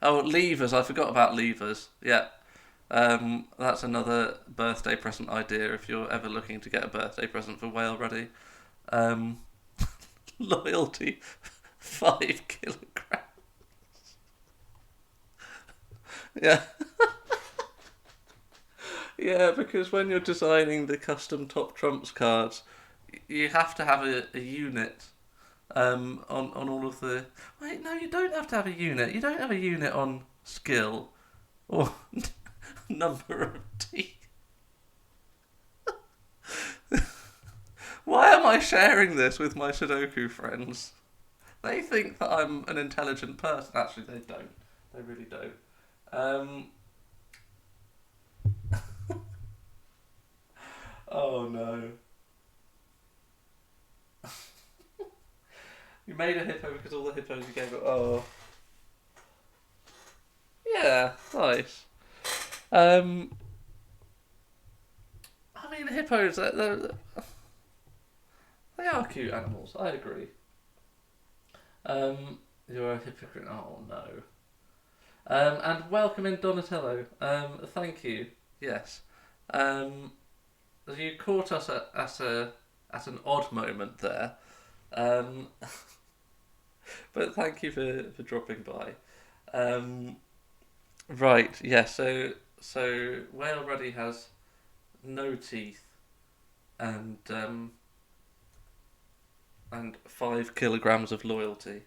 Oh, levers. I forgot about levers. Yeah. That's another birthday present idea if you're ever looking to get a birthday present for Whale Ruddy. Loyalty, 5 kilograms. Yeah. Yeah, because when you're designing the custom top trumps cards, you have to have a unit on all of the... Wait, no, you don't have to have a unit. You don't have a unit on skill or number of teeth. Why am I sharing this with my Sudoku friends? They think that I'm an intelligent person. Actually, they don't. They really don't. Oh no. You made a hippo because all the hippos you gave it. Oh. Yeah, nice. I mean, hippos, they are cute animals, I agree. You're a hypocrite. Oh no. And welcome in Donatello. Thank you. Yes. You caught us at an odd moment there. But thank you for dropping by. Right, yeah, so Whale Ruddy has no teeth and 5 kilograms of loyalty.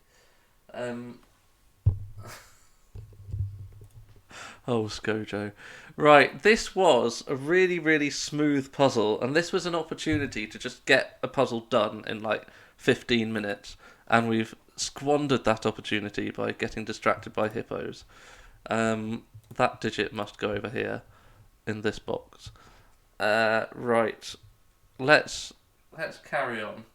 Oh, Skojo. Right, this was a really, really smooth puzzle, and this was an opportunity to just get a puzzle done in like 15 minutes, and we've squandered that opportunity by getting distracted by hippos. That digit must go over here in this box. Right, let's carry on.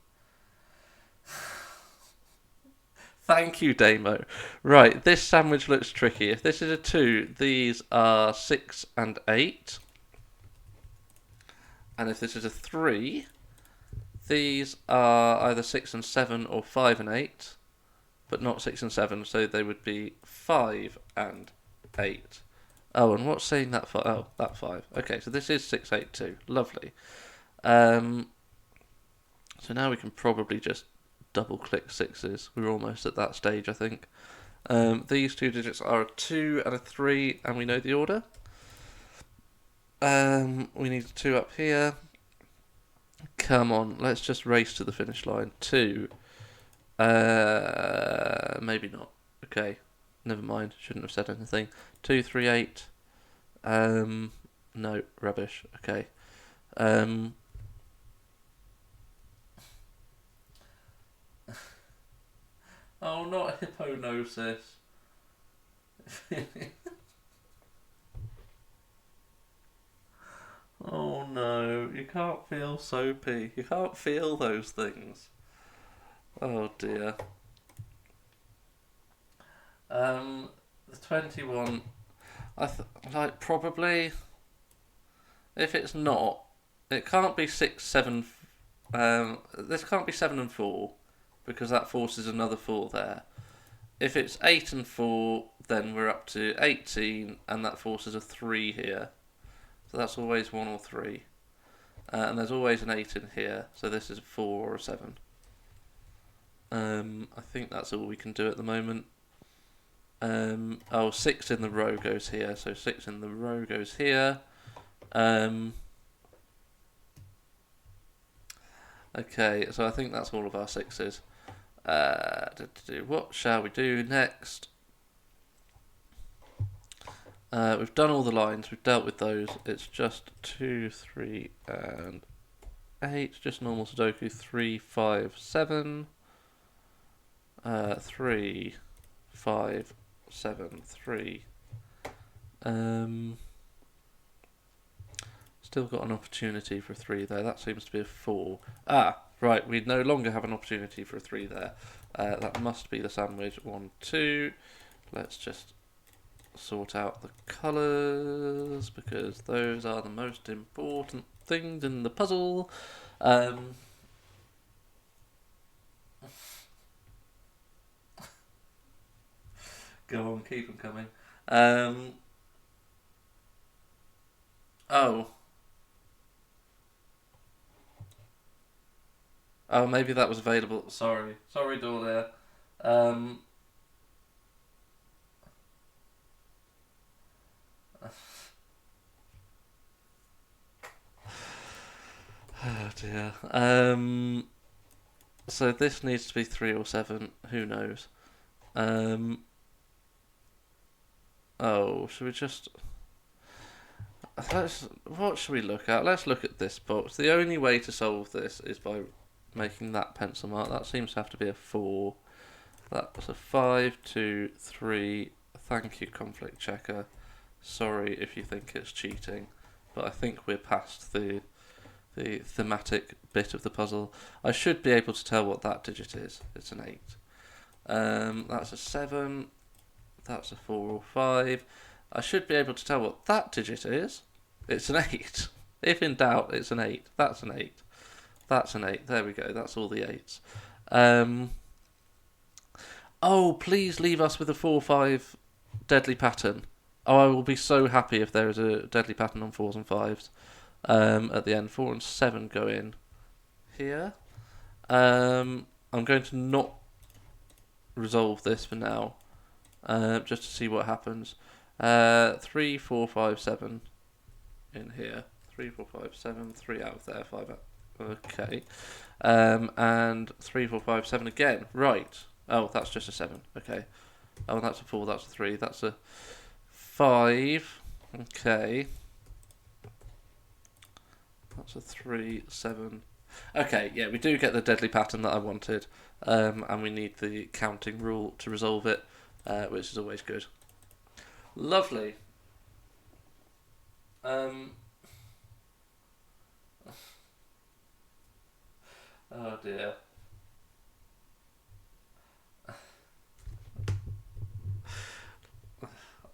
Thank you, Damo. Right, this sandwich looks tricky. If this is a 2, these are 6 and 8. And if this is a 3, these are either 6 and 7 or 5 and 8. But not 6 and 7, so they would be 5 and 8. Oh, and what's saying that 5? Oh, that 5. Okay, so this is 6, 8, 2. Lovely. So So now we can probably just double click 6s. We're almost at that stage, I think. These two digits are a 2 and a 3, and we know the order. We need a 2 up here. Come on, let's just race to the finish line. 2. Maybe not. Okay, never mind. Shouldn't have said anything. 2, 3, 8. No, rubbish. Okay. Oh, not hypnosis. Oh no, you can't feel soapy. You can't feel those things. Oh dear. The 21. Like probably. If it's not, it can't be 6, 7. This can't be 7 and 4, because that forces another 4 there. If it's 8 and 4, then we're up to 18, and that forces a 3 here. So that's always 1 or 3. And there's always an 8 in here, so this is a 4 or a 7. I think that's all we can do at the moment. 6 in the row goes here, so 6 in the row goes here. Okay, so I think that's all of our 6s. What shall we do next? We've done all the lines, we've dealt with those. It's just 2, 3, and 8. Just normal Sudoku. 3, 5, 7. 3, 5, 7, 3. Still got an opportunity for a 3 there. That seems to be a 4. Ah, right. We no longer have an opportunity for a 3 there. That must be the sandwich. 1, 2. Let's just sort out the colours, because those are the most important things in the puzzle. Go on, keep them coming. Oh, maybe that was available. Sorry, Dahlia. Oh dear. So this needs to be 3 or 7. Who knows? Should we just? What should we look at? Let's look at this box. The only way to solve this is by making that pencil mark. That seems to have to be a 4. That's a 5, 2, 3. Thank you, conflict checker. Sorry if you think it's cheating, but I think we're past the thematic bit of the puzzle. I should be able to tell what that digit is. It's an 8. That's a 7. That's a 4 or 5. I should be able to tell what that digit is. It's an 8. If in doubt, it's an 8. That's an 8. That's an 8. There we go. That's all the 8s. Please leave us with a 4-5 deadly pattern. Oh, I will be so happy if there is a deadly pattern on 4s and 5s. At the end, 4 and 7 go in here. I'm going to not resolve this for now, just to see what happens. 3, 4, 5, 7 in here. 3, 4, 5, 7. 3 out of there. 5 out. Okay. And 3, 4, 5, 7 again. Right. Oh, that's just a 7. Okay. Oh, that's a 4. That's a 3. That's a 5. Okay. That's a 3, 7. Okay, yeah, we do get the deadly pattern that I wanted, and we need the counting rule to resolve it, which is always good. Lovely. Oh dear.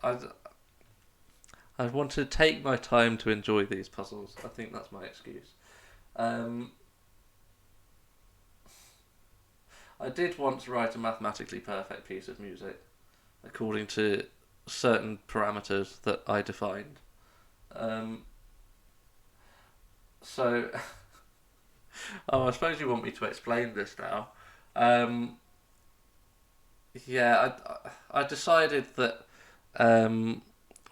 I want to take my time to enjoy these puzzles. I think that's my excuse. I did once write a mathematically perfect piece of music according to certain parameters that I defined. So Oh, I suppose you want me to explain this now. Um, yeah, I decided that. Um,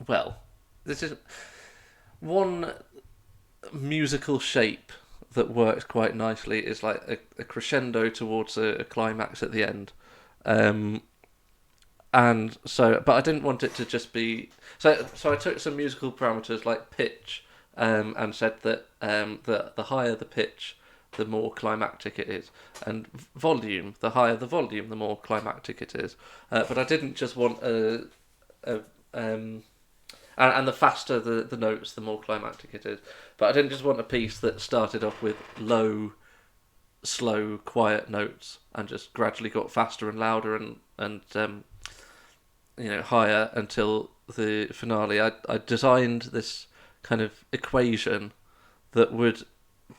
well, this is one musical shape that works quite nicely is like a crescendo towards a climax at the end. Um, and so, but I didn't want it to just be so I took some musical parameters like pitch, and said that the higher the pitch, the more climactic it is, and volume, the higher the volume, the more climactic it is. But I didn't just want a and the faster the notes, the more climactic it is. But I didn't just want a piece that started off with low, slow, quiet notes and just gradually got faster and louder and higher until the finale. I designed this kind of equation that would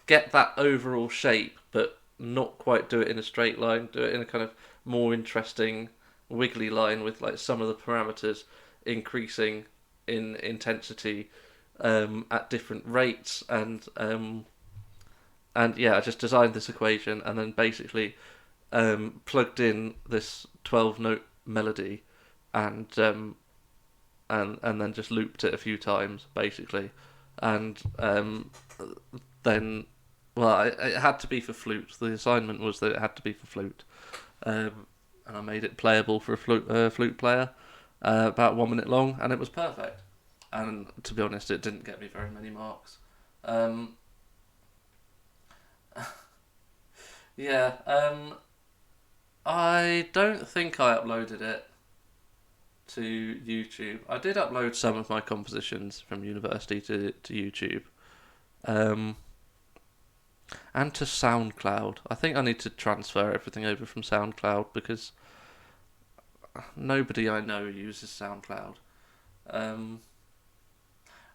get that overall shape, but not quite do it in a straight line. Do it in a kind of more interesting, wiggly line with like some of the parameters increasing in intensity at different rates, and yeah, I just designed this equation and then basically plugged in this 12 note melody and and then just looped it a few times basically, and then it had to be for flute. The assignment was that it had to be for flute, and I made it playable for a flute player, about 1 minute long, and it was perfect. And to be honest, it didn't get me very many marks. Um, yeah, I don't think I uploaded it to YouTube. I did upload some of my compositions from university to YouTube. Um, and to SoundCloud. I think I need to transfer everything over from SoundCloud because nobody I know uses SoundCloud. Um,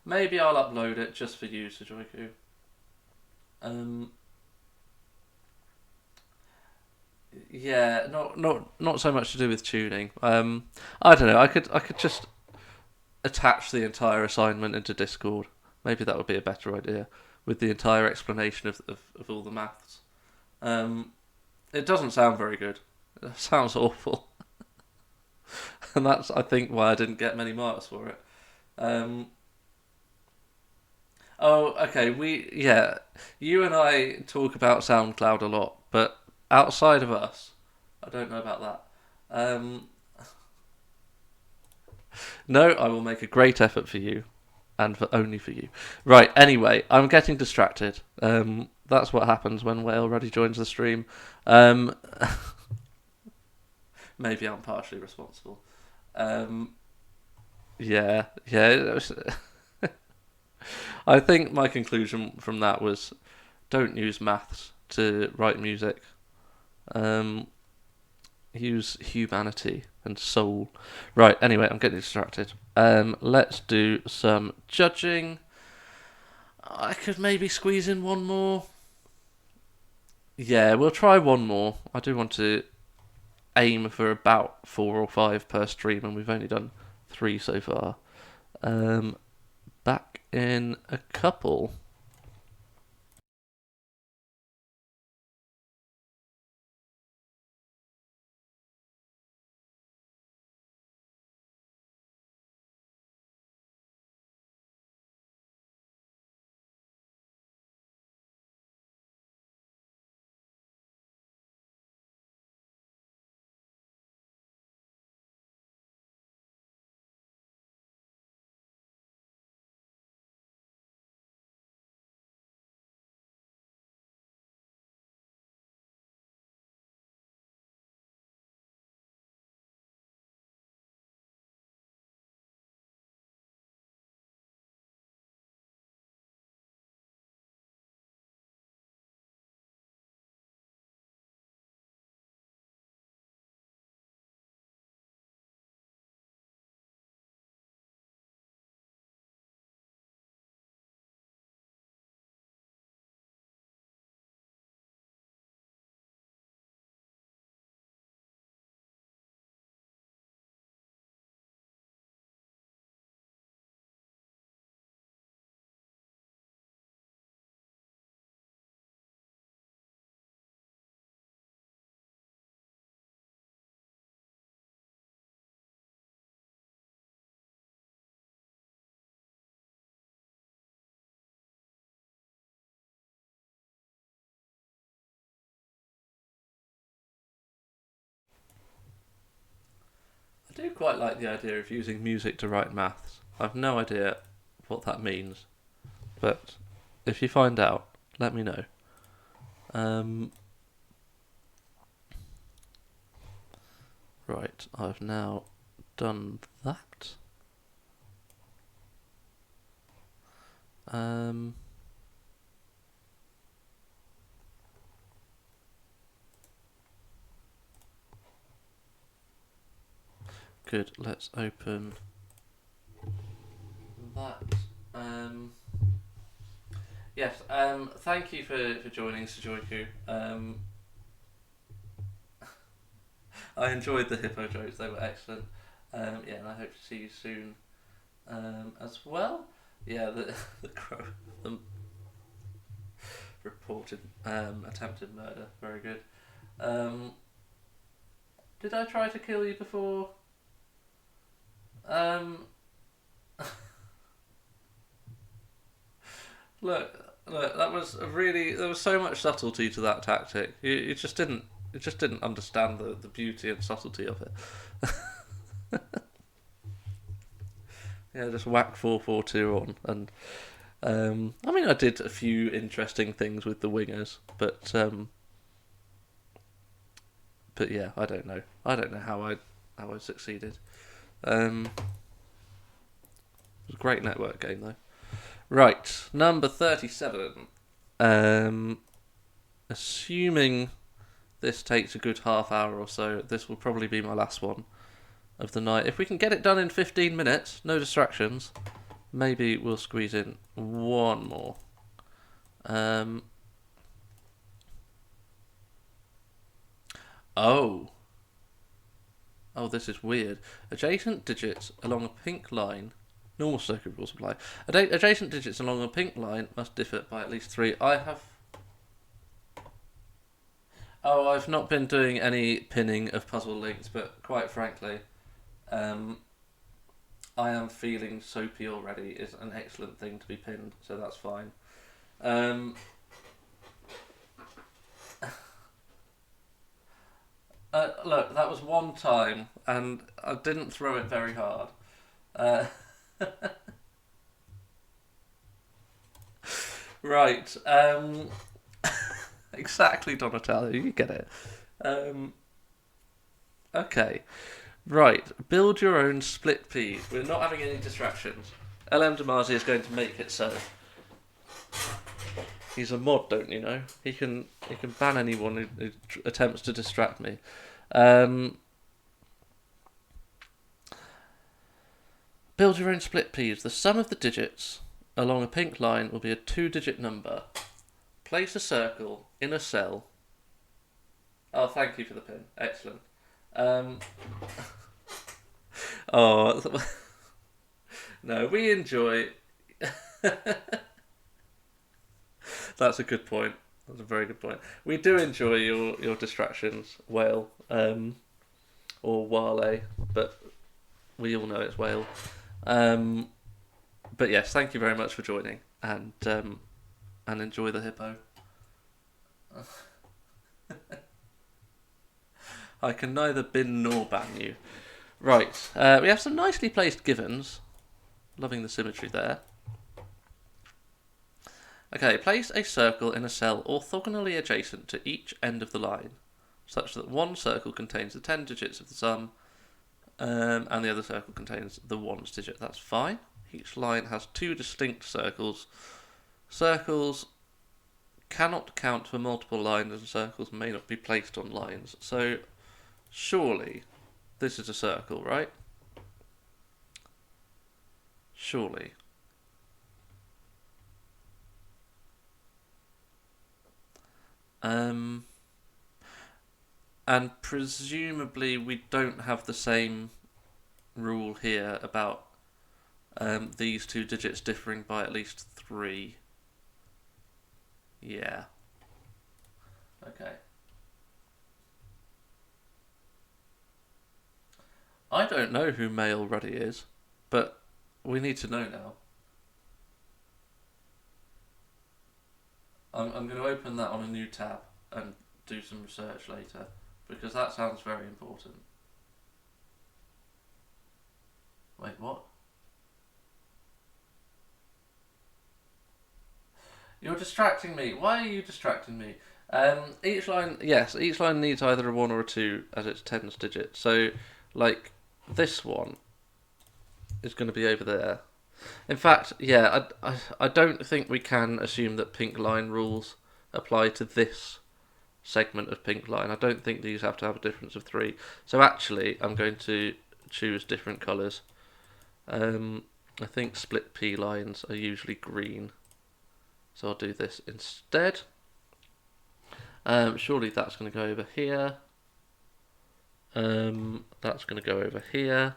maybe I'll upload it just for you, Sajoiku. Um, yeah, not so much to do with tuning. I don't know. I could just attach the entire assignment into Discord. Maybe that would be a better idea with the entire explanation of all the maths. Um, it doesn't sound very good. It sounds awful, and that's I think why I didn't get many marks for it. Um, oh, okay. You and I talk about SoundCloud a lot, but outside of us, I don't know about that. Um, no, I will make a great effort for you, and for only for you. Right. Anyway, I'm getting distracted. That's what happens when Whale Ready joins the stream. Um, maybe I'm partially responsible. Um, yeah. I think my conclusion from that was don't use maths to write music. Um, use humanity and soul. Right, anyway, I'm getting distracted. Let's do some judging. I could maybe squeeze in one more. Yeah, we'll try one more. I do want to aim for about 4 or 5 per stream, and we've only done 3 so far. Um, back in a couple. I do quite like the idea of using music to write maths. I've no idea what that means, but if you find out, let me know. Right, I've now done that. Good, let's open that. Yes, thank you for joining, Sujoiku. I enjoyed the hippo jokes, they were excellent. Yeah, and I hope to see you soon as well. Yeah, the crow, the reported attempted murder, very good. Did I try to kill you before? Look, that was there was so much subtlety to that tactic. You just didn't understand the beauty and subtlety of it. Yeah, just whack 4-4-2 on, and I mean, I did a few interesting things with the wingers, but yeah, I don't know how I succeeded. It was a great network game though. Right, number 37. Assuming this takes a good half hour or so, this will probably be my last one of the night. If we can get it done in 15 minutes, no distractions, maybe we'll squeeze in one more. Oh, this is weird. Adjacent digits along a pink line. Normal circuit rules apply. Adjacent digits along a pink line must differ by at least 3. I've not been doing any pinning of puzzle links, but quite frankly, I am feeling soapy already is an excellent thing to be pinned, so that's fine. Look, that was one time, and I didn't throw it very hard. Right. Exactly, Donatello. You get it. Okay. Right. Build your own split pea. We're not having any distractions. LM Damasi is going to make it so. He's a mod, don't you know? He can ban anyone who attempts to distract me. Build your own split peas. The sum of the digits along a pink line will be a 2-digit number. Place a circle in a cell. Oh, thank you for the pin. Excellent. No, we enjoy. That's a good point. That's a very good point. We do enjoy your distractions, Whale, or Wale, but we all know it's Whale. But yes, thank you very much for joining, and enjoy the hippo. I can neither bin nor ban you. Right, we have some nicely placed givens. Loving the symmetry there. Okay, place a circle in a cell orthogonally adjacent to each end of the line, such that one circle contains the 10 digits of the sum, and the other circle contains the ones digit. That's fine. Each line has 2 distinct circles. Circles cannot count for multiple lines, and circles may not be placed on lines. So, surely, this is a circle, right? Surely. And presumably we don't have the same rule here about these 2 digits differing by at least 3. Yeah. Okay. I don't know who Male Ruddy is, but we need to know now. I'm going to open that on a new tab and do some research later, because that sounds very important. Wait, what? You're distracting me. Why are you distracting me? Each line, yes, each line needs either a 1 or a 2 as its tens digit. So, like, this one is going to be over there. In fact, yeah, I don't think we can assume that pink line rules apply to this segment of pink line. I don't think these have to have a difference of 3. So actually, I'm going to choose different colours. I think split P lines are usually green. So I'll do this instead. Surely that's going to go over here. That's going to go over here.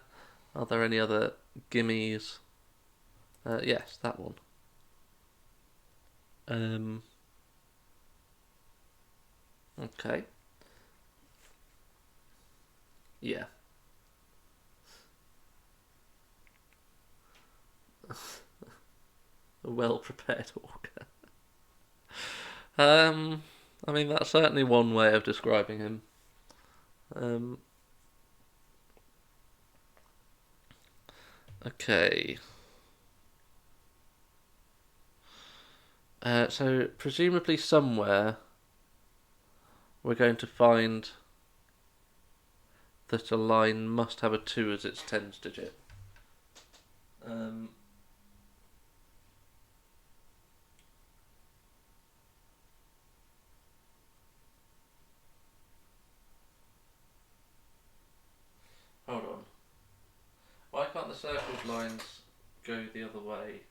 Are there any other gimmies? Yes, that one. Okay. Yeah. A well-prepared walker. I mean, that's certainly one way of describing him. Okay. So, presumably somewhere we're going to find that a line must have a 2 as its tens digit. Hold on. Why can't the circled lines go the other way?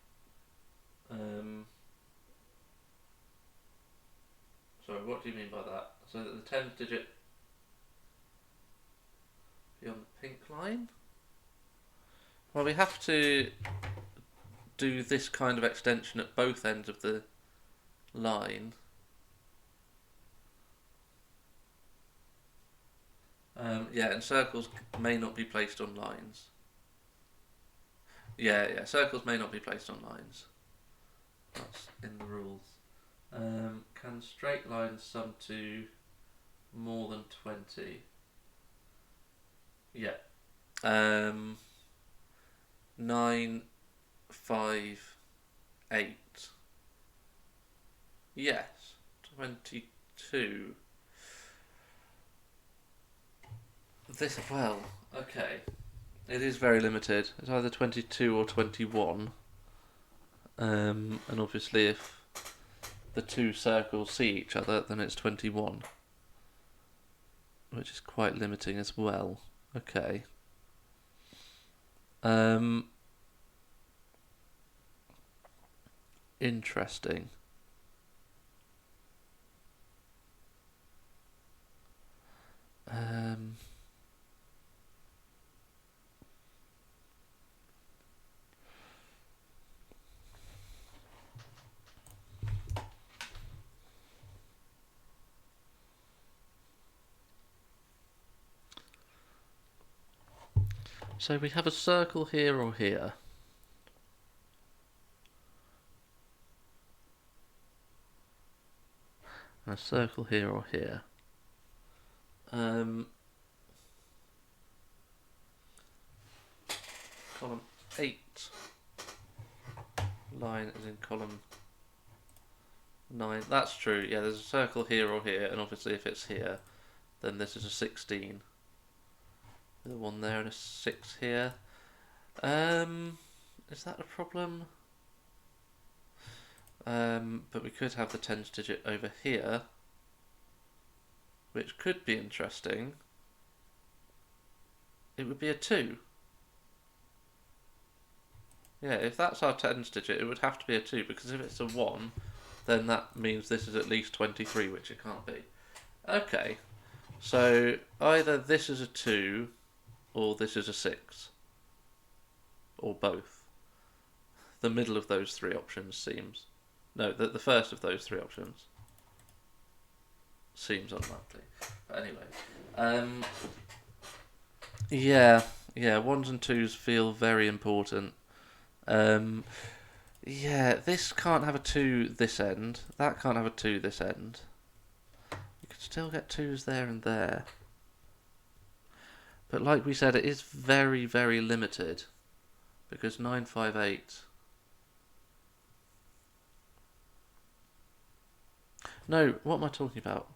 Sorry, what do you mean by that? So that the tens digit be on the pink line? Well, we have to do this kind of extension at both ends of the line. Yeah, and circles may not be placed on lines. Yeah, circles may not be placed on lines. That's in the rules. Can straight lines sum to more than 20? Yeah. 9, 5, 8. Yes. 22. This, well, okay. It is very limited. It's either 22 or 21. And obviously if the two circles see each other, then it's 21. Which is quite limiting as well. Okay. Interesting. So we have a circle here or here. And a circle here or here. Column 8 line is in column 9. That's true. Yeah, there's a circle here or here, and obviously if it's here, then this is a 16. With a 1 there and a 6 here. Is that a problem? But we could have the tens digit over here, which could be interesting. It would be a 2. Yeah, if that's our tens digit, it would have to be a 2, because if it's a 1, then that means this is at least 23, which it can't be. Okay, so either this is a 2, or this is a 6. Or both. The middle of those 3 options seems... No, the first of those 3 options seems unlikely. But anyway. Yeah, 1s and 2s feel very important. Yeah, this can't have a 2 this end. That can't have a 2 this end. You could still get 2s there and there. But like we said, it is very, very limited. because 958... No, what am I talking about?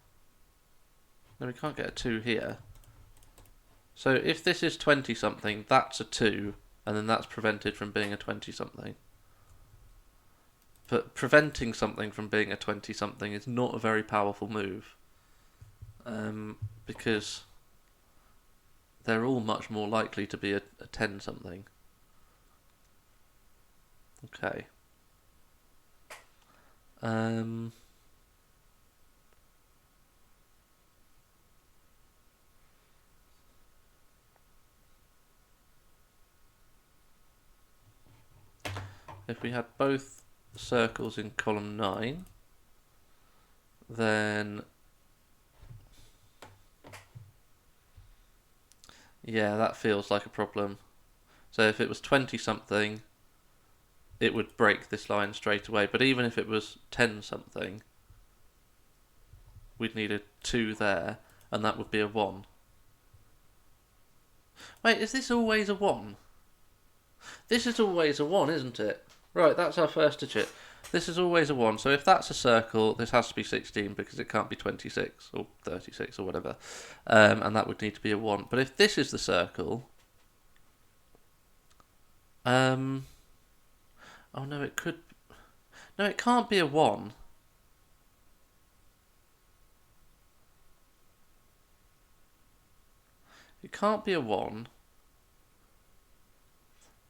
No, we can't get a 2 here. So if this is 20-something, that's a 2, and then that's prevented from being a 20-something. But preventing something from being a 20-something is not a very powerful move. Because they're all much more likely to be a 10-something. Okay. If we had both circles in column 9, then yeah, that feels like a problem. So if it was 20-something, it would break this line straight away. But even if it was 10-something, we'd need a 2 there, and that would be a 1. Wait, is this always a 1? This is always a 1, isn't it? Right, that's our first digit. This is always a 1, so if that's a circle, this has to be 16 because it can't be 26 or 36 or whatever. And that would need to be a 1. But if this is the circle... oh no, it could... No, it can't be a 1. It can't be a 1.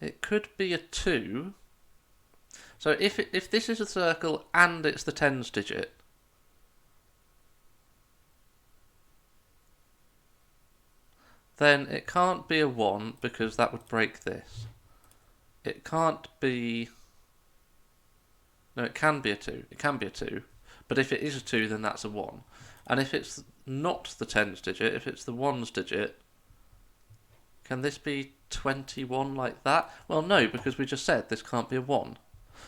It could be a 2. So if this is a circle and it's the tens digit, then it can't be a 1 because that would break this. It can't be... No, it can be a 2. It can be a 2. But if it is a 2, then that's a 1. And if it's not the tens digit, if it's the ones digit, can this be 21 like that? Well, no, because we just said this can't be a 1.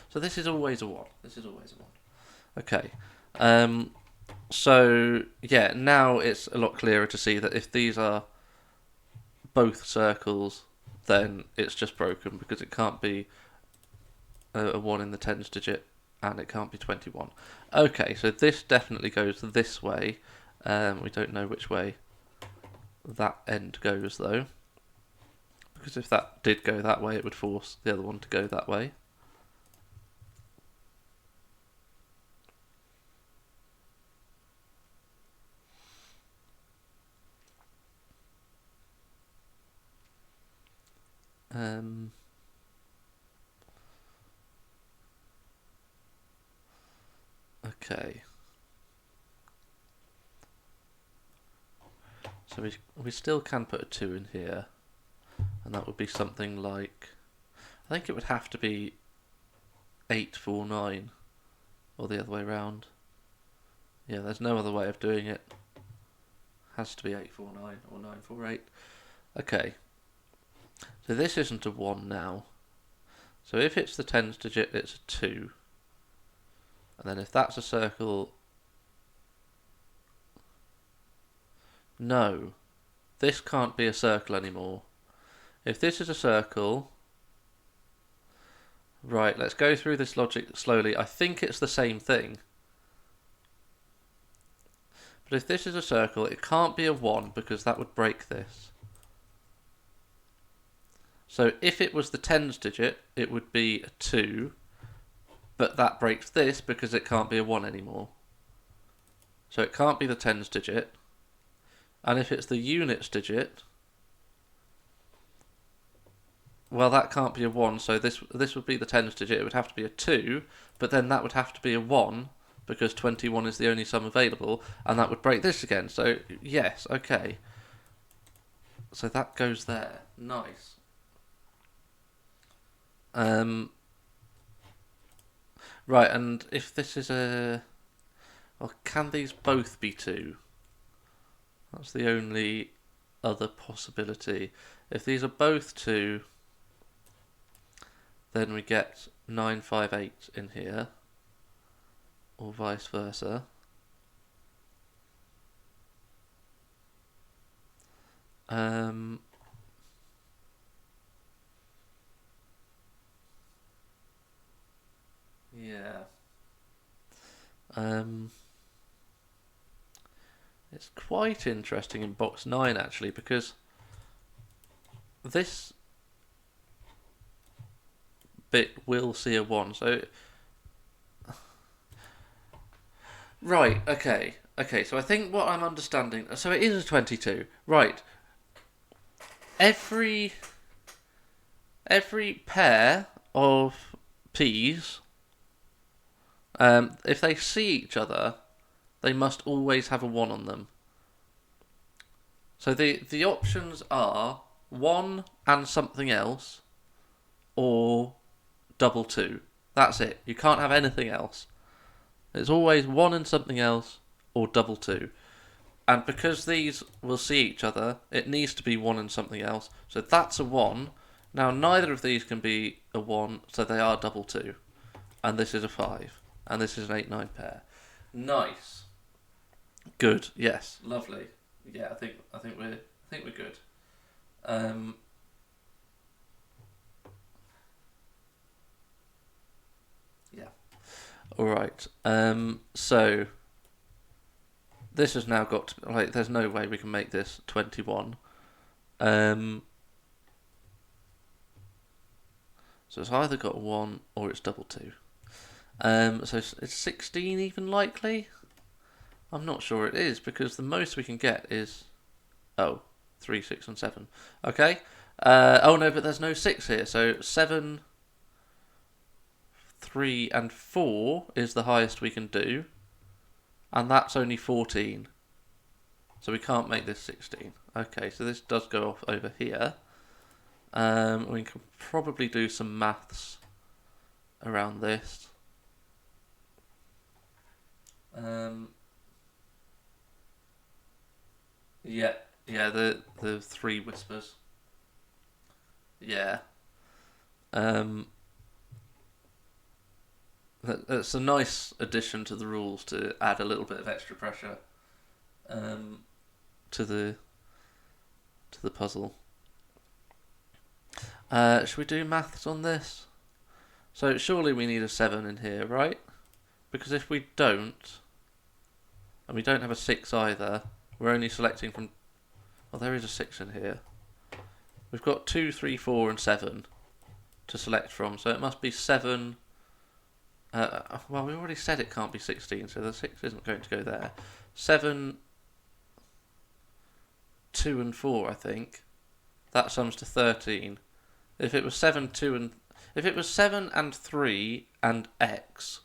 So this is always a 1. This is always a 1. Okay. So, yeah, now it's a lot clearer to see that if these are both circles, then it's just broken because it can't be a 1 in the tens digit and it can't be 21. Okay, so this definitely goes this way. We don't know which way that end goes, though. Because if that did go that way, it would force the other one to go that way. Okay. So we still can put a 2 in here. And that would be something like... I think it would have to be 849. Or the other way around. Yeah, there's no other way of doing it. Has to be 849 or 948. Okay. So this isn't a 1 now. So if it's the tens digit, it's a 2. And then if that's a circle... No. This can't be a circle anymore. If this is a circle... Right, let's go through this logic slowly. I think it's the same thing. But if this is a circle, it can't be a 1 because that would break this. So if it was the tens digit, it would be a 2, but that breaks this because it can't be a 1 anymore. So it can't be the tens digit. And if it's the units digit, well, that can't be a 1, so this would be the tens digit. It would have to be a 2, but then that would have to be a 1 because 21 is the only sum available, and that would break this again. So, yes, okay. So that goes there. Nice. Right, and if this is a... Well, can these both be 2? That's the only other possibility. If these are both 2, then we get 958 in here, or vice versa. It's quite interesting in box 9 actually, because this bit will see a 1. So, right, okay. Okay, so I think what I'm understanding... So it is a 22. Right. Every pair of peas, if they see each other, they must always have a 1 on them. So the options are 1 and something else, or double 2. That's it. You can't have anything else. It's always 1 and something else, or double 2. And because these will see each other, it needs to be 1 and something else. So that's a 1. Now neither of these can be a 1, so they are double 2. And this is a 5. And this is an 8-9 pair. Nice. Good. Yes. Lovely. Yeah, I think we're good. Yeah. All right. So this has now got to, like. There's no way we can make this 21. So it's either got a 1 or it's double 2. So is 16 even likely? I'm not sure it is, because the most we can get is 3, 6, and 7. Okay. Oh no, but there's no 6 here. So 7, 3, and 4 is the highest we can do, and that's only 14. So we can't make this 16. Okay, so this does go off over here. We can probably do some maths around this. Yeah, the 3 whispers. Yeah. That's a nice addition to the rules to add a little bit of extra pressure to the puzzle. Should we do maths on this? So surely we need a 7 in here, right? Because if we don't, and we don't have a 6 either, we're only selecting from... Well, there is a 6 in here. We've got 2, 3, 4, and 7 to select from, so it must be 7... well, we already said it can't be 16, so the 6 isn't going to go there. 7, 2, and 4, I think. That sums to 13. If it was 7, 2, and... If it was 7 and 3 and X,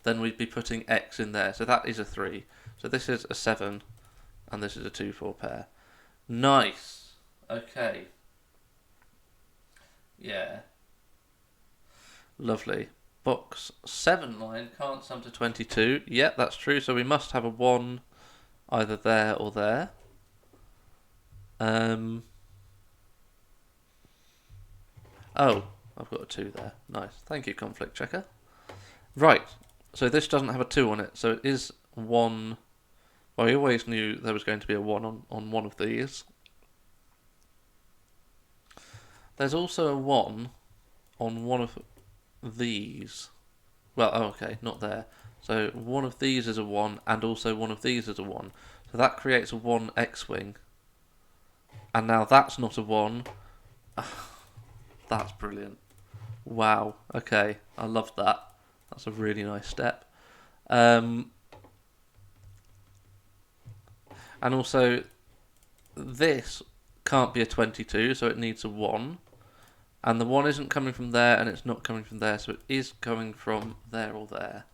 then we'd be putting X in there. So that is a 3. So this is a 7, and this is a 2, 4 pair. Nice. Okay. Yeah. Lovely. Box 7 line can't sum to 22. Yeah, that's true. So we must have a 1 either there or there. Oh, I've got a 2 there. Nice. Thank you, conflict checker. Right. So this doesn't have a 2 on it. So it is 1. Well, I always knew there was going to be a 1 on one of these. There's also a 1 on one of these. Well, okay, not there. So one of these is a 1, and also one of these is a 1. So that creates a 1 X-wing. And now that's not a 1. That's brilliant. Wow. Okay, I love that. That's a really nice step. And also, this can't be a 22, so it needs a 1. And the 1 isn't coming from there, and it's not coming from there, so it is coming from there or there.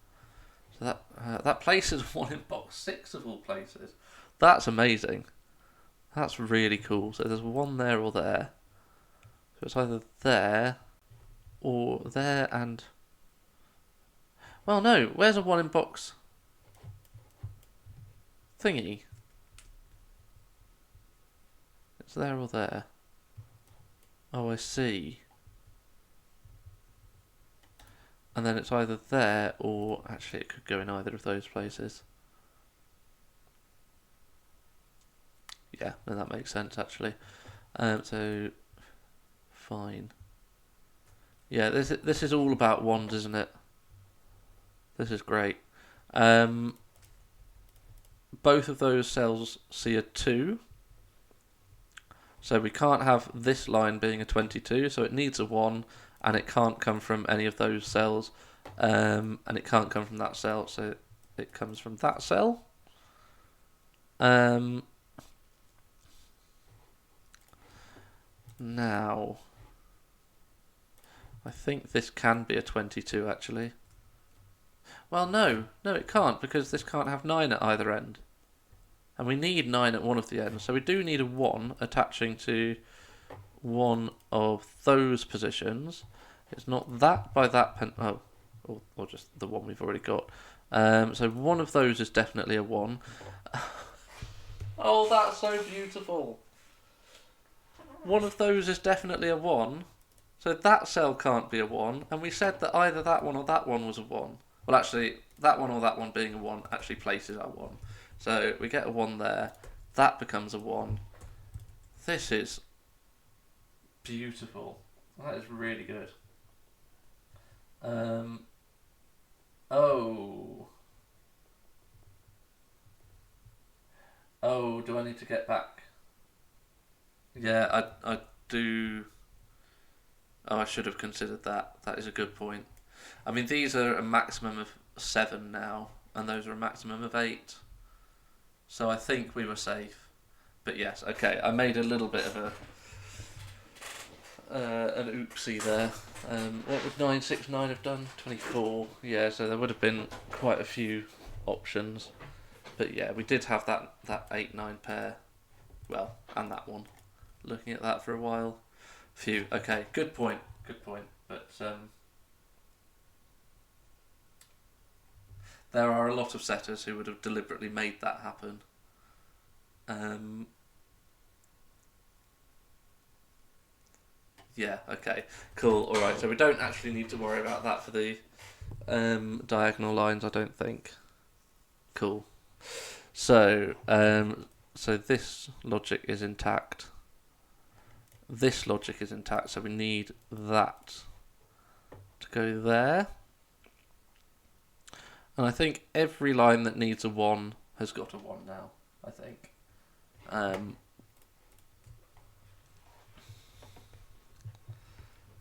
So that places 1 in box 6 of all places. That's amazing. That's really cool. So there's 1 there or there. So it's either there or there and... Well, no. Where's a 1 in box thingy? It's there or there. Oh, I see. And then it's either there or... Actually, it could go in either of those places. Yeah, no, that makes sense, actually. So, fine. Yeah, this is all about wands, isn't it? This is great. Both of those cells see a 2. So we can't have this line being a 22, so it needs a 1, and it can't come from any of those cells, and it can't come from that cell, so it comes from that cell. Now, I think this can be a 22, actually. Well, no, it can't, because this can't have 9 at either end. And we need 9 at one of the ends, so we do need a 1 attaching to one of those positions. It's not that by that or just the one we've already got. So one of those is definitely a 1. Oh, that's so beautiful. One of those is definitely a 1. So that cell can't be a 1, and we said that either that one or that one was a 1. Well, actually, that one or that one being a 1 actually places our 1. So we get a 1 there. That becomes a 1. This is beautiful. That is really good. Oh, do I need to get back? Yeah, I do. Oh, I should have considered that. That is a good point. I mean, these are a maximum of 7 now, and those are a maximum of 8. So I think we were safe. But yes, okay, I made a little bit of an oopsie there. What would 969 have done? 24. Yeah, so there would have been quite a few options. But yeah, we did have that 8-9 pair. Well, and that one. Looking at that for a while. Phew. Okay, good point. But there are a lot of setters who would have deliberately made that happen. Yeah, okay, cool, alright, so we don't actually need to worry about that for the diagonal lines, I don't think. Cool. So, so this logic is intact. This logic is intact, so we need that to go there. And I think every line that needs a 1 has got a 1 now, I think.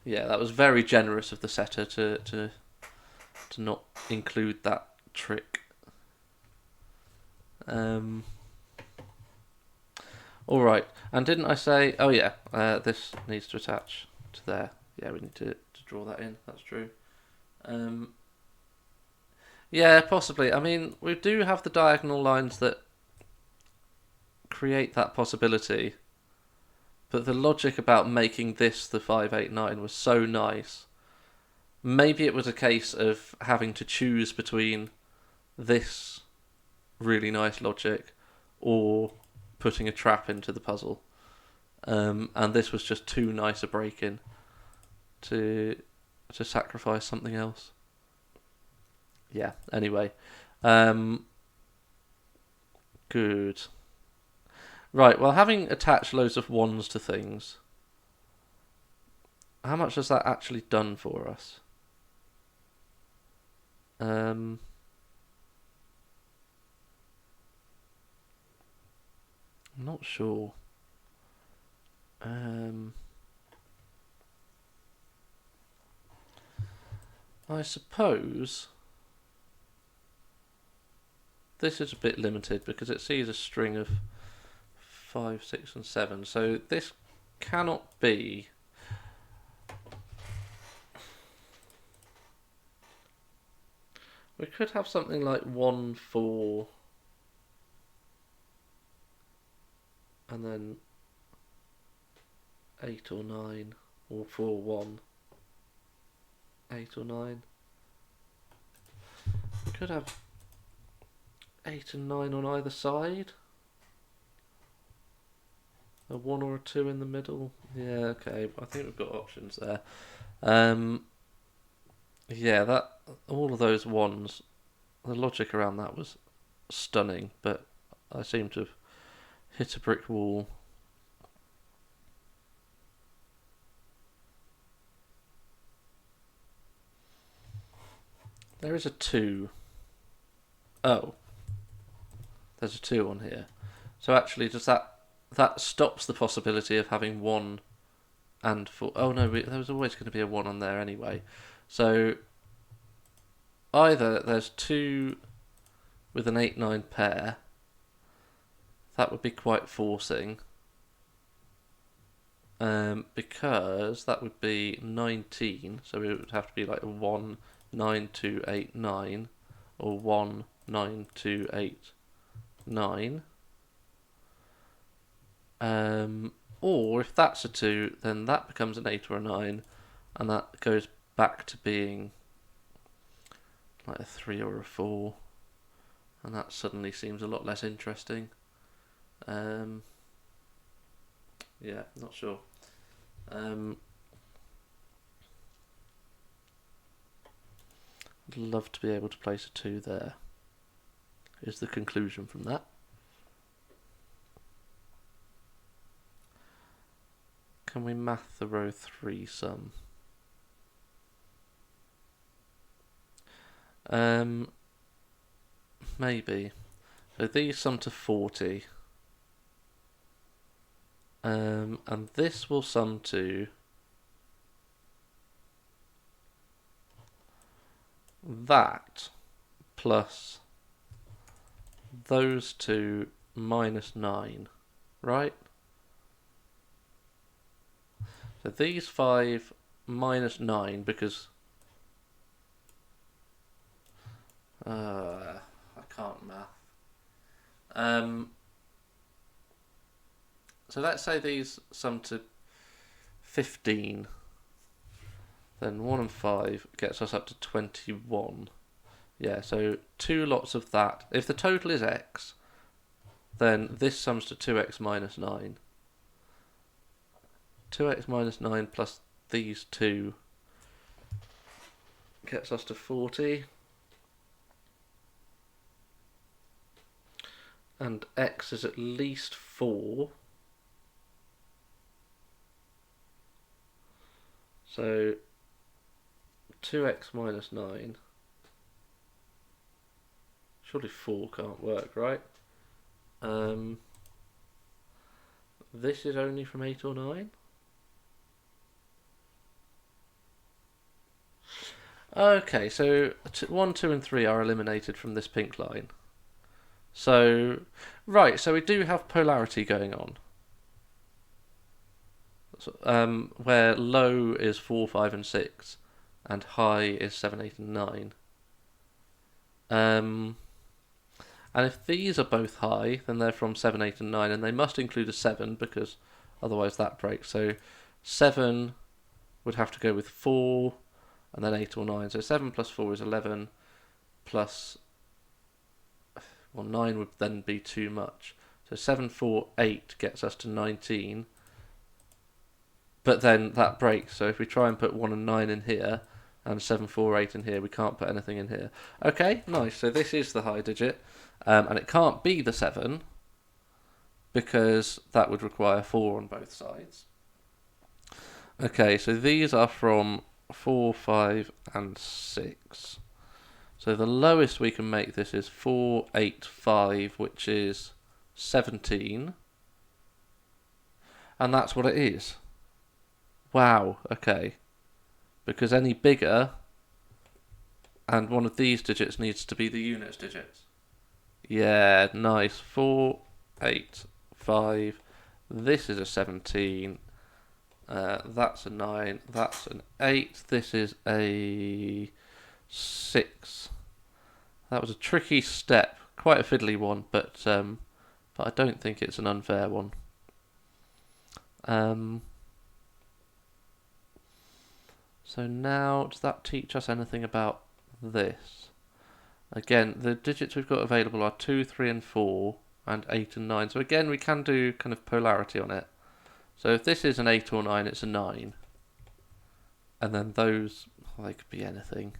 Yeah, that was very generous of the setter to not include that trick. All right, and didn't I say? Oh yeah, this needs to attach to there. Yeah, we need to draw that in. That's true. Yeah, possibly. I mean, we do have the diagonal lines that create that possibility, but the logic about making this the 589 was so nice. Maybe it was a case of having to choose between this really nice logic or putting a trap into the puzzle. And this was just too nice a break-in to sacrifice something else. Yeah, anyway. Good. Right, well, having attached loads of 1s to things, how much has that actually done for us? I'm not sure. I suppose this is a bit limited because it sees a string of 5, 6, and 7. So this cannot be. We could have something like 1, 4, and then 8 or 9, or 4, 1, 8 or 9. We could have 8 and 9 on either side. A 1 or a 2 in the middle. Yeah, okay. I think we've got options there. Yeah, that all of those 1s, the logic around that was stunning, but I seem to have hit a brick wall. There is a 2. Oh, there's a 2 on here. So actually, does that stops the possibility of having 1 and 4? Oh no, there was always going to be a 1 on there anyway. So either there's 2 with an 8-9 pair. That would be quite forcing. Because that would be 19, so it would have to be like 1, 9, 2, 8, 9, or 1, 9, 2, 8, 9. Or if that's a 2, then that becomes an 8 or a 9, and that goes back to being like a 3 or a 4, and that suddenly seems a lot less interesting. Yeah, not sure. I'd love to be able to place a 2 there, is the conclusion from that. Can we math the row 3 sum? Maybe. So these sum to 40. And this will sum to that plus those 2 minus 9, right? So these 5 minus 9 because I can't math. So let's say these sum to 15. Then 1 and 5 gets us up to 21. Yeah, so 2 lots of that. If the total is x, then this sums to 2x minus 9. 2x minus 9 plus these 2 gets us to 40. And x is at least 4. So 2x minus 9. Surely 4 can't work, right? This is only from 8 or 9? Okay, so 1, 2 and 3 are eliminated from this pink line. So, right, so we do have polarity going on. Where low is 4, 5 and 6 and high is 7, 8 and 9. And if these are both high, then they're from 7, 8 and 9, and they must include a 7 because otherwise that breaks. So 7 would have to go with 4 and then 8 or 9. So 7 plus 4 is 11 plus... well, 9 would then be too much. So 7, 4, 8 gets us to 19. But then that breaks, so if we try and put 1 and 9 in here, and 7, 4, 8 in here, we can't put anything in here. Okay, nice, so this is the high digit, and it can't be the 7, because that would require 4 on both sides. Okay, so these are from 4, 5, and 6. So the lowest we can make this is 4, 8, 5, which is 17. And that's what it is. Wow, okay. Because any bigger, and one of these digits needs to be the units digits. Yeah, nice. 4, 8, 5. This is a 17. That's a 9. That's an 8. This is a 6. That was a tricky step. Quite a fiddly one, but I don't think it's an unfair one. So now, does that teach us anything about this? Again, the digits we've got available are 2, 3 and 4, and 8 and 9. So again, we can do kind of polarity on it. So if this is an 8 or 9, it's a 9. And then those, well, they could be anything.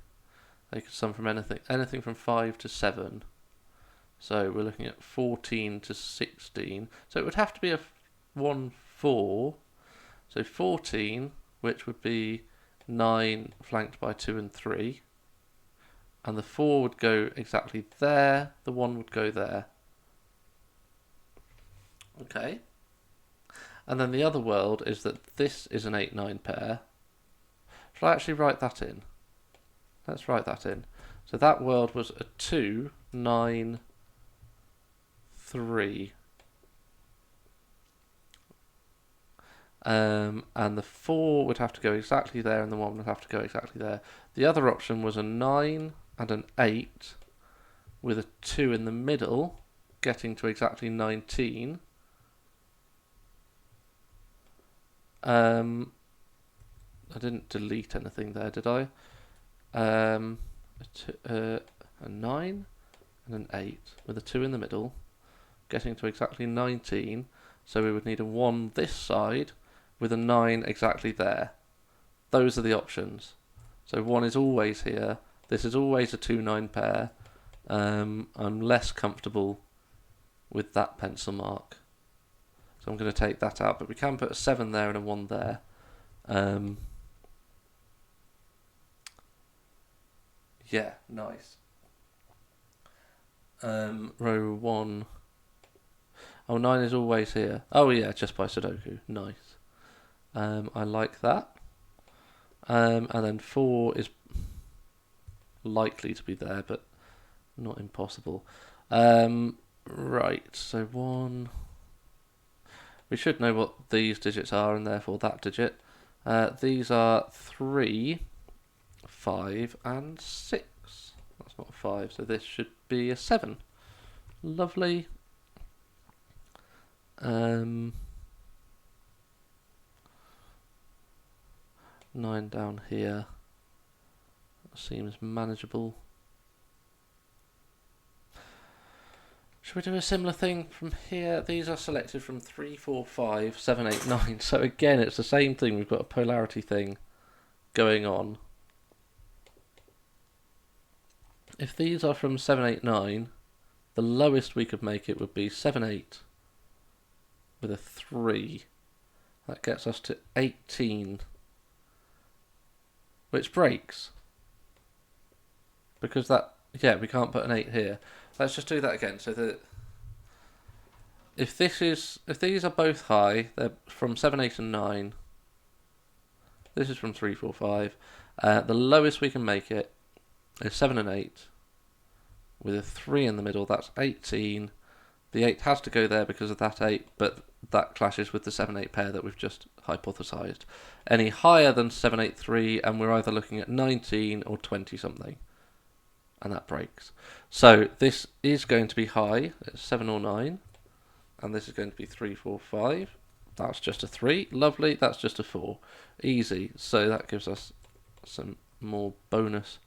They could sum from anything from 5 to 7. So we're looking at 14 to 16. So it would have to be a 1, 4. So 14, which would be 9 flanked by 2 and 3. and the 4 would go exactly there, the 1 would go there. Okay. And then the other world is that this is an 8-9 pair. Shall I actually write that in? Let's write that in. So that world was a 2, 9, 3. And the 4 would have to go exactly there, and the 1 would have to go exactly there. The other option was a 9 and an 8, with a 2 in the middle, getting to exactly 19. I didn't delete anything there, did I? A 9 and an 8, with a 2 in the middle, getting to exactly 19. So we would need a 1 this side, with a 9 exactly there. Those are the options. So 1 is always here. This is always a 2-9 pair. I'm less comfortable with that pencil mark, so I'm going to take that out. But we can put a 7 there and a 1 there. Yeah, nice. Row 1. Oh, 9 is always here. Oh yeah, just by Sudoku. Nice. I like that. And then 4 is likely to be there, but not impossible. Right, so 1. We should know what these digits are, and therefore that digit. These are 3, 5, and 6. That's not a 5, so this should be a 7. Lovely. 9 down here seems manageable. Should we do a similar thing from here? These are selected from 3, 4, 5, 7, 8, 9. So again, it's the same thing. We've got a polarity thing going on. If these are from 7, 8, 9, the lowest we could make it would be 7, 8 with a 3. That gets us to 18. Which breaks. Because that, yeah, we can't put an 8 here. Let's just do that again. So that if these are both high, they're from 7, 8, and 9. This is from 3, 4, 5. The lowest we can make it is 7 and 8 with a 3 in the middle. That's 18. The 8 has to go there because of that 8, but that clashes with the 7, 8 pair that we've just hypothesized. Any higher than 7, 8, 3, and we're either looking at 19 or 20 something. And that breaks. So this is going to be high, it's 7 or 9. And this is going to be 3, 4, 5. That's just a 3. Lovely, that's just a 4. Easy. So that gives us some more bonus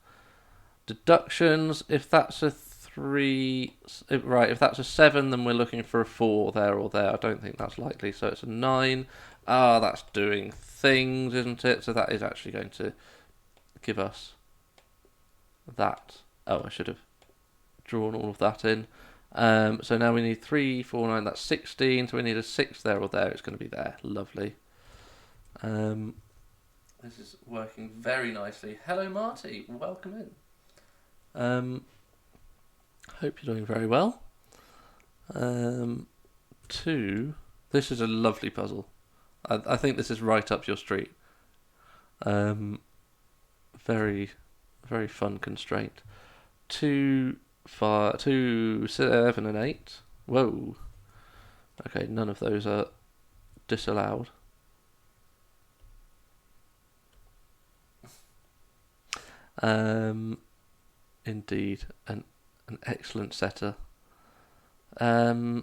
deductions. If that's a 3, right, if that's a 7, then we're looking for a 4 there or there. I don't think that's likely. So it's a 9. Ah, that's doing things, isn't it? So that is actually going to give us that. Oh, I should have drawn all of that in. So now we need 3, 4, 9, that's 16. So we need a 6 there or there. It's going to be there. Lovely. This is working very nicely. Hello, Marty. Welcome in. Hope you're doing very well. 2. This is a lovely puzzle. I think this is right up your street. Very, very fun constraint. 2, 5, 2, 7, and 8. Whoa. Okay, none of those are disallowed. Indeed, an excellent setter. Right.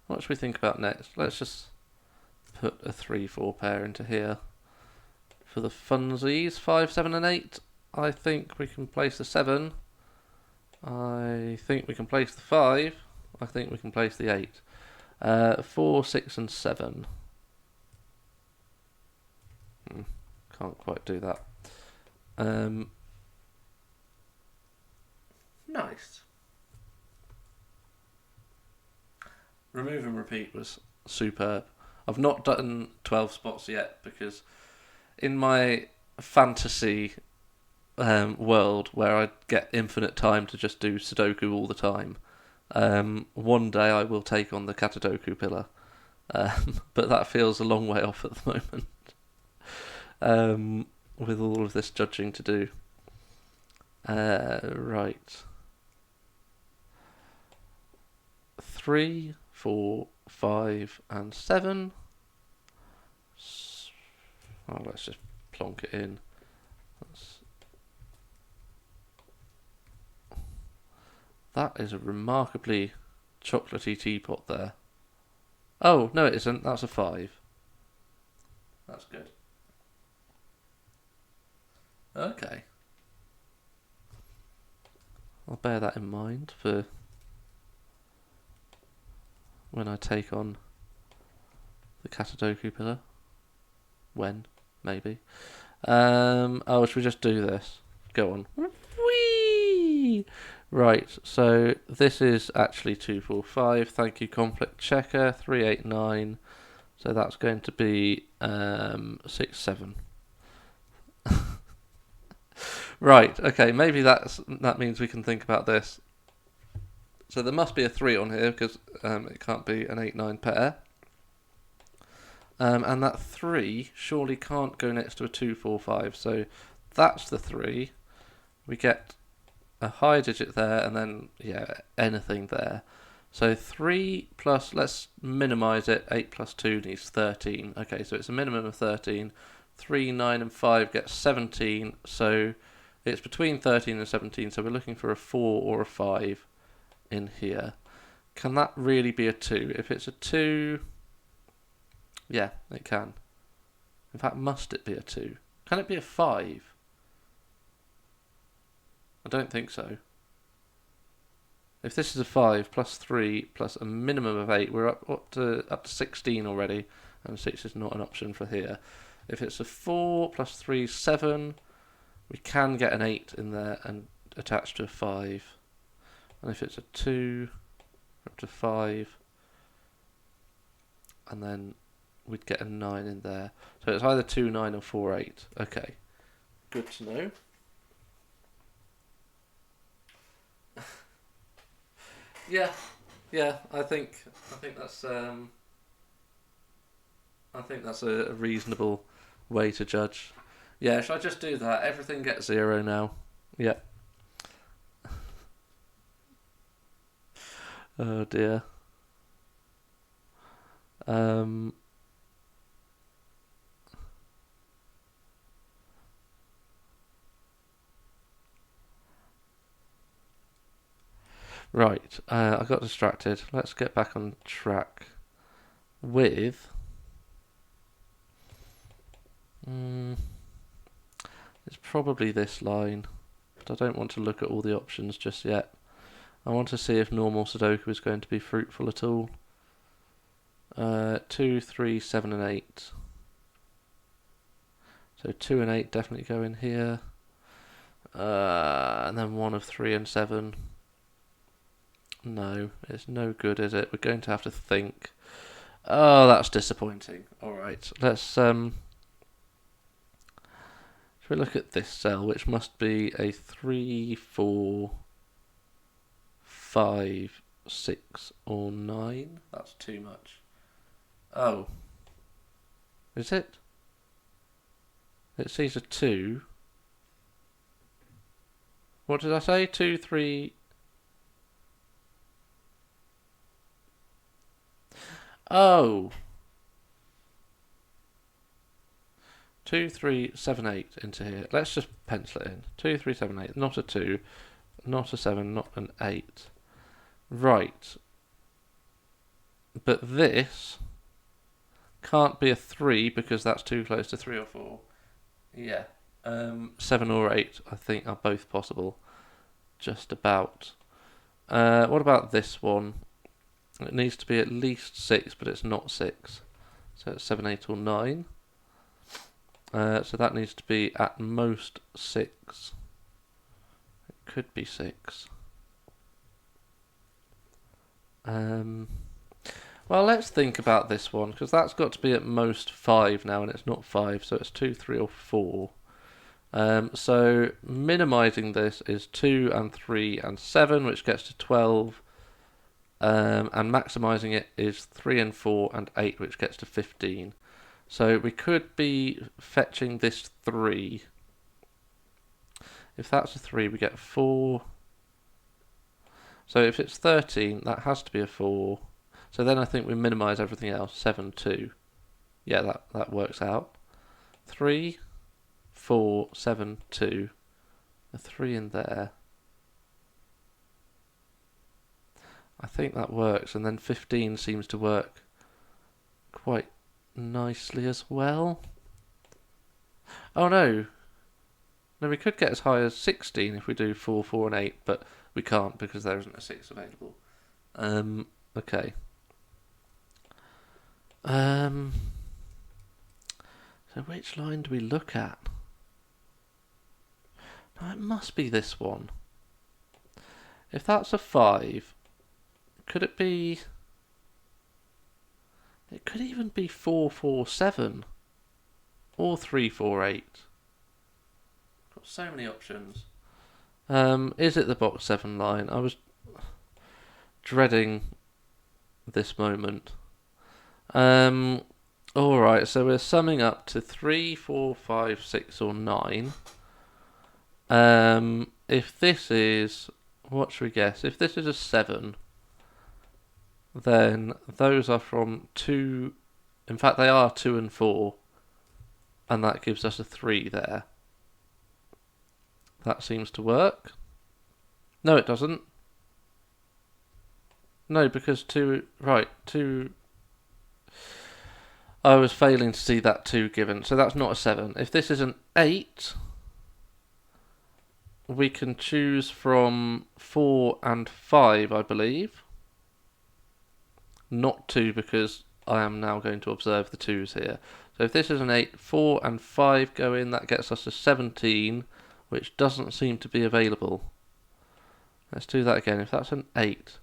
What should we think about next? Let's just put a 3, 4 pair into here. For the funsies, 5, 7, and 8. I think we can place the 7. I think we can place the 5. I think we can place the 8. 4, 6, and 7. Can't quite do that. Nice. Remove and repeat was superb. I've not done 12 spots yet because in my fantasy world where I'd get infinite time to just do Sudoku all the time. One day I will take on the Katadoku pillar, but that feels a long way off at the moment, with all of this judging to do. Right. 3, 4, 5, and 7. Oh, let's just plonk it in. That is a remarkably chocolatey teapot there. Oh, no it isn't. That's a 5. That's good. Okay. I'll bear that in mind for when I take on the Katadoku pillar. When? Maybe. Oh, should we just do this? Go on. Whee! Right, so this is actually 2, 4, 5. Thank you, conflict checker. 3, 8, 9. So that's going to be 6, 7. Right, okay, maybe that means we can think about this. So there must be a 3 on here because it can't be an 8, 9 pair. And that 3 surely can't go next to a 2, 4, 5. So that's the 3. We get a high digit there and then, yeah, anything there. So 3 plus, let's minimise it, 8 plus 2 needs 13. Okay, so it's a minimum of 13. 3, 9 and 5 get 17. So it's between 13 and 17. So we're looking for a 4 or a 5 in here. Can that really be a 2? If it's a 2... yeah, it can. In fact, must it be a 2? Can it be a 5? I don't think so. If this is a 5 plus 3 plus a minimum of 8, we're up to 16 already, and 6 is not an option for here. If it's a 4 plus 3, 7, we can get an 8 in there and attach to a 5. And if it's a 2, we're up to 5, and then we'd get a 9 in there. So it's either 2, 9 or 4, 8. Okay, good to know. Yeah, I think that's a reasonable way to judge. Yeah, should I just do that? Everything gets 0 now. Yeah. Oh dear. Right, I got distracted. Let's get back on track with... it's probably this line, but I don't want to look at all the options just yet. I want to see if normal Sudoku is going to be fruitful at all. 2, 3, 7 and 8. So 2 and 8 definitely go in here. And then 1 of 3 and 7. No, it's no good, is it? We're going to have to think. Oh, that's disappointing. Alright, let's should we look at this cell, which must be a 3, 4, 5, 6 or 9. That's too much. Oh. Is it? It sees a 2. What did I say? 2, 3... Oh. 2, 3, 7, 8 into here. Let's just pencil it in. 2, 3, 7, 8. Not a 2. Not a 7. Not an 8. Right. But this can't be a 3 because that's too close to 3 or 4. Yeah. 7 or 8 I think are both possible. Just about. What about this one? It needs to be at least 6, but it's not 6. So it's 7, 8 or 9. So that needs to be at most 6. It could be 6. Well, let's think about this one, because that's got to be at most 5 now, and it's not 5, so it's 2, 3 or 4. So minimizing this is 2 and 3 and 7, which gets to 12. And maximizing it is 3 and 4 and 8, which gets to 15. So we could be fetching this 3. If that's a 3, we get 4. So if it's 13, that has to be a 4. So then I think we minimize everything else. 7, 2. Yeah, that works out. 3, 4, 7, 2. A 3 in there. I think that works, and then 15 seems to work quite nicely as well. Oh no! No, we could get as high as 16 if we do 4, 4 and 8, but we can't because there isn't a 6 available. Okay. So which line do we look at? No, it must be this one. If that's a 5, could it be... It could even be 4, 4, 7. Or 3, 4, 8. Got so many options. Is it the box 7 line? I was dreading this moment. Alright, so we're summing up to 3, 4, 5, 6 or 9. If this is... What should we guess? If this is a 7, then those are from 2... In fact, they are 2 and 4. And that gives us a 3 there. That seems to work. No, it doesn't. No, because 2... Right, 2... I was failing to see that 2 given, so that's not a 7. If this is an 8, we can choose from 4 and 5, I believe. Not 2, because I am now going to observe the 2s here. So if this is an 8, 4 and 5 go in, that gets us to 17, which doesn't seem to be available. Let's do that again. If that's an 8,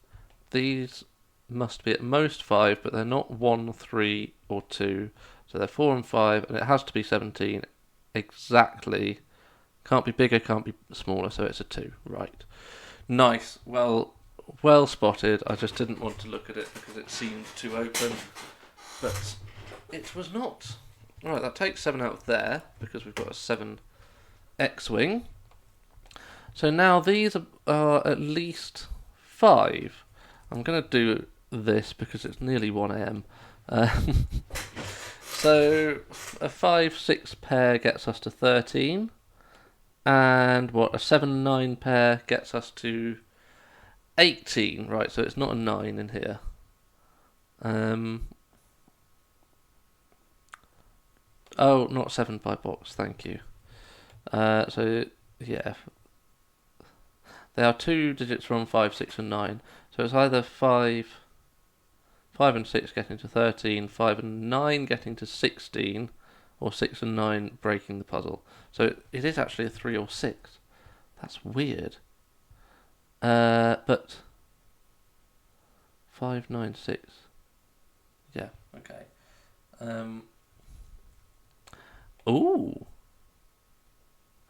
these must be at most 5, but they're not 1, 3, or 2. So they're 4 and 5, and it has to be 17 exactly. Can't be bigger, can't be smaller, so it's a 2. Right. Nice. Well spotted. I just didn't want to look at it because it seemed too open. But it was not. Right, that takes 7 out of there, because we've got a 7 X-Wing. So now these are at least 5. I'm going to do this because it's nearly 1 AM. So a 5, 6 pair gets us to 13. And what, a 7, 9 pair gets us to 18. Right, so it's not a 9 in here. Oh, not 7 by box, thank you. So, yeah. They are 2 digits from 5, 6 and 9. So it's either 5 and 6 getting to 13, 5 and 9 getting to 16, or 6 and 9 breaking the puzzle. So it is actually a 3 or 6. That's weird. But 5, 9, 6. Yeah, okay. Ooh.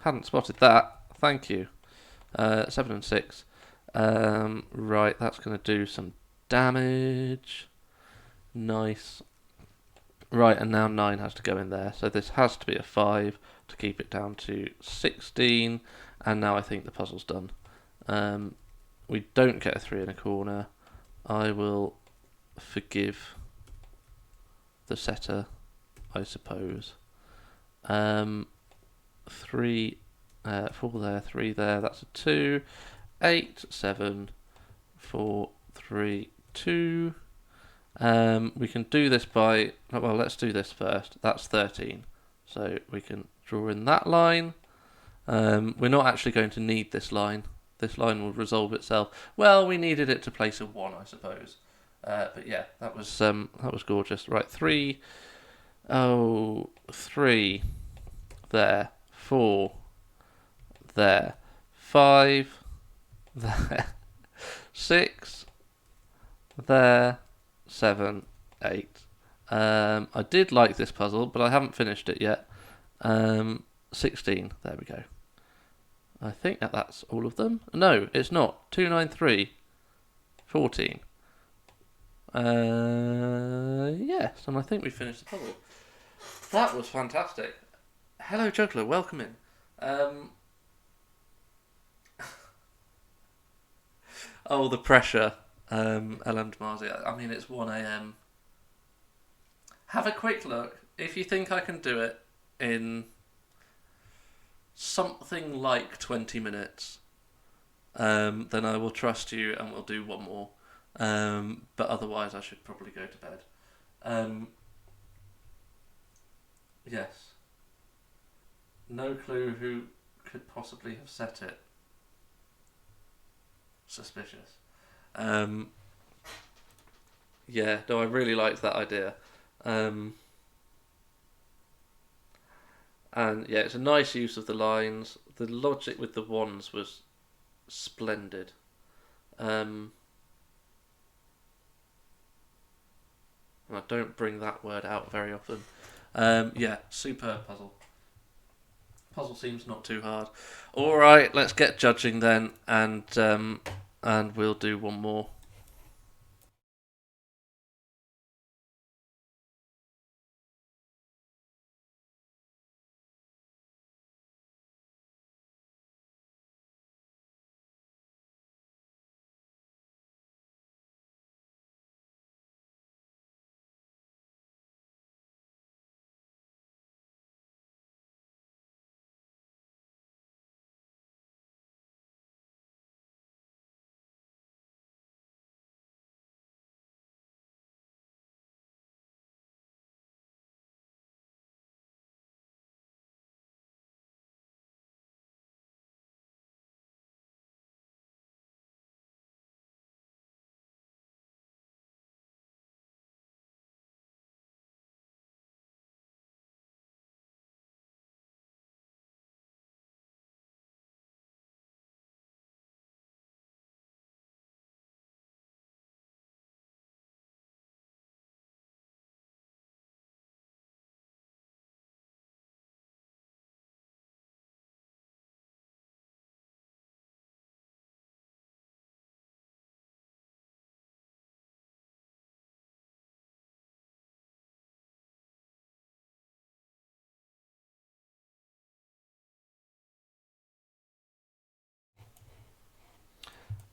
Hadn't spotted that. Thank you. 7 and 6. Right, that's going to do some damage. Nice. Right, and now 9 has to go in there. So this has to be a 5 to keep it down to 16. And now I think the puzzle's done. We don't get a 3 in a corner. I will forgive the setter, I suppose. 3, 4 there, 3 there, that's a 2. 8, 7, 4, 3, 2. We can do this by, well, let's do this first. That's 13. So we can draw in that line. We're not actually going to need this line. This line will resolve itself. Well, we needed it to place a 1, I suppose. But yeah, that was gorgeous. Right, 3. Oh, 3 there. 4 there. 5 there. 6 there. 7, 8. I did like this puzzle, but I haven't finished it yet. 16. There we go. I think that's all of them. No, it's not. 2, 9, 3, 14. Yes, and I think we finished the puzzle. That was fantastic. Hello, Juggler. Welcome in. Oh, the pressure. LM Demarzy. I mean, it's 1 a.m. Have a quick look. If you think I can do it in something like 20 minutes, then I will trust you and we'll do one more. But otherwise, I should probably go to bed. Yes. No clue who could possibly have set it. Suspicious. Yeah, no, I really liked that idea. And yeah, it's a nice use of the lines. The logic with the wands was splendid. And I don't bring that word out very often. Yeah, superb puzzle. Puzzle seems not too hard. All right, let's get judging then, and we'll do one more.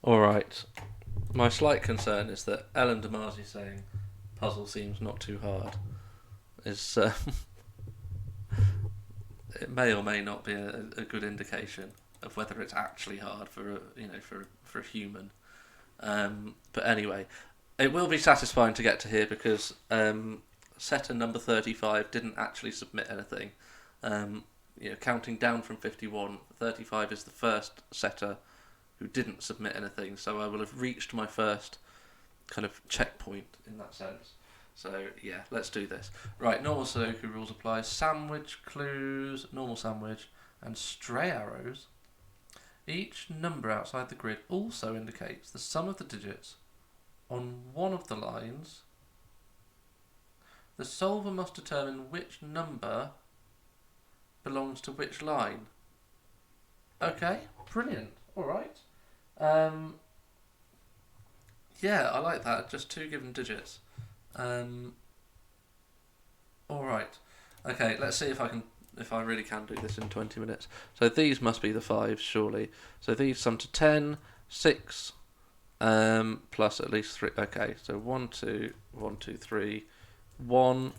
All right. My slight concern is that Ellen Demarzy saying puzzle seems not too hard is it may or may not be a good indication of whether it's actually hard for a human. But anyway, it will be satisfying to get to here because setter number 35 didn't actually submit anything. Counting down from 51, 35 is the first setter who didn't submit anything, so I will have reached my first kind of checkpoint in that sense. So yeah, let's do this. Right, normal Sudoku rules apply. Sandwich clues, normal sandwich, and stray arrows. Each number outside the grid also indicates the sum of the digits on one of the lines. The solver must determine which number belongs to which line. Okay, brilliant. All right. Yeah, I like that. Just 2 given digits. All right. Okay, let's see if I really can do this in 20 minutes. So these must be the 5s, surely. So these sum to 10, 6, plus at least 3. Okay, so 1, 2, 1, 2, 3, 1.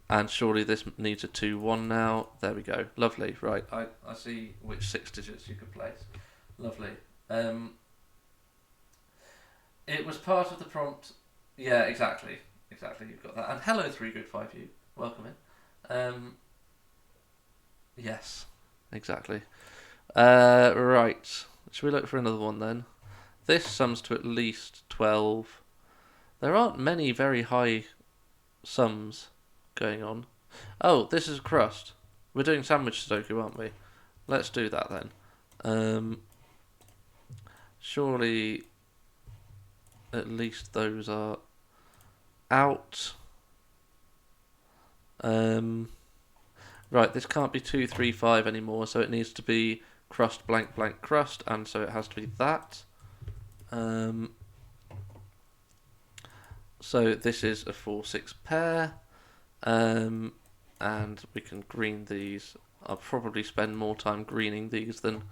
And surely this needs a 2, 1 now. There we go. Lovely. Right, I see which 6 digits you could place. Lovely. It was part of the prompt. Yeah, exactly. You've got that. And hello, 3 Good 5 You. Welcome in. Yes, exactly. Right. Should we look for another one then? This sums to at least 12. There aren't many very high sums going on. Oh, this is crust. We're doing sandwich Sudoku, aren't we? Let's do that then. Surely at least those are out. Right, this can't be 2, 3, 5 anymore, so it needs to be crust blank blank crust, and so it has to be that. So this is a 4, 6 pair, and we can green these. I'll probably spend more time greening these than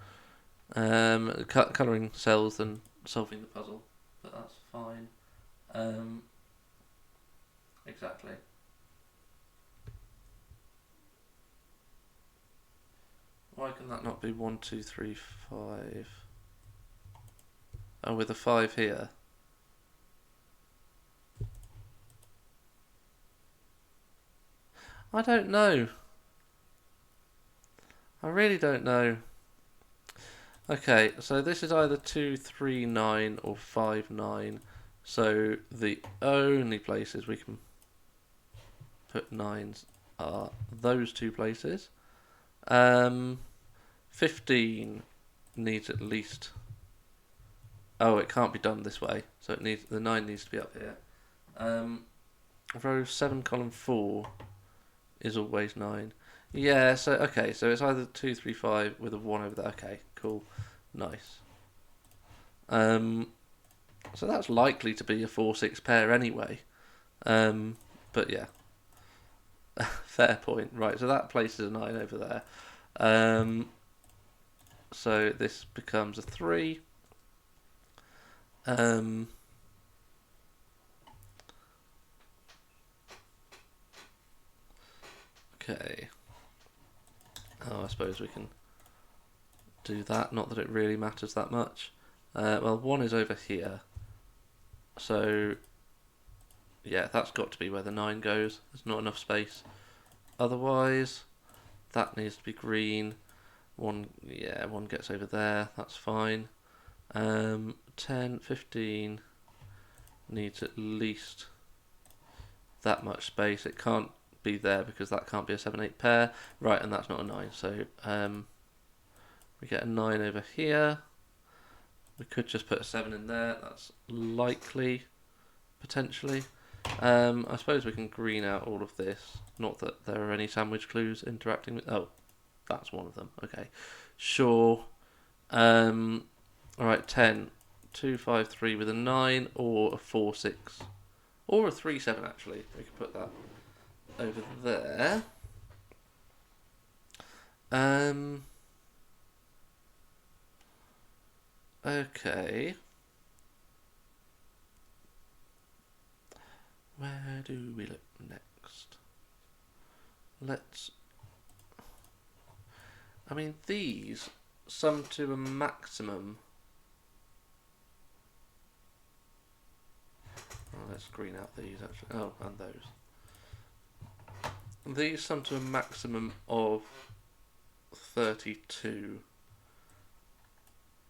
colouring cells than solving the puzzle, but that's fine. Exactly. Why can that not be 1, 2, 3, 5? Oh, with a 5 here. I don't know. I really don't know. Okay, so this is either 2, 3, 9 or 5, 9. So the only places we can put 9s are those two places. 15 needs at least... Oh, it can't be done this way. So it needs the 9 needs to be up here. Row 7, column 4 is always 9. Yeah, so okay, so it's either 2, 3, 5 with a 1 over there. Okay, cool. Nice. So that's likely to be a 4, 6 pair anyway. But yeah. Fair point. Right, so that places a 9 over there. So this becomes a 3. Okay. Oh, I suppose we can do that. Not that it really matters that much. Well, 1 is over here. So, yeah, that's got to be where the 9 goes. There's not enough space. Otherwise, that needs to be green. 1 gets over there. That's fine. 10, 15 needs at least that much space. It can't be there because that can't be a 7, 8 pair. Right, and that's not a 9. So we get a 9 over here. We could just put a 7 in there. That's likely, potentially. I suppose we can green out all of this. Not that there are any sandwich clues interacting with... Oh, that's one of them. Okay, sure. Alright, 10. 2, 5, 3 with a 9, or a 4, 6. Or a 3, 7, actually. We could put that over there. Okay. Where do we look next? I mean, these sum to a maximum. Oh, let's green out these actually. Oh, and those. These sum to a maximum of 32.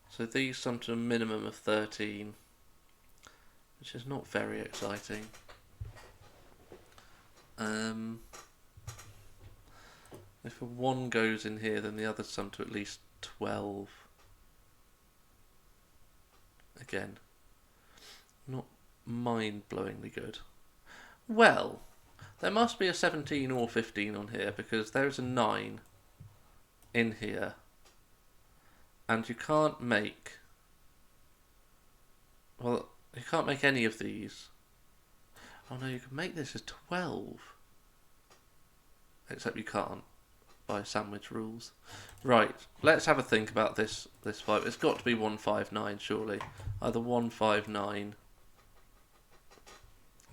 So these sum to a minimum of 13, which is not very exciting. If a 1 goes in here, then the others sum to at least 12. Again, not mind-blowingly good. Well, there must be a 17 or 15 on here because there's a 9 in here. And you can't make... Well, you can't make any of these. Oh no, you can make this as 12. Except you can't, by sandwich rules. Right, let's have a think about this 5. It's got to be 159, surely. Either 159.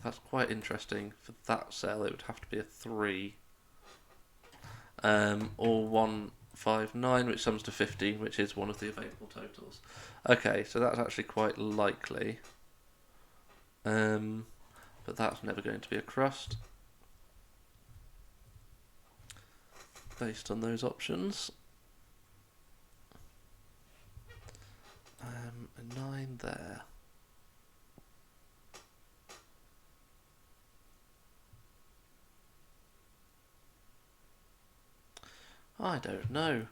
That's quite interesting. For that cell, it would have to be a 3. Or 159, which sums to 15, which is one of the available totals. Okay, so that's actually quite likely. But that's never going to be a crust. Based on those options. A 9 there. I don't know.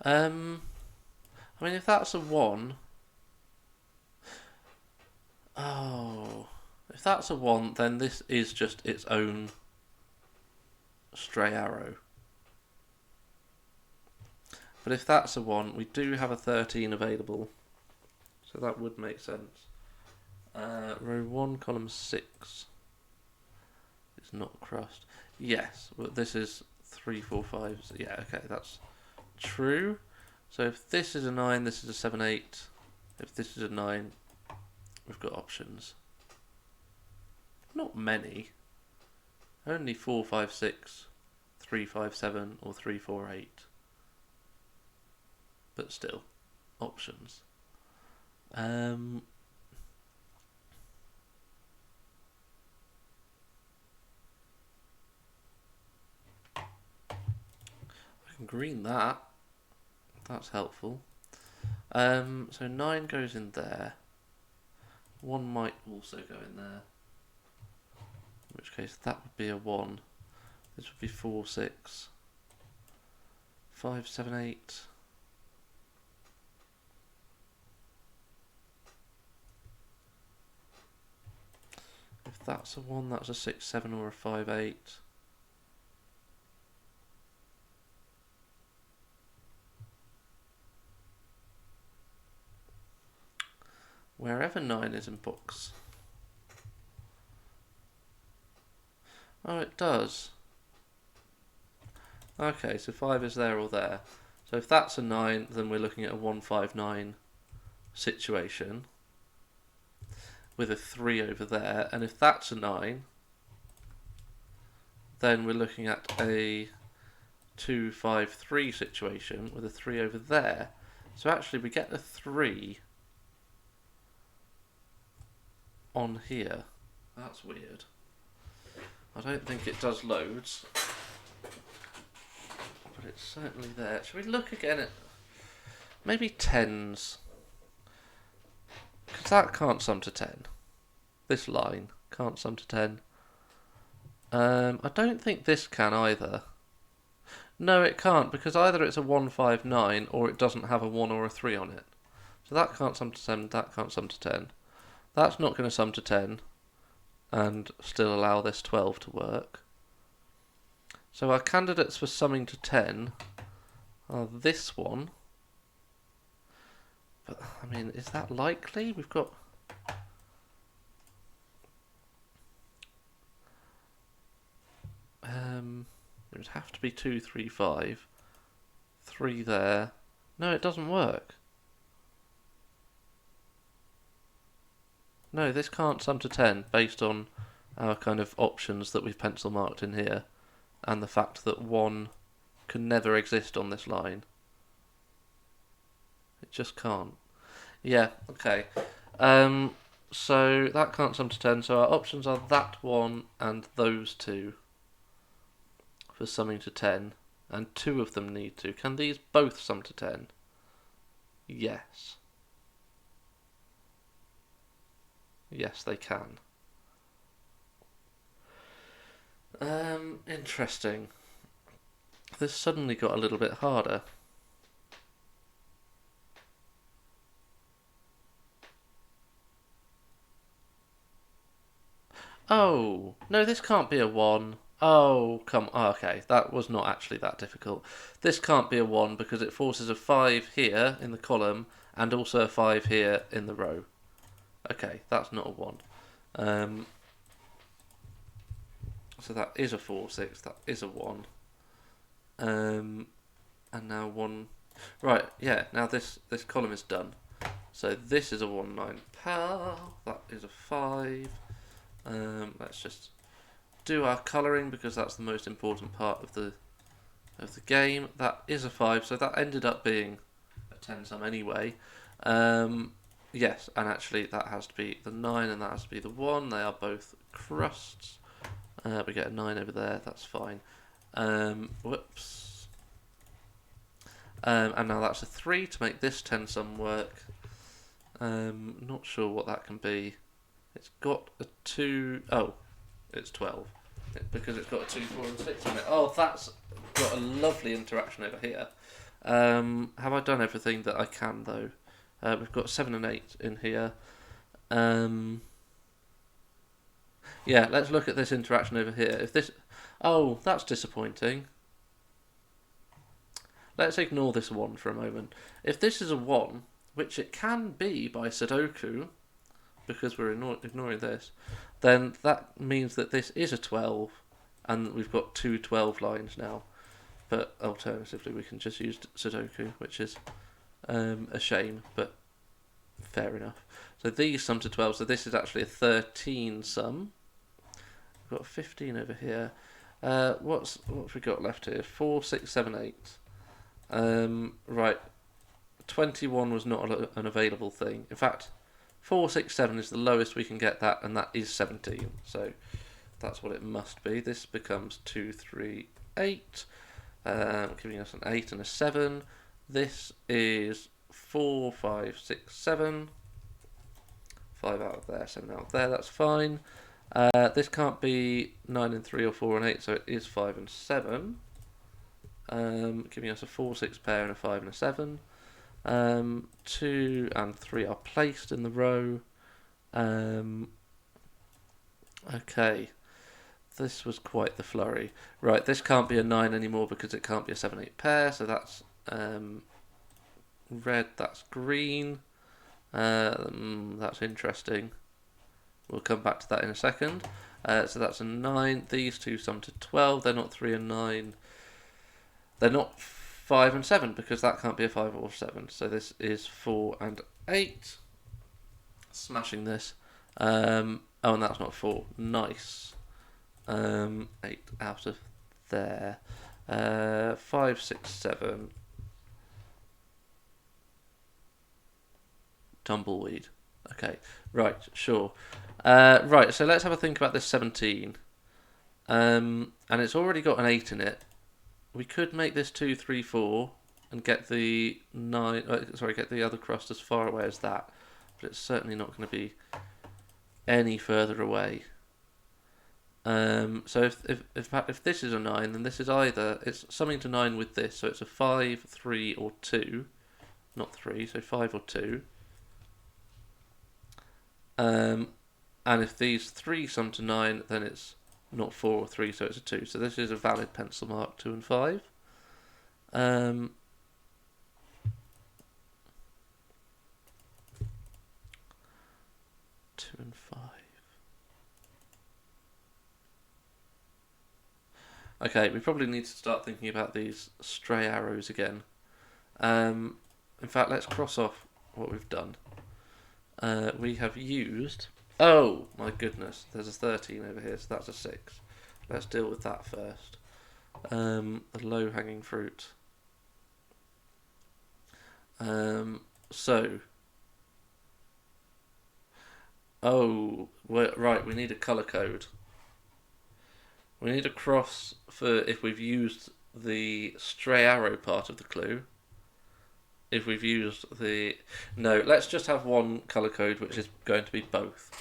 I mean, if that's a 1... Oh... If that's a 1, then this is just its own stray arrow. But if that's a 1, we do have a 13 available. So that would make sense. Row 1, column 6. It's not crossed. Yes, but this is 3, 4, 5. So yeah, okay, that's true. So if this is a 9, this is a 7, 8. If this is a 9, we've got options. Not many. Only 4, 5, 6, 3, 5, 7, or 3, 4, 8. But still, options. I can green that. That's helpful. So 9 goes in there. 1 might also go in there. In which case that would be a 1. This would be 4, 6, 5, 7, 8. If that's a 1, that's a 6, 7, or a 5, 8. Wherever 9 is in books. Oh, it does. Okay, so 5 is there or there. So if that's a 9, then we're looking at a 1, 5, 9 situation with a 3 over there. And if that's a 9, then we're looking at a 2, 5, 3 situation with a 3 over there. So actually we get a 3 on here. That's weird. I don't think it does loads, but it's certainly there. Should we look again at maybe 10s? Because that can't sum to 10. This line can't sum to 10. I don't think this can either. No, it can't, because either it's a 1, 5, 9 or it doesn't have a 1 or a 3 on it. So that can't sum to 10, that can't sum to 10. That's not going to sum to 10 and still allow this 12 to work. So our candidates for summing to 10 are this one. But, I mean, is that likely? We've got... it would have to be 2, 3, 5. 3 there. No, it doesn't work. No, this can't sum to 10 based on our kind of options that we've pencil marked in here and the fact that 1 can never exist on this line. It just can't. Yeah, okay. So that can't sum to 10, so our options are that one and those two for summing to 10, and 2 of them need to. Can these both sum to 10? Yes. Yes, they can. Interesting. This suddenly got a little bit harder. Oh, no, this can't be a 1. Oh, come, okay, that was not actually that difficult. This can't be a 1 because it forces a 5 here in the column and also a 5 here in the row. Okay, that's not a 1. So that is a 4, 6, that is a 1. And now 1... Right, yeah, now this column is done. So this is a 1, 9, pal, that is a 5. Let's just do our colouring because that's the most important part of the game. That is a 5, so that ended up being a 10 sum anyway. Yes, and actually that has to be the 9 and that has to be the 1. They are both crusts. We get a 9 over there, that's fine. Whoops. And now that's a 3 to make this 10 sum work. Not sure what that can be. It's got a 2... Oh, it's 12. Because it's got a 2, 4 and 6 on it. Oh, that's got a lovely interaction over here. Have I done everything that I can, though? We've got 7 and 8 in here. Yeah, let's look at this interaction over here. If this... Oh, that's disappointing. let's ignore this 1 for a moment. If this is a 1, which it can be by Sudoku, because we're ignoring this, then that means that this is a 12, and we've got two 12 lines now. But alternatively, we can just use Sudoku, which is a shame, but fair enough. So these sum to 12, so this is actually a 13 sum. We've got 15 over here. What have we got left here? 4, 6, 7, 8. Right. 21 was not an available thing. In fact, 4, 6, 7 is the lowest we can get that, and that is 17. So that's what it must be. This becomes 2, 3, 8, giving us an 8 and a 7. This is 4, 5, 6, 7. 5 out of there, 7 out of there. That's fine. This can't be 9 and 3 or 4 and 8, so it is 5 and 7. Giving us a 4, 6 pair and a 5 and a 7. 2 and 3 are placed in the row. Okay, this was quite the flurry. Right, this can't be a 9 anymore because it can't be a 7, 8 pair, so that's red, that's green. That's interesting. We'll come back to that in a second. So that's a 9. These two sum to 12. They're not 3 and 9. They're not 5 and 7 because that can't be a 5 or 7. So this is 4 and 8. Smashing this. Oh, and that's not 4. Nice. 8 out of there. 5, 6, 7. Tumbleweed. Okay, right, sure. Right, so let's have a think about this 17. And it's already got an 8 in it. We could make this 2, 3, 4 and get the 9. Get the other crust as far away as that. But it's certainly not going to be any further away. So if this is a 9, then this is either it's summing to 9 with this, so it's a 5, 3, or 2. Not 3, so 5 or 2. And if these 3 sum to 9, then it's not 4 or 3, so it's a 2. So this is a valid pencil mark, 2 and 5. 2 and 5. Okay, we probably need to start thinking about these stray arrows again. In fact, let's cross off what we've done. We have used... Oh, my goodness. There's a 13 over here, so that's a 6. Let's deal with that first. The low-hanging fruit. Oh, right, we need a colour code. We need a cross for if we've used the stray arrow part of the clue. If we've used the... No, let's just have one colour code, which is going to be both.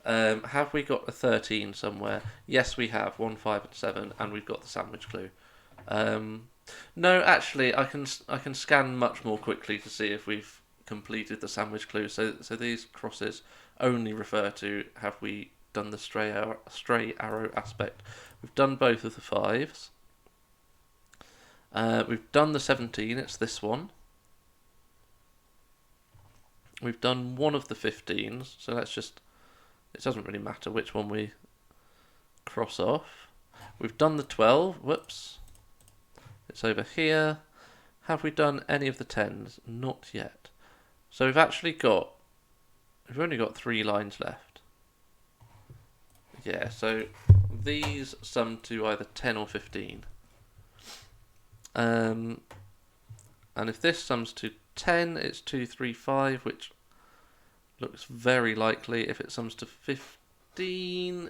Have we got a 13 somewhere? Yes, we have. 1, 5, and 7, and we've got the sandwich clue. No, actually, I can scan much more quickly to see if we've completed the sandwich clue. So these crosses only refer to have we done the stray arrow aspect. We've done both of the 5s. We've done the 17. It's this one. We've done one of the 15s, so let's just... It doesn't really matter which one we cross off. We've done the 12. Whoops. It's over here. Have we done any of the 10s? Not yet. So we've actually got... We've only got 3 lines left. Yeah, so these sum to either 10 or 15. And if this sums to 10, it's 2, 3, 5, which looks very likely. If it sums to 15,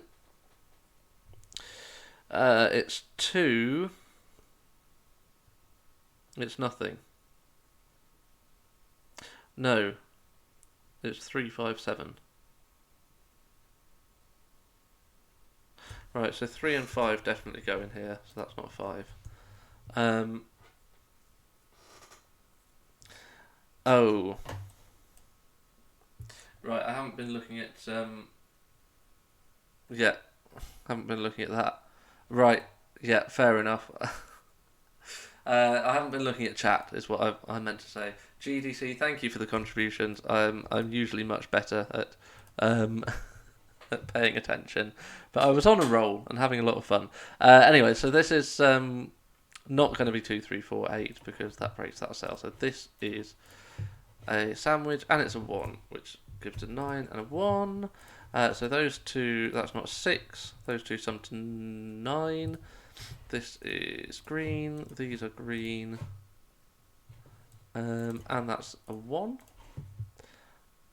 it's 2. It's nothing. No, it's 3, 5, 7. Right, so 3 and 5 definitely go in here, so that's not 5. Oh. Right, I haven't been looking at... Yeah, haven't been looking at that. Right, yeah, fair enough. I haven't been looking at chat, is what I meant to say. GDC, thank you for the contributions. I'm usually much better um, at paying attention, but I was on a roll and having a lot of fun. Anyway, so this is not going to be 2, 3, 4, 8 because that breaks that cell. So this is a sandwich, and it's a 1, which gives a 9 and a 1. So those two, that's not 6. Those two sum to 9. This is green. These are green. And that's a 1.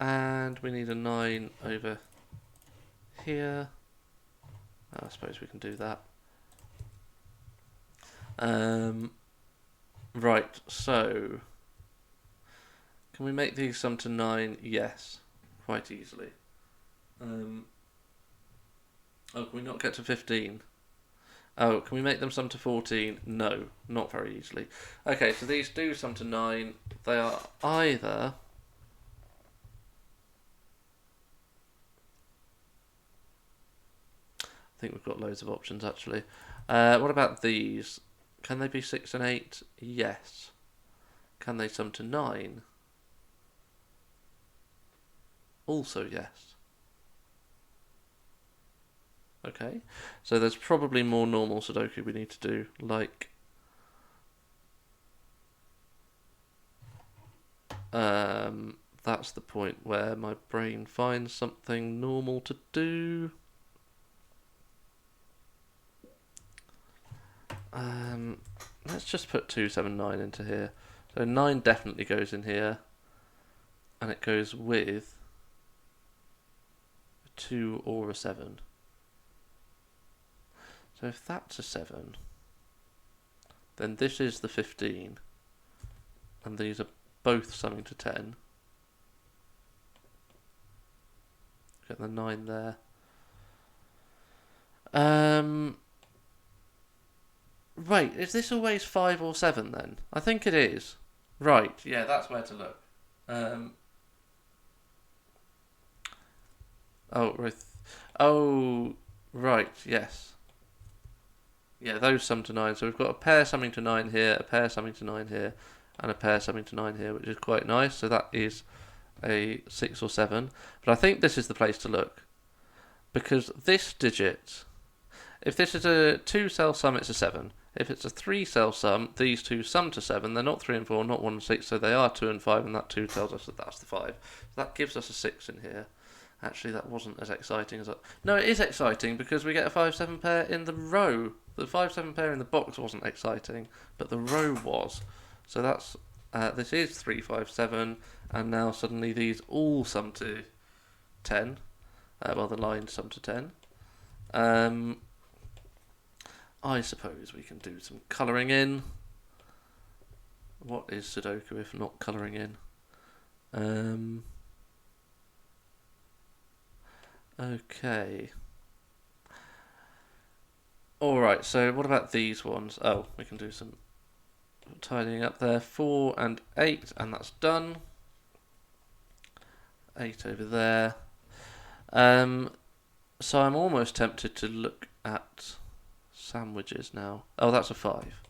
And we need a 9 over here. I suppose we can do that. Right, so can we make these sum to 9? Yes, quite easily. Can we not get to 15? Oh, can we make them sum to 14? No, not very easily. Okay, so these do sum to 9. They are either... I think we've got loads of options, actually. What about these? Can they be 6 and 8? Yes. Can they sum to 9? Also yes. Okay, so there's probably more normal Sudoku we need to do, like that's the point where my brain finds something normal to do. Let's just put 279 into here. So 9 definitely goes in here, and it goes with a 2 or a 7. So if that's a 7, then this is the 15, and these are both summing to 10. Get the 9 there. Right, is this always 5 or 7 then? I think it is. Right, yeah, that's where to look. Right, yes. Yeah, those sum to 9. So we've got a pair summing to 9 here, a pair summing to 9 here, and a pair summing to 9 here, which is quite nice. So that is a 6 or 7. But I think this is the place to look, because this digit, if this is a 2-cell sum, it's a 7. If it's a 3-cell sum, these two sum to 7. They're not 3 and 4, not 1 and 6, so they are 2 and 5, and that 2 tells us that that's the 5. So that gives us a 6 in here. Actually, that wasn't as exciting as I... No, it is exciting, because we get a 5-7 pair in the row. The 5-7 pair in the box wasn't exciting, but the row was. So that's... this is 3, 5, 7, and now suddenly these all sum to 10. Well, the lines sum to 10. I suppose we can do some colouring in. What is Sudoku if not colouring in? Okay. Alright, so what about these ones? Oh, we can do some tidying up there. 4 and 8, and that's done. 8 over there. So I'm almost tempted to look at sandwiches now. Oh, that's a 5.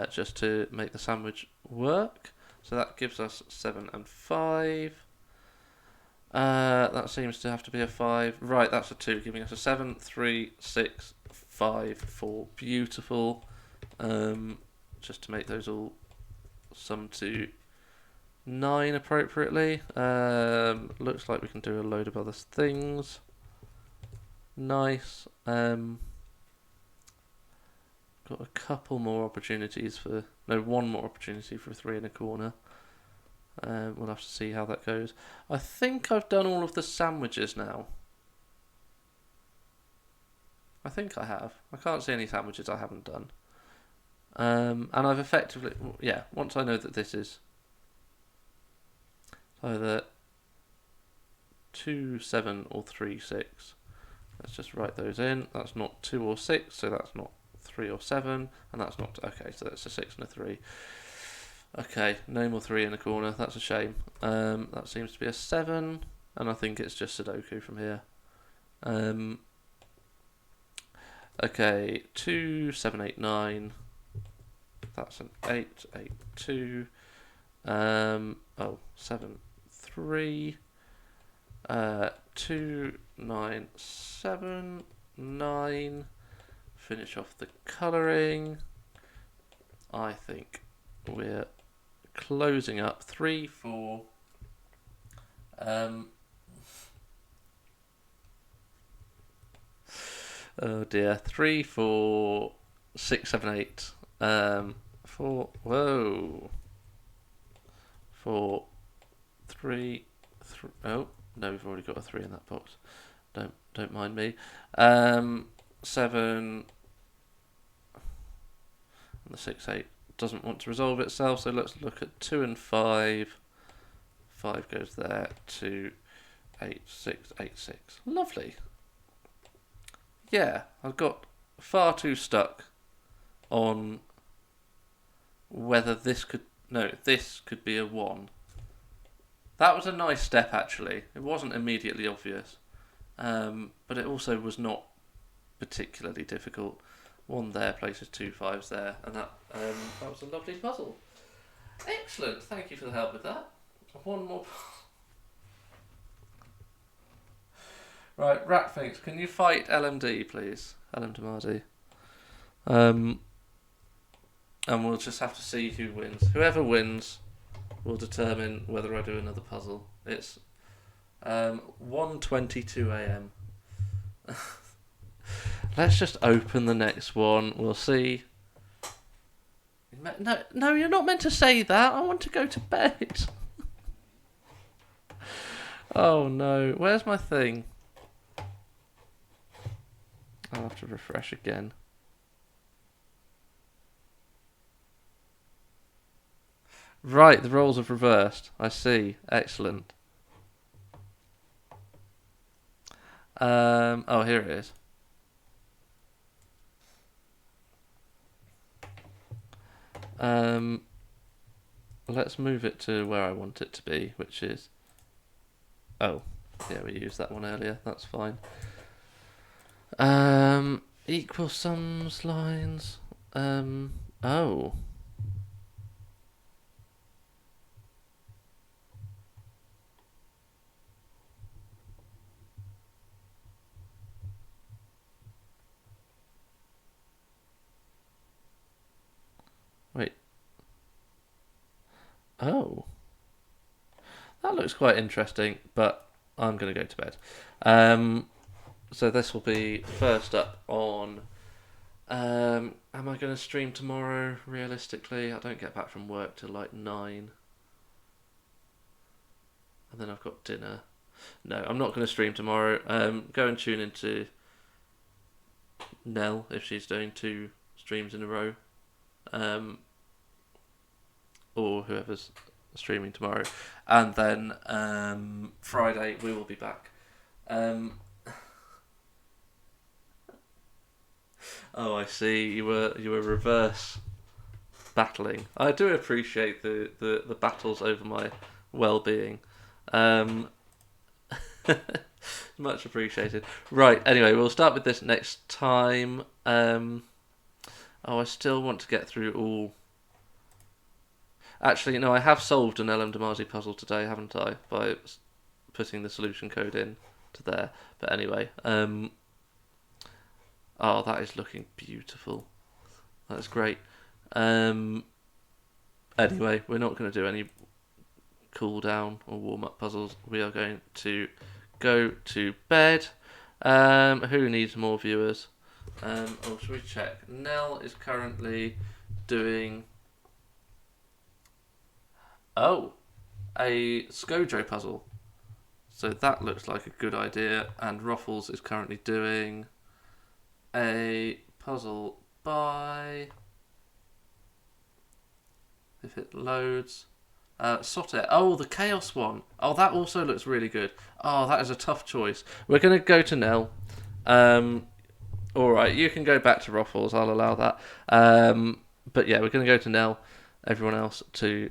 Just to make the sandwich work. So that gives us 7 and 5. That seems to have to be a 5. Right, that's a 2, giving us a 7, 3, 6, 5, 4. Beautiful. Just to make those all sum to 9 appropriately. Looks like we can do a load of other things. Nice. Got a couple more opportunities for... No, one more opportunity for a 3 in a corner. We'll have to see how that goes. I think I've done all of the sandwiches now. I think I have. I can't see any sandwiches I haven't done. And I've effectively... Yeah, once I know that this is either 2, 7 or 3, 6. Let's just write those in. That's not 2 or 6, so that's not 3 or 7. And that's not... Okay, so that's a 6 and a 3. Okay, no more 3 in the corner. That's a shame. That seems to be a 7, and I think it's just Sudoku from here. Okay, 2, 7, 8, 9. That's an 8, 8, 2. 7, 3. 2, 9, 7, 9. Finish off the colouring. I think we're closing up 3, 4. Oh dear, 3, 4, 6, 7, 8. 4. Whoa. 4, 3. Oh no, we've already got a 3 in that box. Don't mind me. 7. And the 6, 8 doesn't want to resolve itself, so let's look at 2 and 5. 5 goes there. 2, 8, 6, 8, 6. Lovely. Yeah, I've got far too stuck on whether this could... No, this could be a 1. That was a nice step, actually. It wasn't immediately obvious. But it also was not particularly difficult. 1 there places 2 5s there. And that was a lovely puzzle. Excellent. Thank you for the help with that. 1 more... Right, Ratfinks, can you fight LMD, please? LM Damadi. And we'll just have to see who wins. Whoever wins will determine whether I do another puzzle. It's 1:22 a.m. Let's just open the next one. We'll see. No, you're not meant to say that. I want to go to bed. Oh no, where's my thing? I'll have to refresh again. Right, the roles have reversed. I see. Excellent. Oh, here it is. Let's move it to where I want it to be, which is... Oh, yeah, we used that one earlier. That's fine. Equal sums lines. Oh. Wait. Oh. That looks quite interesting, but I'm going to go to bed. So this will be first up on... am I going to stream tomorrow, realistically? I don't get back from work till like 9. And then I've got dinner. No, I'm not going to stream tomorrow. Go and tune into Nell if she's doing 2 streams in a row. Or whoever's streaming tomorrow. And then Friday we will be back. Oh, I see. You were reverse battling. I do appreciate the battles over my well-being. Much appreciated. Right. Anyway, we'll start with this next time. Oh, I still want to get through all. Actually, no. I have solved an LM Damasi puzzle today, haven't I? By putting the solution code in to there. But anyway. Oh, that is looking beautiful. That's great. Anyway, we're not going to do any cool down or warm up puzzles. We are going to go to bed. Who needs more viewers? Oh, should we check? Nell is currently doing a Skojo puzzle. So that looks like a good idea. And Ruffles is currently doing a puzzle by, if it loads, Sotet. Oh, the Chaos one. Oh, that also looks really good. Oh, that is a tough choice. We're going to go to Nell. Alright, you can go back to Ruffles. I'll allow that. But yeah, we're going to go to Nell. Everyone else to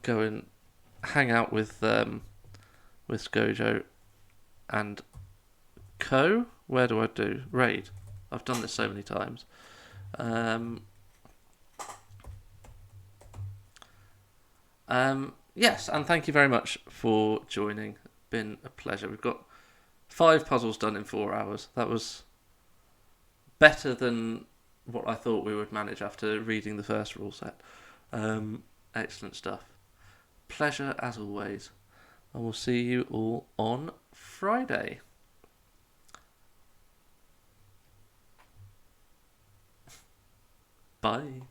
go and hang out with Skojo and Co. Where do I do? Raid. I've done this so many times. Yes, and thank you very much for joining. Been a pleasure. We've got 5 puzzles done in 4 hours. That was better than what I thought we would manage after reading the first rule set. Excellent stuff. Pleasure as always. And we'll see you all on Friday. Bye.